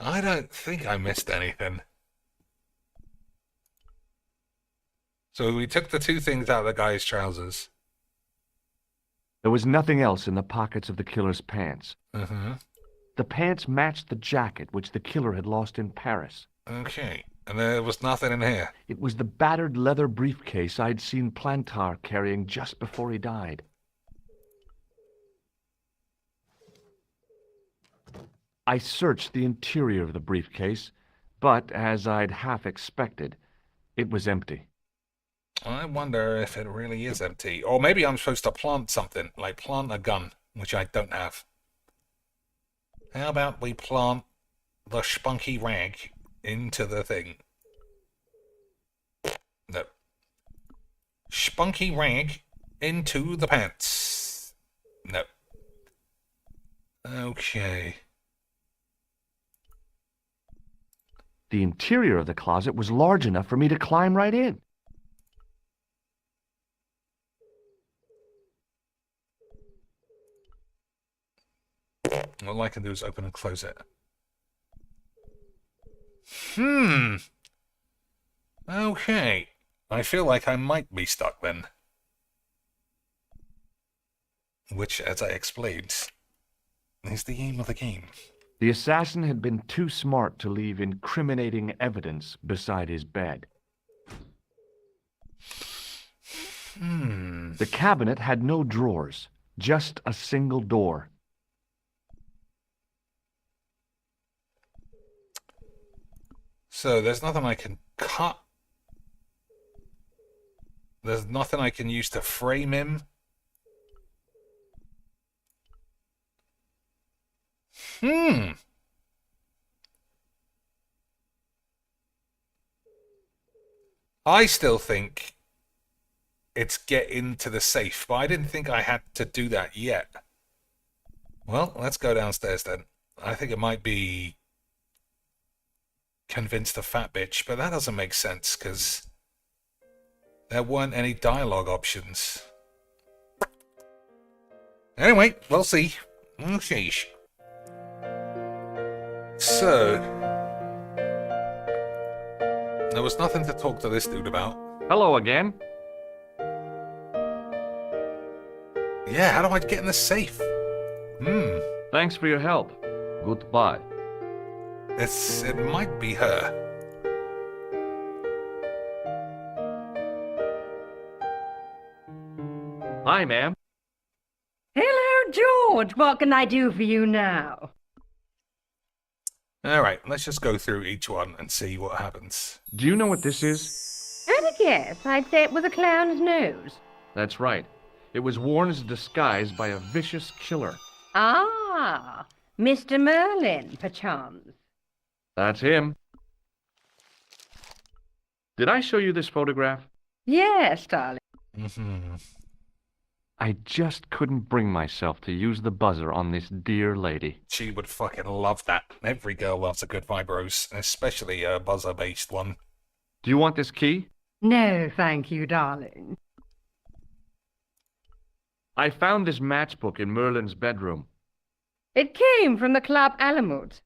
I don't think I missed anything. So we took the two things out of the guy's trousers. There was nothing else in the pockets of the killer's pants. The pants matched the jacket which the killer had lost in Paris. Okay, and there was nothing in here. It was the battered leather briefcase I'd seen Plantar carrying just before he died. I searched the interior of the briefcase, but as I'd half expected, it was empty. I wonder if it really is empty. Or maybe I'm supposed to plant something, like plant a gun, which I don't have. How about we plant the spunky rag into the thing? No. Spunky rag into the pants. No. Okay. The interior of the closet was large enough for me to climb right in. All I can do is open and close it. Okay. I feel like I might be stuck then. Which, as I explained, is the aim of the game. The assassin had been too smart to leave incriminating evidence beside his bed. The cabinet had no drawers, just a single door. So there's nothing I can cut. There's nothing I can use to frame him. I still think it's get into the safe, but I didn't think I had to do that yet. Well, let's go downstairs then. I think it might be convince the fat bitch, but that doesn't make sense because there weren't any dialogue options. Anyway, we'll see. Sheesh. So, there was nothing to talk to this dude about. Hello again. Yeah, how do I get in the safe? Thanks for your help. Goodbye. It might be her. Hi, ma'am. Hello, George. What can I do for you now? Alright, let's just go through each one and see what happens. Do you know what this is? At a guess, I'd say it was a clown's nose. That's right. It was worn as a disguise by a vicious killer. Ah, Mr. Merlin, perchance. That's him. Did I show you this photograph? Yes, darling. I just couldn't bring myself to use the buzzer on this dear lady. She would fucking love that. Every girl loves a good vibros, especially a buzzer-based one. Do you want this key? No, thank you, darling. I found this matchbook in Merlin's bedroom. It came from the Club Alamut.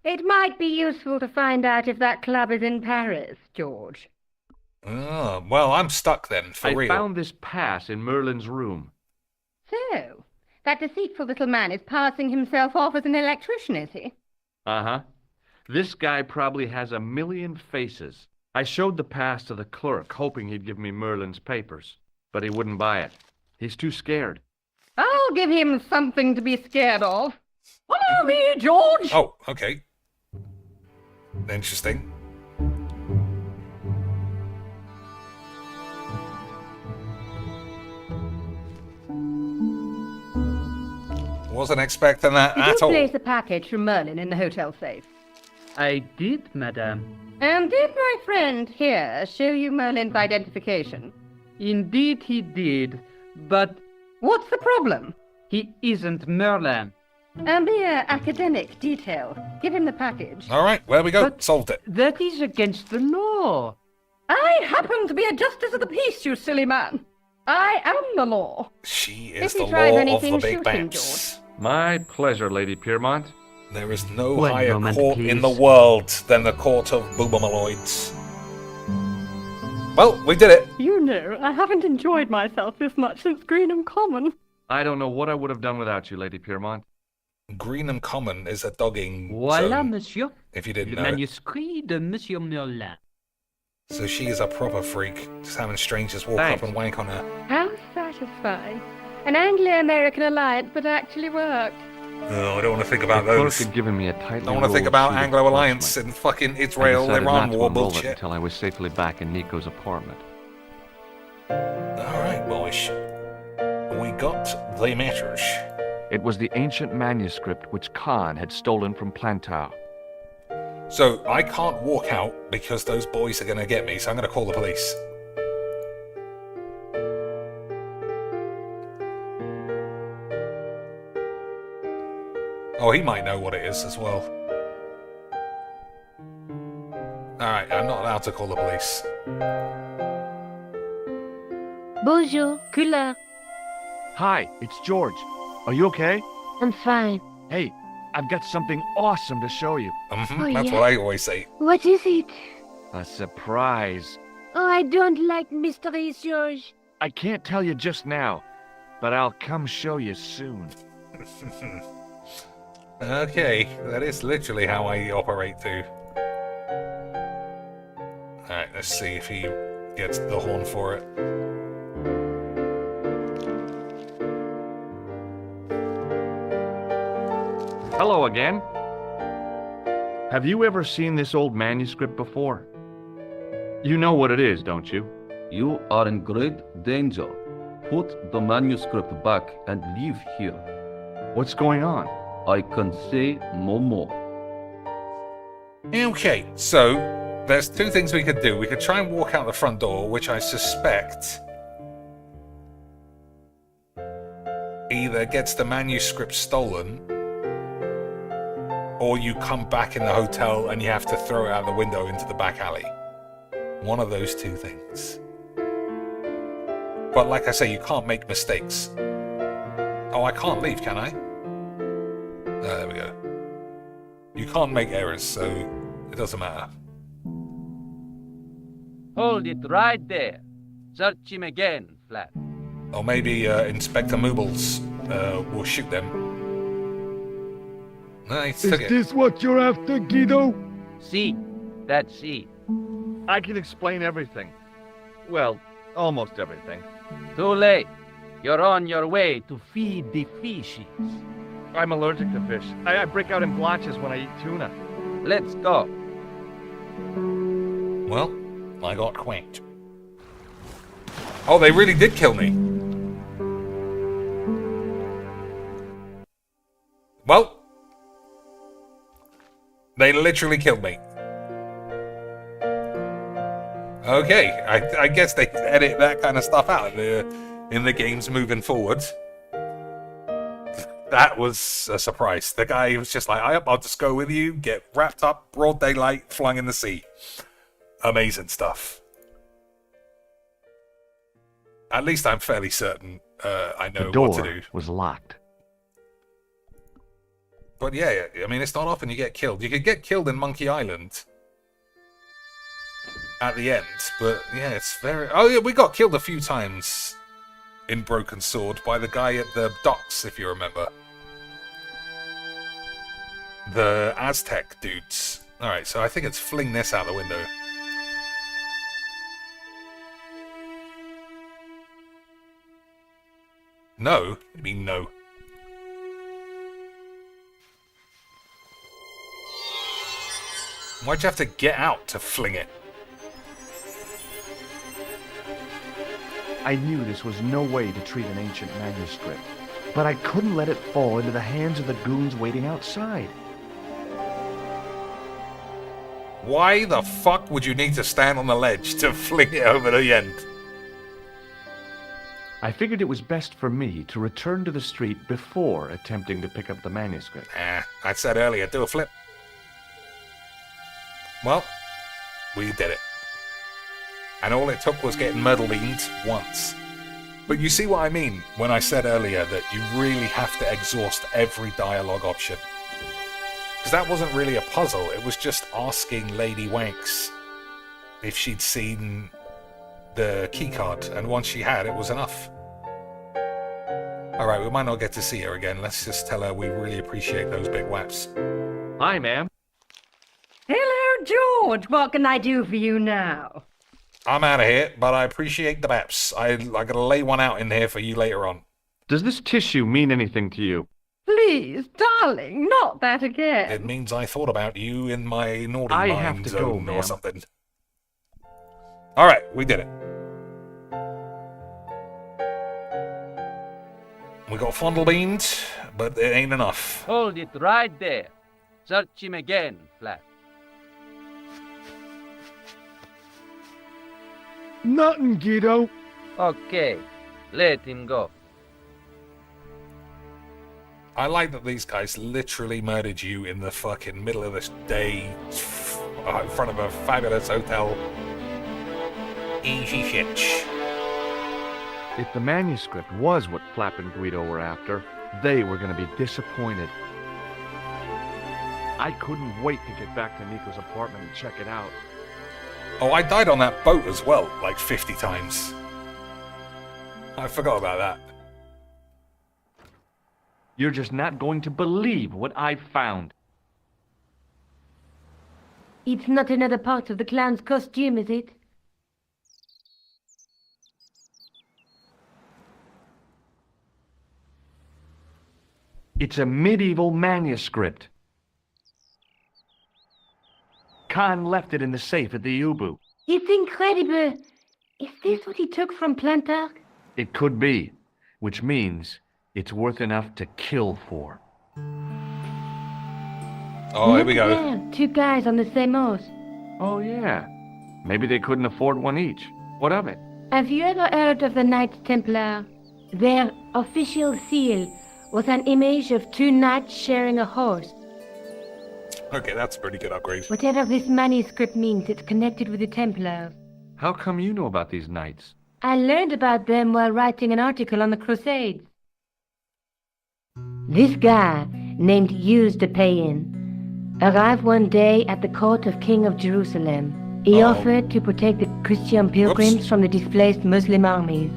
It might be useful to find out if that club is in Paris, George. Oh, well, I'm stuck then, for real. I found this pass in Merlin's room. So, that deceitful little man is passing himself off as an electrician, is he? Uh-huh. This guy probably has a million faces. I showed the pass to the clerk, hoping he'd give me Merlin's papers, but he wouldn't buy it. He's too scared. I'll give him something to be scared of. Follow me, George! Oh, okay. Interesting. Wasn't expecting that at all. Did you place a package from Merlin in the hotel safe? I did, madame. And did my friend here show you Merlin's identification? Indeed he did, but what's the problem? He isn't Merlin. A mere academic detail. Give him the package. All right, there we go. But solved it. That is against the law. I happen to be a justice of the peace, you silly man. I am the law. She is the law of the big bats. My pleasure, Lady Piermont. There is no One higher moment, court please. in the world than the court of Boomermaloids. Well, we did it. You know, I haven't enjoyed myself this much since Greenham Common. I don't know what I would have done without you, Lady Piermont. Greenham Common is a dogging Voilà, zone, monsieur. if you didn't Le know. manuscrit de Monsieur Merlin. So she is a proper freak, just having strangers walk Thanks. up and wank on her. How satisfying. An Anglo-American alliance that actually worked. Oh, I don't want to think about The clerk those. had given me a tightly I don't want to think rolled about sheet of Anglo Alliance parchment. and fucking I Israel, decided Iran not to war unroll it bullshit. until I was safely back in Nico's apartment. Alright, boys. We got the message. It was the ancient manuscript which Khan had stolen from Plantow. So I can't walk out because those boys are going to get me, so I'm going to call the police. Oh, he might know what it is as well. Alright, I'm not allowed to call the police. Bonjour, couleur. Hi, it's George. Are you okay? I'm fine. Hey, I've got something awesome to show you. Oh, That's yeah? what I always say. What is it? A surprise. Oh, I don't like mysteries, George. I can't tell you just now, but I'll come show you soon. Okay, that is literally how I operate too. Alright, let's see if he gets the horn for it. Hello again. Have you ever seen this old manuscript before? You know what it is, don't you? You are in great danger. Put the manuscript back and leave here. What's going on? I can say no more. Okay, so there's two things we could do. We could try and walk out the front door, which I suspect either gets the manuscript stolen, or you come back in the hotel and you have to throw it out the window into the back alley. One of those two things. But like I say, you can't make mistakes. Oh, I can't leave, can I? There we go. You can't make errors, so it doesn't matter. Hold it right there. Search him again, Flat. Or maybe Inspector Moobles will shoot them. No, he took it. Is this what you're after, Guido? See, that's it. I can explain everything. Well, almost everything. Too late. You're on your way to feed the fishes. I'm allergic to fish. I break out in blotches when I eat tuna. Let's go. Well, I got quanked. Oh, they really did kill me. Well, they literally killed me. Okay, I guess they edit that kind of stuff out in the games moving forward. That was a surprise. The guy was just like, I'll just go with you, get wrapped up, broad daylight, flung in the sea. Amazing stuff. At least I'm fairly certain I know The door what to do. was locked. But yeah, I mean, it's not often you get killed. You could get killed in Monkey Island at the end, but yeah, it's very... Oh yeah, we got killed a few times in Broken Sword by the guy at the docks, if you remember. The Aztec dudes. Alright, so I think it's fling this out the window. No? I mean no. Why'd you have to get out to fling it? I knew this was no way to treat an ancient manuscript, but I couldn't let it fall into the hands of the goons waiting outside. Why the fuck would you need to stand on the ledge to fling it over the end? I figured it was best for me to return to the street before attempting to pick up the manuscript. I said earlier, do a flip. Well, we did it. And all it took was getting myrtle beaned once. But you see what I mean when I said earlier that you really have to exhaust every dialogue option. Because that wasn't really a puzzle, it was just asking Lady Wanks if she'd seen the keycard, and once she had, it was enough. Alright, we might not get to see her again. Let's just tell her we really appreciate those big whaps. Hi, ma'am. Hello, George. What can I do for you now? I'm out of here, but I appreciate the maps. I gotta lay one out in here for you later on. Does this tissue mean anything to you? Please, darling, not that again. It means I thought about you in my naughty mind zone or something. Alright, we did it. We got fondle beans, but it ain't enough. Hold it right there. Search him again, Flat. Nothing, Guido. Okay, let him go. I like that these guys literally murdered you in the fucking middle of this day in front of a fabulous hotel. Easy shit. If the manuscript was what Flap and Guido were after, they were going to be disappointed. I couldn't wait to get back to Nico's apartment and check it out. Oh, I died on that boat as well, like 50 times. I forgot about that. You're just not going to believe what I've found. It's not another part of the clown's costume, is it? It's a medieval manuscript. Khan left it in the safe at the U-boot. It's incredible. Is this what he took from Plantark? It could be, which means it's worth enough to kill for. Oh, here we go. There, two guys on the same horse. Oh, yeah. Maybe they couldn't afford one each. What of it? Have you ever heard of the Knights Templar? Their official seal was an image of two knights sharing a horse. Okay, that's a pretty good upgrade. Whatever this manuscript means, it's connected with the Templars. How come you know about these knights? I learned about them while writing an article on the Crusades. This guy, named Hughes de Payen, arrived one day at the court of King of Jerusalem. He offered to protect the Christian pilgrims from the displaced Muslim armies.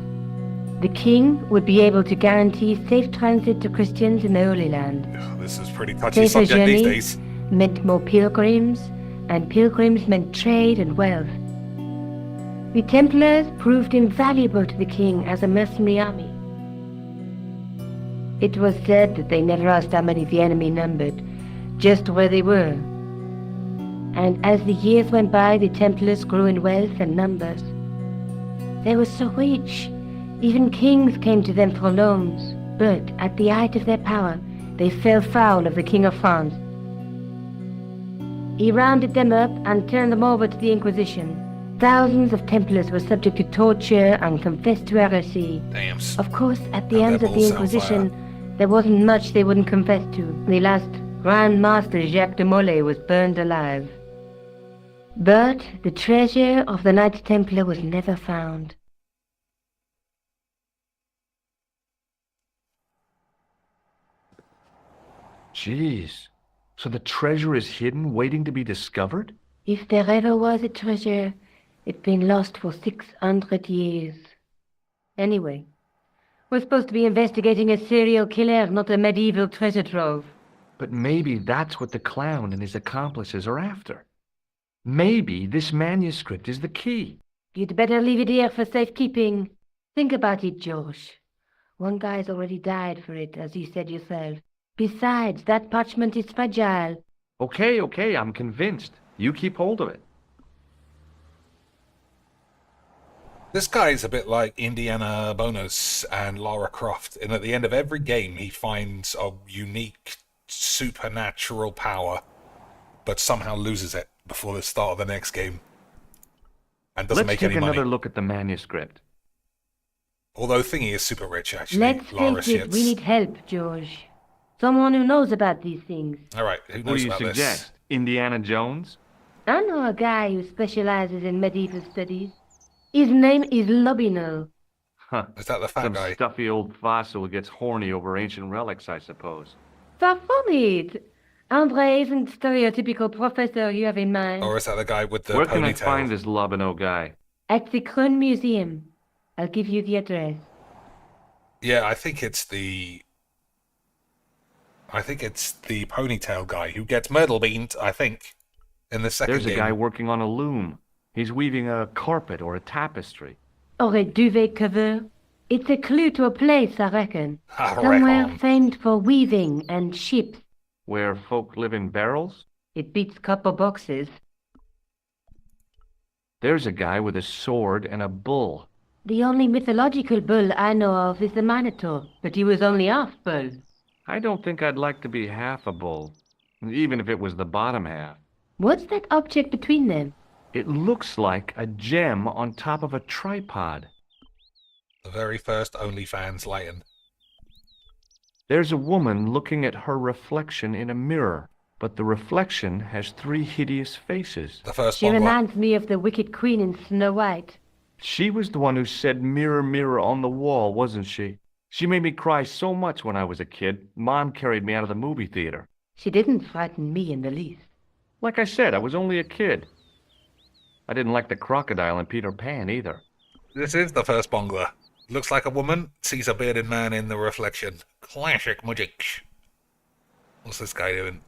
The king would be able to guarantee safe transit to Christians in the Holy Land. This is pretty touchy Safer subject these journey days. meant more pilgrims, and pilgrims meant trade and wealth. The Templars proved invaluable to the king as a mercenary army. It was said that they never asked how many the enemy numbered, just where they were. And as the years went by, the Templars grew in wealth and numbers. They were so rich, even kings came to them for loans. But at the height of their power, they fell foul of the King of France. He rounded them up and turned them over to the Inquisition. Thousands of Templars were subject to torture and confessed to heresy. Damn. Of course, at the hands of the Inquisition, there wasn't much they wouldn't confess to. The last Grand Master Jacques de Molay was burned alive. But the treasure of the Knights Templar was never found. Jeez. So the treasure is hidden, waiting to be discovered? If there ever was a treasure, it's been lost for 600 years. Anyway, we're supposed to be investigating a serial killer, not a medieval treasure trove. But maybe that's what the clown and his accomplices are after. Maybe this manuscript is the key. You'd better leave it here for safekeeping. Think about it, Josh. One guy's already died for it, as you said yourself. Besides, that parchment is fragile. Okay, I'm convinced. You keep hold of it. This guy's a bit like Indiana Bonus and Lara Croft, in at the end of every game he finds a unique supernatural power, but somehow loses it before the start of the next game. And doesn't make any money. Let's take another look at the manuscript. Although Thingy is super rich, actually. Let's face it, we need help, George. Someone who knows about these things. Alright, who What knows do you about suggest? Indiana Jones? I know a guy who specializes in medieval studies. His name is Lobinol. Huh. Is that the fat Some guy? stuffy old fossil who gets horny over ancient relics, I suppose. Far from it. Andre isn't the stereotypical professor you have in mind. Or is that the guy with the Where ponytail? can I find this Lobino guy? At the Krön Museum. I'll give you the address. Yeah, I think it's the ponytail guy who gets myrtle beamed, I think, in the second game. There's a guy working on a loom. He's weaving a carpet or a tapestry. Or a duvet cover. It's a clue to a place, I reckon. Right Somewhere on. famed for weaving and ships. Where folk live in barrels? It beats copper boxes. There's a guy with a sword and a bull. The only mythological bull I know of is the Minotaur, but he was only half bull. I don't think I'd like to be half a bull, even if it was the bottom half. What's that object between them? It looks like a gem on top of a tripod. The very first OnlyFans lion. There's a woman looking at her reflection in a mirror, but the reflection has 3 hideous faces. The first She one. reminds me of the Wicked Queen in Snow White. She was the one who said mirror, mirror on the wall, wasn't she? She made me cry so much when I was a kid, Mom carried me out of the movie theater. She didn't frighten me in the least. Like I said, I was only a kid. I didn't like the crocodile in Peter Pan either. This is the first Bongler. Looks like a woman, sees a bearded man in the reflection. Classic magic. What's this guy doing?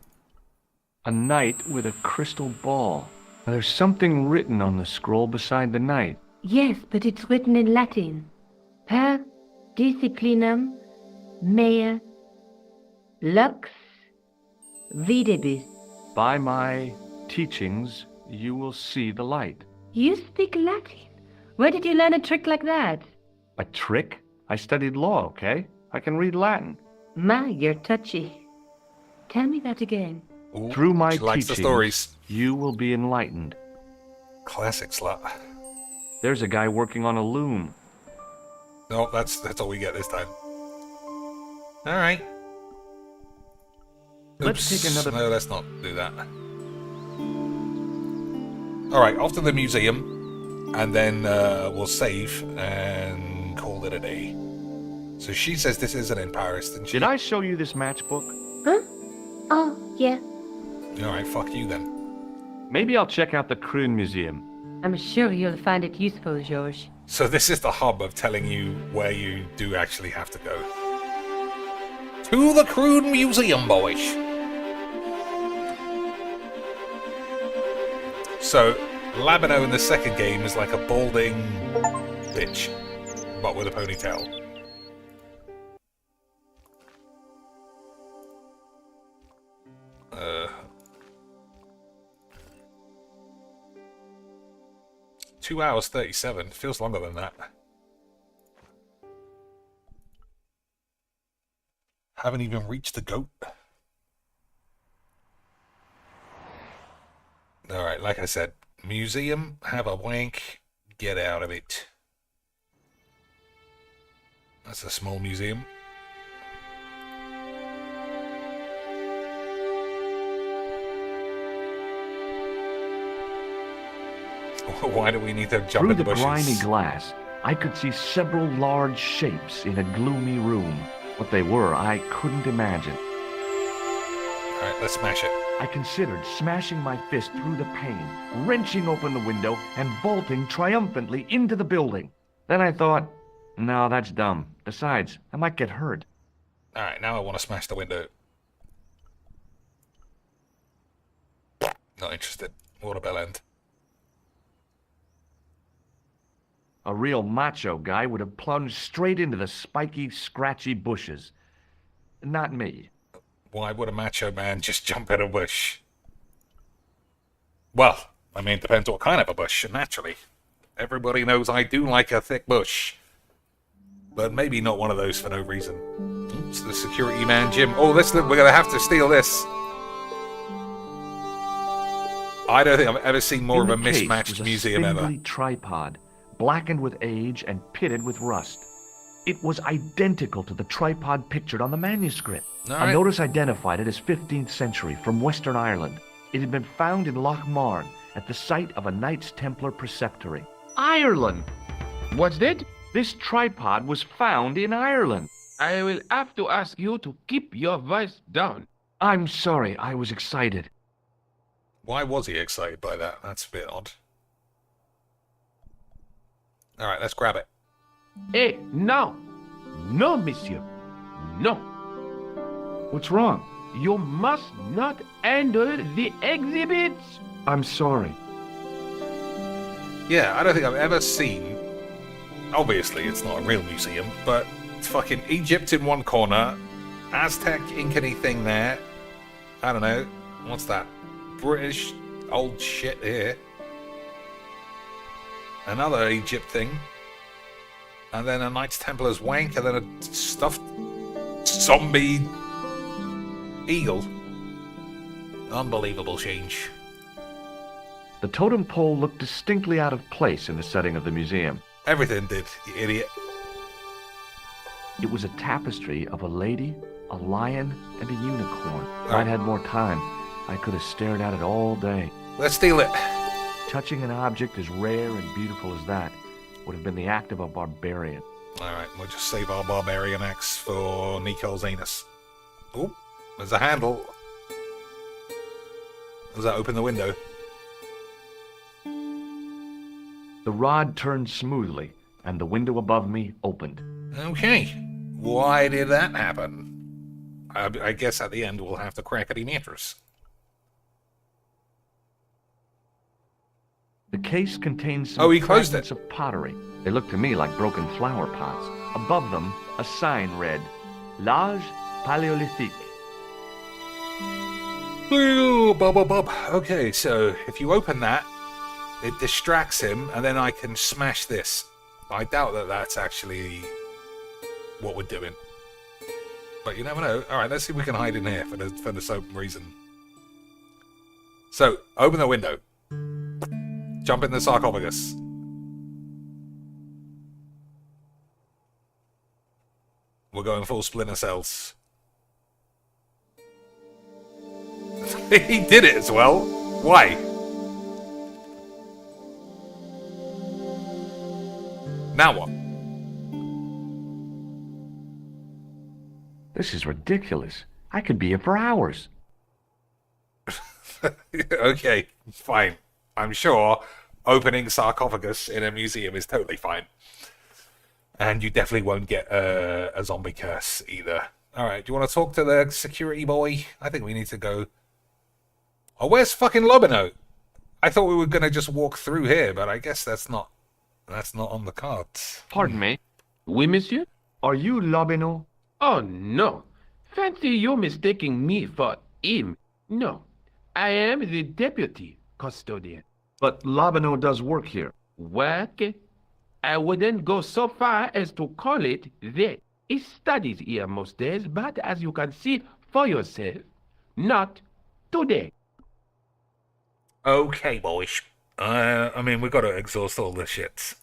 A knight with a crystal ball. Now, there's something written on the scroll beside the knight. Yes, but it's written in Latin. Per disciplinam mea lux videbis. By my teachings, you will see the light. You speak Latin? Where did you learn a trick like that? A trick? I studied law, okay? I can read Latin. My, you're touchy. Tell me that again. Ooh, Through my she likes the stories. teachings, you will be enlightened. Classic slut. There's a guy working on a loom. No, that's all we get this time. Alright. Let's take another... No, let's not do that. Alright, off to the museum, and then we'll save and call it a day. So she says this isn't in Paris, didn't she? Did I show you this matchbook? Huh? Oh, yeah. Alright, fuck you then. Maybe I'll check out the Kroon Museum. I'm sure you'll find it useful, George. So this is the hub of telling you where you do actually have to go. To the Kroon Museum, boys! So, Labino in the second game is like a balding bitch, but with a ponytail. 2 hours 37. Feels longer than that. Haven't even reached the goat. Alright, like I said, museum, have a wank, get out of it. That's a small museum. Why do we need to jump Through in the bushes? grimy glass, I could see several large shapes in a gloomy room. What they were, I couldn't imagine. Alright, let's smash it. I considered smashing my fist through the pane, wrenching open the window, and vaulting triumphantly into the building. Then I thought, no, that's dumb. Besides, I might get hurt. Alright, now I want to smash the window. Not interested. Water bell end. A real macho guy would have plunged straight into the spiky, scratchy bushes. Not me. Why would a macho man just jump in a bush? Well, I mean, it depends what kind of a bush, naturally. Everybody knows I do like a thick bush. But maybe not one of those for no reason. Oops, the security man, Jim. Oh, we're going to have to steal this. I don't think I've ever seen more of a mismatched museum ever. A tripod, blackened with age and pitted with rust. It was identical to the tripod pictured on the manuscript. A notice identified it as 15th century from Western Ireland. It had been found in Loch Marne at the site of a Knights Templar preceptory. Ireland! What's that? This tripod was found in Ireland. I will have to ask you to keep your voice down. I'm sorry, I was excited. Why was he excited by that? That's a bit odd. Alright, let's grab it. Hey, no! No, monsieur. No. What's wrong? You must not enter the exhibits. I'm sorry. Yeah, I don't think I've ever seen... Obviously, it's not a real museum, but it's fucking Egypt in one corner, Aztec Incan thing there. I don't know. What's that? British old shit here. Another Egypt thing. And then a Knights Templar's wank, and then a stuffed zombie eagle. Unbelievable change. The totem pole looked distinctly out of place in the setting of the museum. Everything did, you idiot. It was a tapestry of a lady, a lion, and a unicorn. If I'd had more time, I could have stared at it all day. Let's steal it. Touching an object as rare and beautiful as that would have been the act of a barbarian. Alright, we'll just save our barbarian axe for Nicole's anus. Oh, there's a handle. Does that open the window? The rod turned smoothly, and the window above me opened. Okay. Why did that happen? I guess at the end we'll have to crack the mattress. The case contains some he closed fragments of pottery. They looked to me like broken flower pots. Above them, a sign read, L'Age Paléolithique. Ooh, bob. Okay, so if you open that, it distracts him, and then I can smash this. I doubt that that's actually what we're doing. But you never know. Alright, let's see if we can hide in here for the same reason. So, open the window. Jump in the sarcophagus. We're going full Splinter Cells. He did it as well. Why? Now what? This is ridiculous. I could be here for hours. Okay, fine. I'm sure opening sarcophagus in a museum is totally fine. And you definitely won't get a zombie curse either. Alright, do you want to talk to the security boy? I think we need to go... Oh, where's fucking Lobino? I thought we were going to just walk through here, but I guess that's not on the cards. Pardon me. Oui, monsieur? Are you Lobino? Oh, no. Fancy you mistaking me for him. No. I am the deputy custodian. But Lobino does work here. Work? I wouldn't go so far as to call it that. He studies here most days, but as you can see for yourself, not today. Okay, boys. I mean, we've got to exhaust all the shits.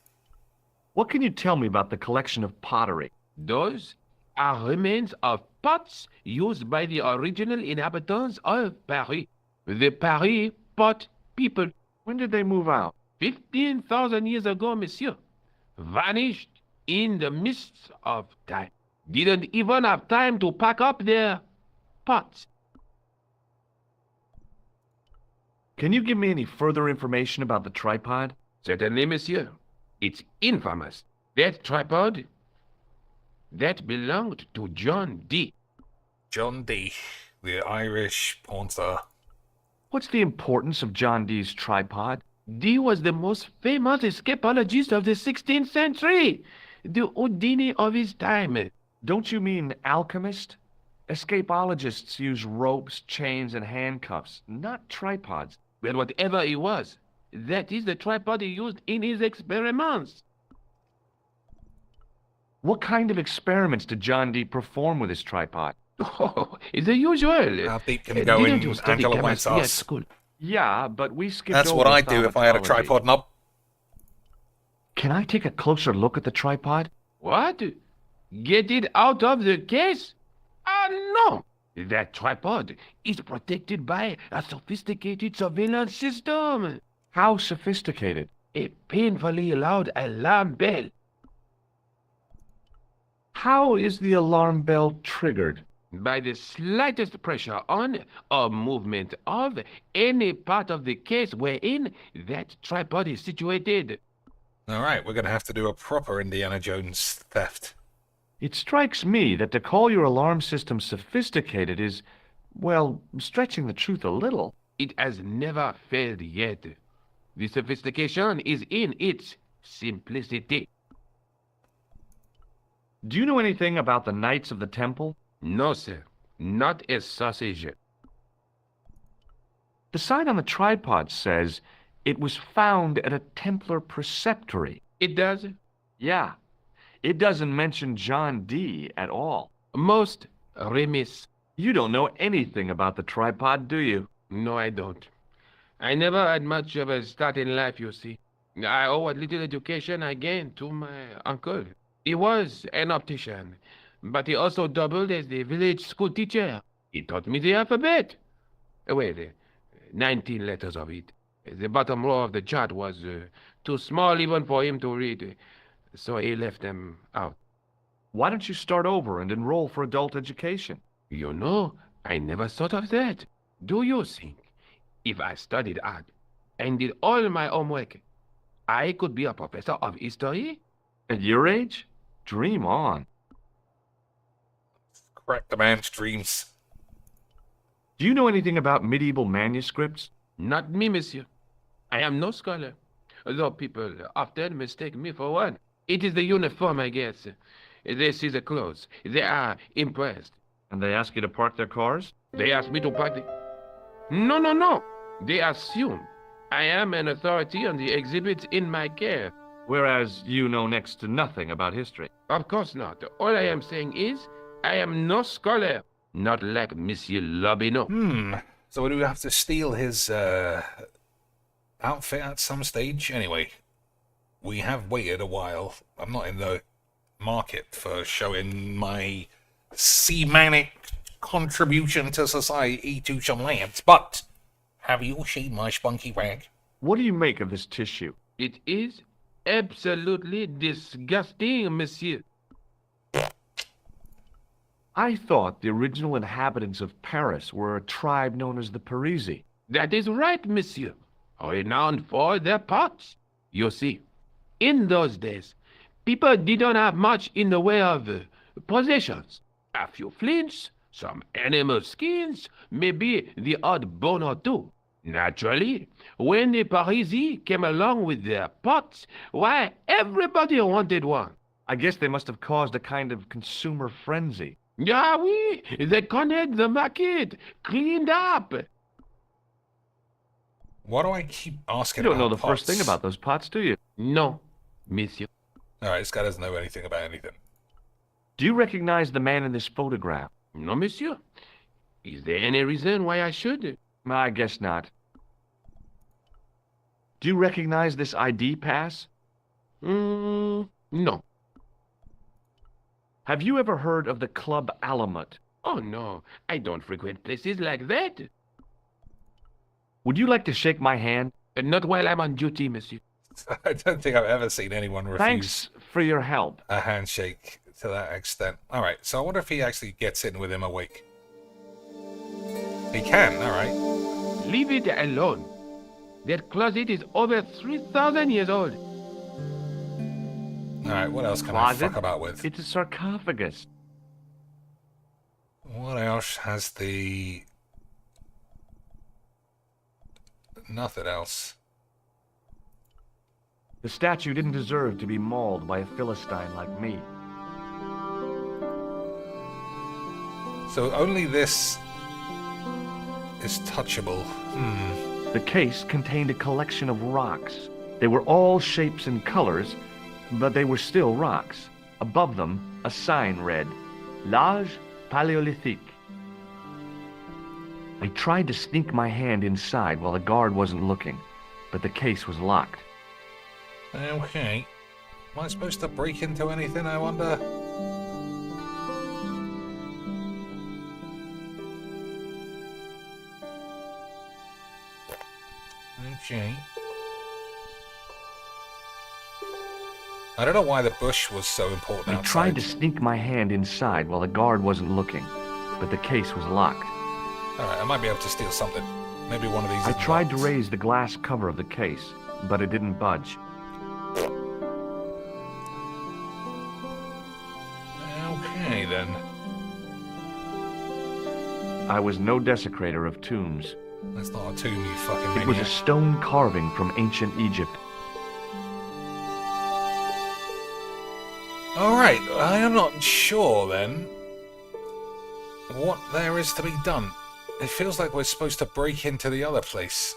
What can you tell me about the collection of pottery? Those are remains of pots used by the original inhabitants of Paris. The Paris pot people. When did they move out? 15,000 years ago, monsieur. Vanished in the mists of time. Didn't even have time to pack up their pots. Can you give me any further information about the tripod? Certainly, monsieur. It's infamous. That tripod, that belonged to John Dee. John Dee, the Irish porn star. What's the importance of John Dee's tripod? Dee was the most famous escapologist of the 16th century. The Houdini of his time. Don't you mean alchemist? Escapologists use ropes, chains, and handcuffs, not tripods. Well, whatever he was, that is the tripod he used in his experiments. What kind of experiments did John Dee perform with his tripod? Oh, the usual. How deep can you go in Angela White's ass? Yeah, but we skipped That's over what I'd do if I had a pharmacology. tripod knob. Can I take a closer look at the tripod? What? Get it out of the case? No. That tripod is protected by a sophisticated surveillance system. How sophisticated? A painfully loud alarm bell. How is the alarm bell triggered? By the slightest pressure on or movement of any part of the case wherein that tripod is situated. Alright, we're going to have to do a proper Indiana Jones theft. It strikes me that to call your alarm system sophisticated is, well, stretching the truth a little. It has never failed yet. The sophistication is in its simplicity. Do you know anything about the Knights of the Temple? No, sir. Not a sausage. The sign on the tripod says it was found at a Templar preceptory. It does? Yeah. It doesn't mention John D. at all. Most remiss. You don't know anything about the tripod, do you? No, I don't. I never had much of a start in life, you see. I owe what little education I gained to my uncle. He was an optician, but he also doubled as the village school teacher. He taught me the alphabet. Well, 19 letters of it. The bottom row of the chart was too small even for him to read, so he left them out. Why don't you start over and enroll for adult education? You know, I never thought of that. Do you think if I studied hard and did all my homework, I could be a professor of history? At your age? Dream on. Crack the man's dreams. Do you know anything about medieval manuscripts? Not me, monsieur. I am no scholar, though people often mistake me for one. It is the uniform, I guess. They see the clothes. They are impressed. And they ask you to park their cars? They ask me to park the... No. They assume I am an authority on the exhibits in my care. Whereas you know next to nothing about history. Of course not. All I am saying is, I am no scholar. Not like Monsieur Lobineau. So do we have to steal his outfit at some stage? Anyway, we have waited a while. I'm not in the market for showing my seamanic contribution to society to some lads, but have you seen my spunky rag? What do you make of this tissue? It is absolutely disgusting, monsieur. I thought the original inhabitants of Paris were a tribe known as the Parisi. That is right, monsieur. Renowned for their pots. You see, in those days, people didn't have much in the way of possessions. A few flints, some animal skins, maybe the odd bone or two. Naturally, when the Parisi came along with their pots, why, everybody wanted one. I guess they must have caused a kind of consumer frenzy. Ah, oui, they connect the market, cleaned up. Why do I keep asking You don't about know the pots? first thing about those pots, do you? No, monsieur. Alright, this guy doesn't know anything about anything. Do you recognize the man in this photograph? No, monsieur. Is there any reason why I should? I guess not. Do you recognize this ID pass? No. Have you ever heard of the Club Alamut? Oh, no. I don't frequent places like that. Would you like to shake my hand? Not while I'm on duty, monsieur. I don't think I've ever seen anyone refuse Thanks for your help. a handshake to that extent. Alright, so I wonder if he actually gets in with him awake. He can, alright. Leave it alone. That closet is over 3,000 years old. Alright, what else can Closet? I fuck about with? It's a sarcophagus. What else has the... Nothing else. The statue didn't deserve to be mauled by a Philistine like me. So only this is touchable. The case contained a collection of rocks. They were all shapes and colors, but they were still rocks. Above them, a sign read, L'Âge Paléolithique. I tried to sneak my hand inside while the guard wasn't looking, but the case was locked. Okay. Am I supposed to break into anything, I wonder? Okay. I don't know why the bush was so important I outside. tried to sneak my hand inside while the guard wasn't looking, but the case was locked. Alright, I might be able to steal something. Maybe one of these... I is tried to locked. raise the glass cover of the case, but it didn't budge. then. I was no desecrator of tombs. That's not a tomb, you fucking It was a maniac. stone carving from ancient Egypt. Alright, I am not sure then what there is to be done. It feels like we're supposed to break into the other place.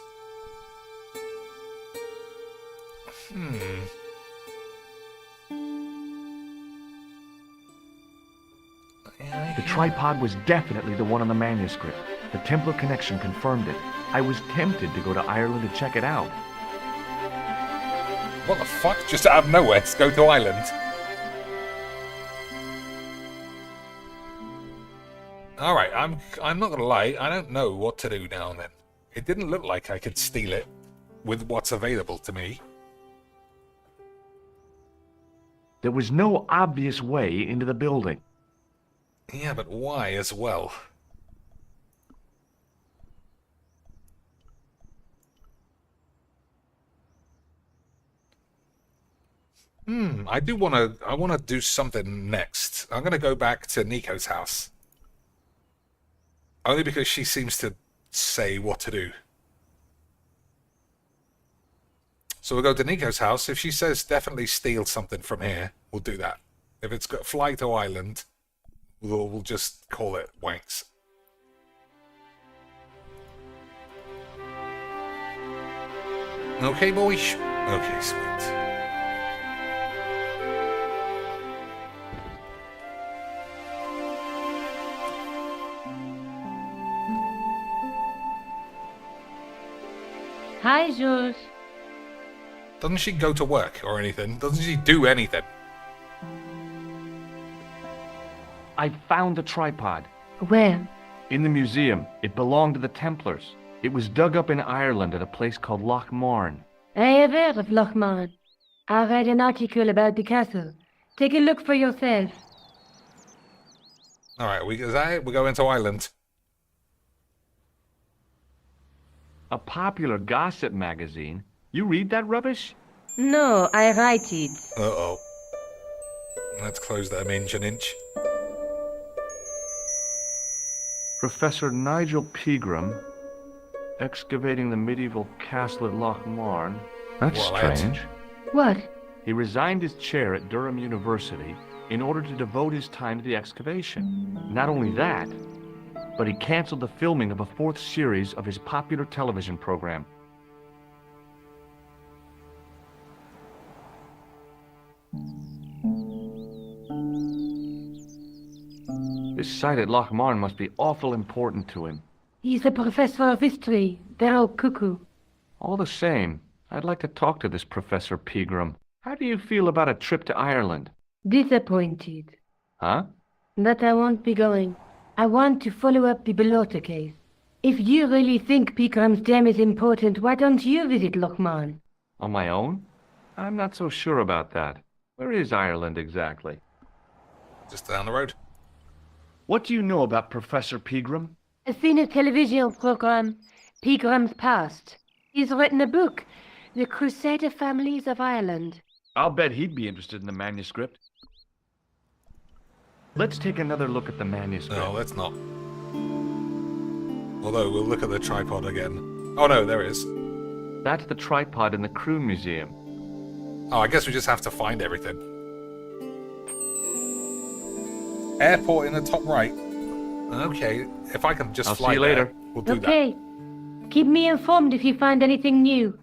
The tripod was definitely the one on the manuscript. The Templar connection confirmed it. I was tempted to go to Ireland to check it out. What the fuck? Just out of nowhere, let's go to Ireland. Alright, I'm not gonna lie, I don't know what to do now and then. It didn't look like I could steal it with what's available to me. There was no obvious way into the building. Yeah, but why as well? I wanna do something next. I'm gonna go back to Nico's house. Only because she seems to say what to do. So we'll go to Nico's house. If she says definitely steal something from here, we'll do that. If it's got fly to Ireland, we'll just call it wanks. Okay, boy? Okay, sweet. Hi, Jules. Doesn't she go to work or anything? Doesn't she do anything? I found the tripod. Where? In the museum. It belonged to the Templars. It was dug up in Ireland at a place called Loch Marn. I have heard of Loch Marn. I'll write an article about the castle. Take a look for yourself. Alright, we're going to Ireland. A popular gossip magazine? You read that rubbish? No, I write it. Uh-oh. Let's close that inch. Professor Nigel Pegram, excavating the medieval castle at Loch Marn. That's Well, strange. What? He resigned his chair at Durham University in order to devote his time to the excavation. Not only that, but he canceled the filming of a 4th series of his popular television program. This site at Loch Marn must be awful important to him. He's a professor of history. They're all cuckoo. All the same, I'd like to talk to this Professor Pegram. How do you feel about a trip to Ireland? Disappointed. Huh? That I won't be going. I want to follow up the Bellotta case. If you really think Pegram's dam is important, why don't you visit Loch Marn? On my own? I'm not so sure about that. Where is Ireland exactly? Just down the road. What do you know about Professor Pegram? I've seen a television program, Pegram's Past. He's written a book, The Crusader Families of Ireland. I'll bet he'd be interested in the manuscript. Let's take another look at the manuscript. No, let's not. Although, we'll look at the tripod again. Oh no, there it is. That's the tripod in the Crew Museum. Oh, I guess we just have to find everything. Airport in the top right. Okay, if I can just I'll fly see you later. there, we'll do Okay. Keep me informed if you find anything new.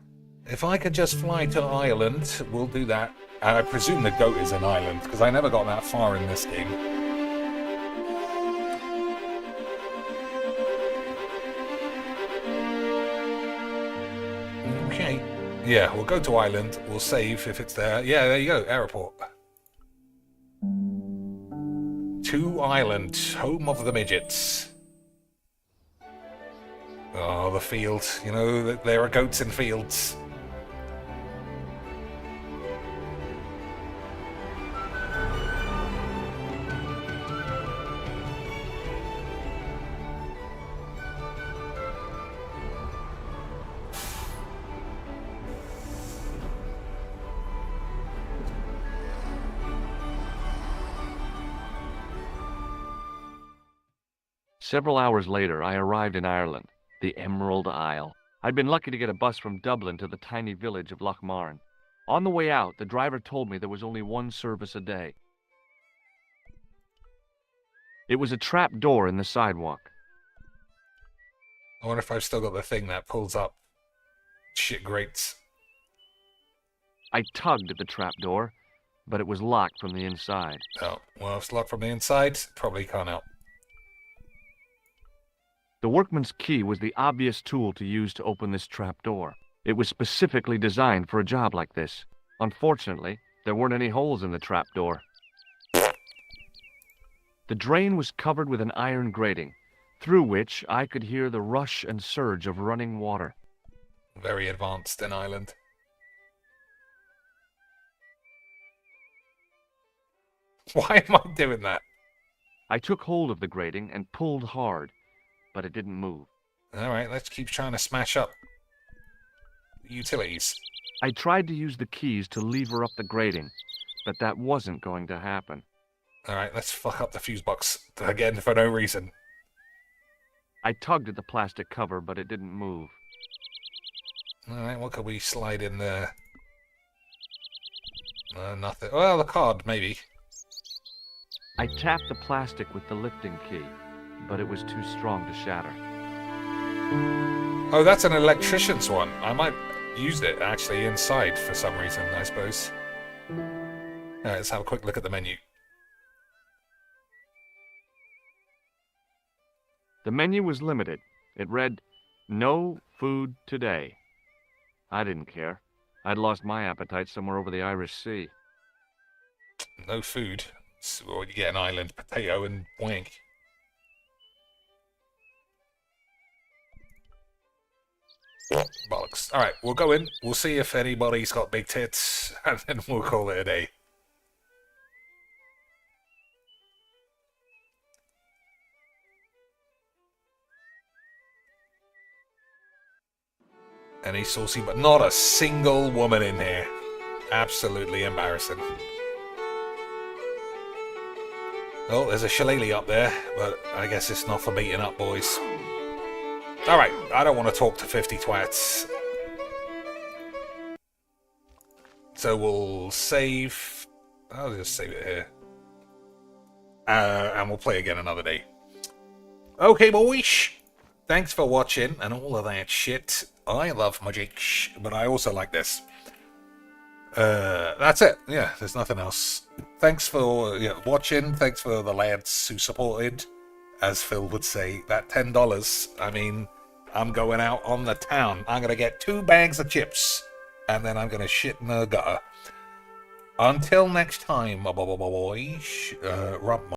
that. If I could just fly to Ireland, we'll do that. And I presume the goat is in Ireland, because I never got that far in this game. Okay. Yeah, we'll go to Ireland. We'll save if it's there. Yeah, there you go. Airport. To Ireland, home of the midgets. Oh, the field. You know, there are goats in fields. Several hours later, I arrived in Ireland, the Emerald Isle. I'd been lucky to get a bus from Dublin to the tiny village of Lochmarn. On the way out, the driver told me there was only one service a day. It was a trap door in the sidewalk. I wonder if I've still got the thing that pulls up shit grates. I tugged at the trap door, but it was locked from the inside. Oh, well, if it's locked from the inside, probably can't help. The workman's key was the obvious tool to use to open this trap door. It was specifically designed for a job like this. Unfortunately, there weren't any holes in the trap door. The drain was covered with an iron grating, through which I could hear the rush and surge of running water. Very advanced in Ireland. Why am I doing that? I took hold of the grating and pulled hard, but it didn't move. Alright, let's keep trying to smash up utilities. I tried to use the keys to lever up the grating, but that wasn't going to happen. Alright, let's fuck up the fuse box again for no reason. I tugged at the plastic cover, but it didn't move. Alright, what could we slide in there? Nothing. Well, the card, maybe. I tapped the plastic with the lifting key, but it was too strong to shatter. Oh, that's an electrician's one. I might use it, actually, inside for some reason, I suppose. Alright, let's have a quick look at the menu. The menu was limited. It read, "No food today." I didn't care. I'd lost my appetite somewhere over the Irish Sea. No food. So you get an island potato and wank. Bollocks. Alright, we'll go in. We'll see if anybody's got big tits, and then we'll call it a day. Any saucy, but not a single woman in here. Absolutely embarrassing. Oh, there's a shillelagh up there, but I guess it's not for meeting up, boys. Alright, I don't want to talk to 50 twats. So we'll save... I'll just save it here. And we'll play again another day. Okay, boys. Thanks for watching and all of that shit. I love magic, but I also like this. That's it. Yeah, there's nothing else. Thanks for watching. Thanks for the lads who supported. As Phil would say, that $10. I mean, I'm going out on the town. I'm going to get 2 bags of chips. And then I'm going to shit in the gutter. Until next time, boys. Rub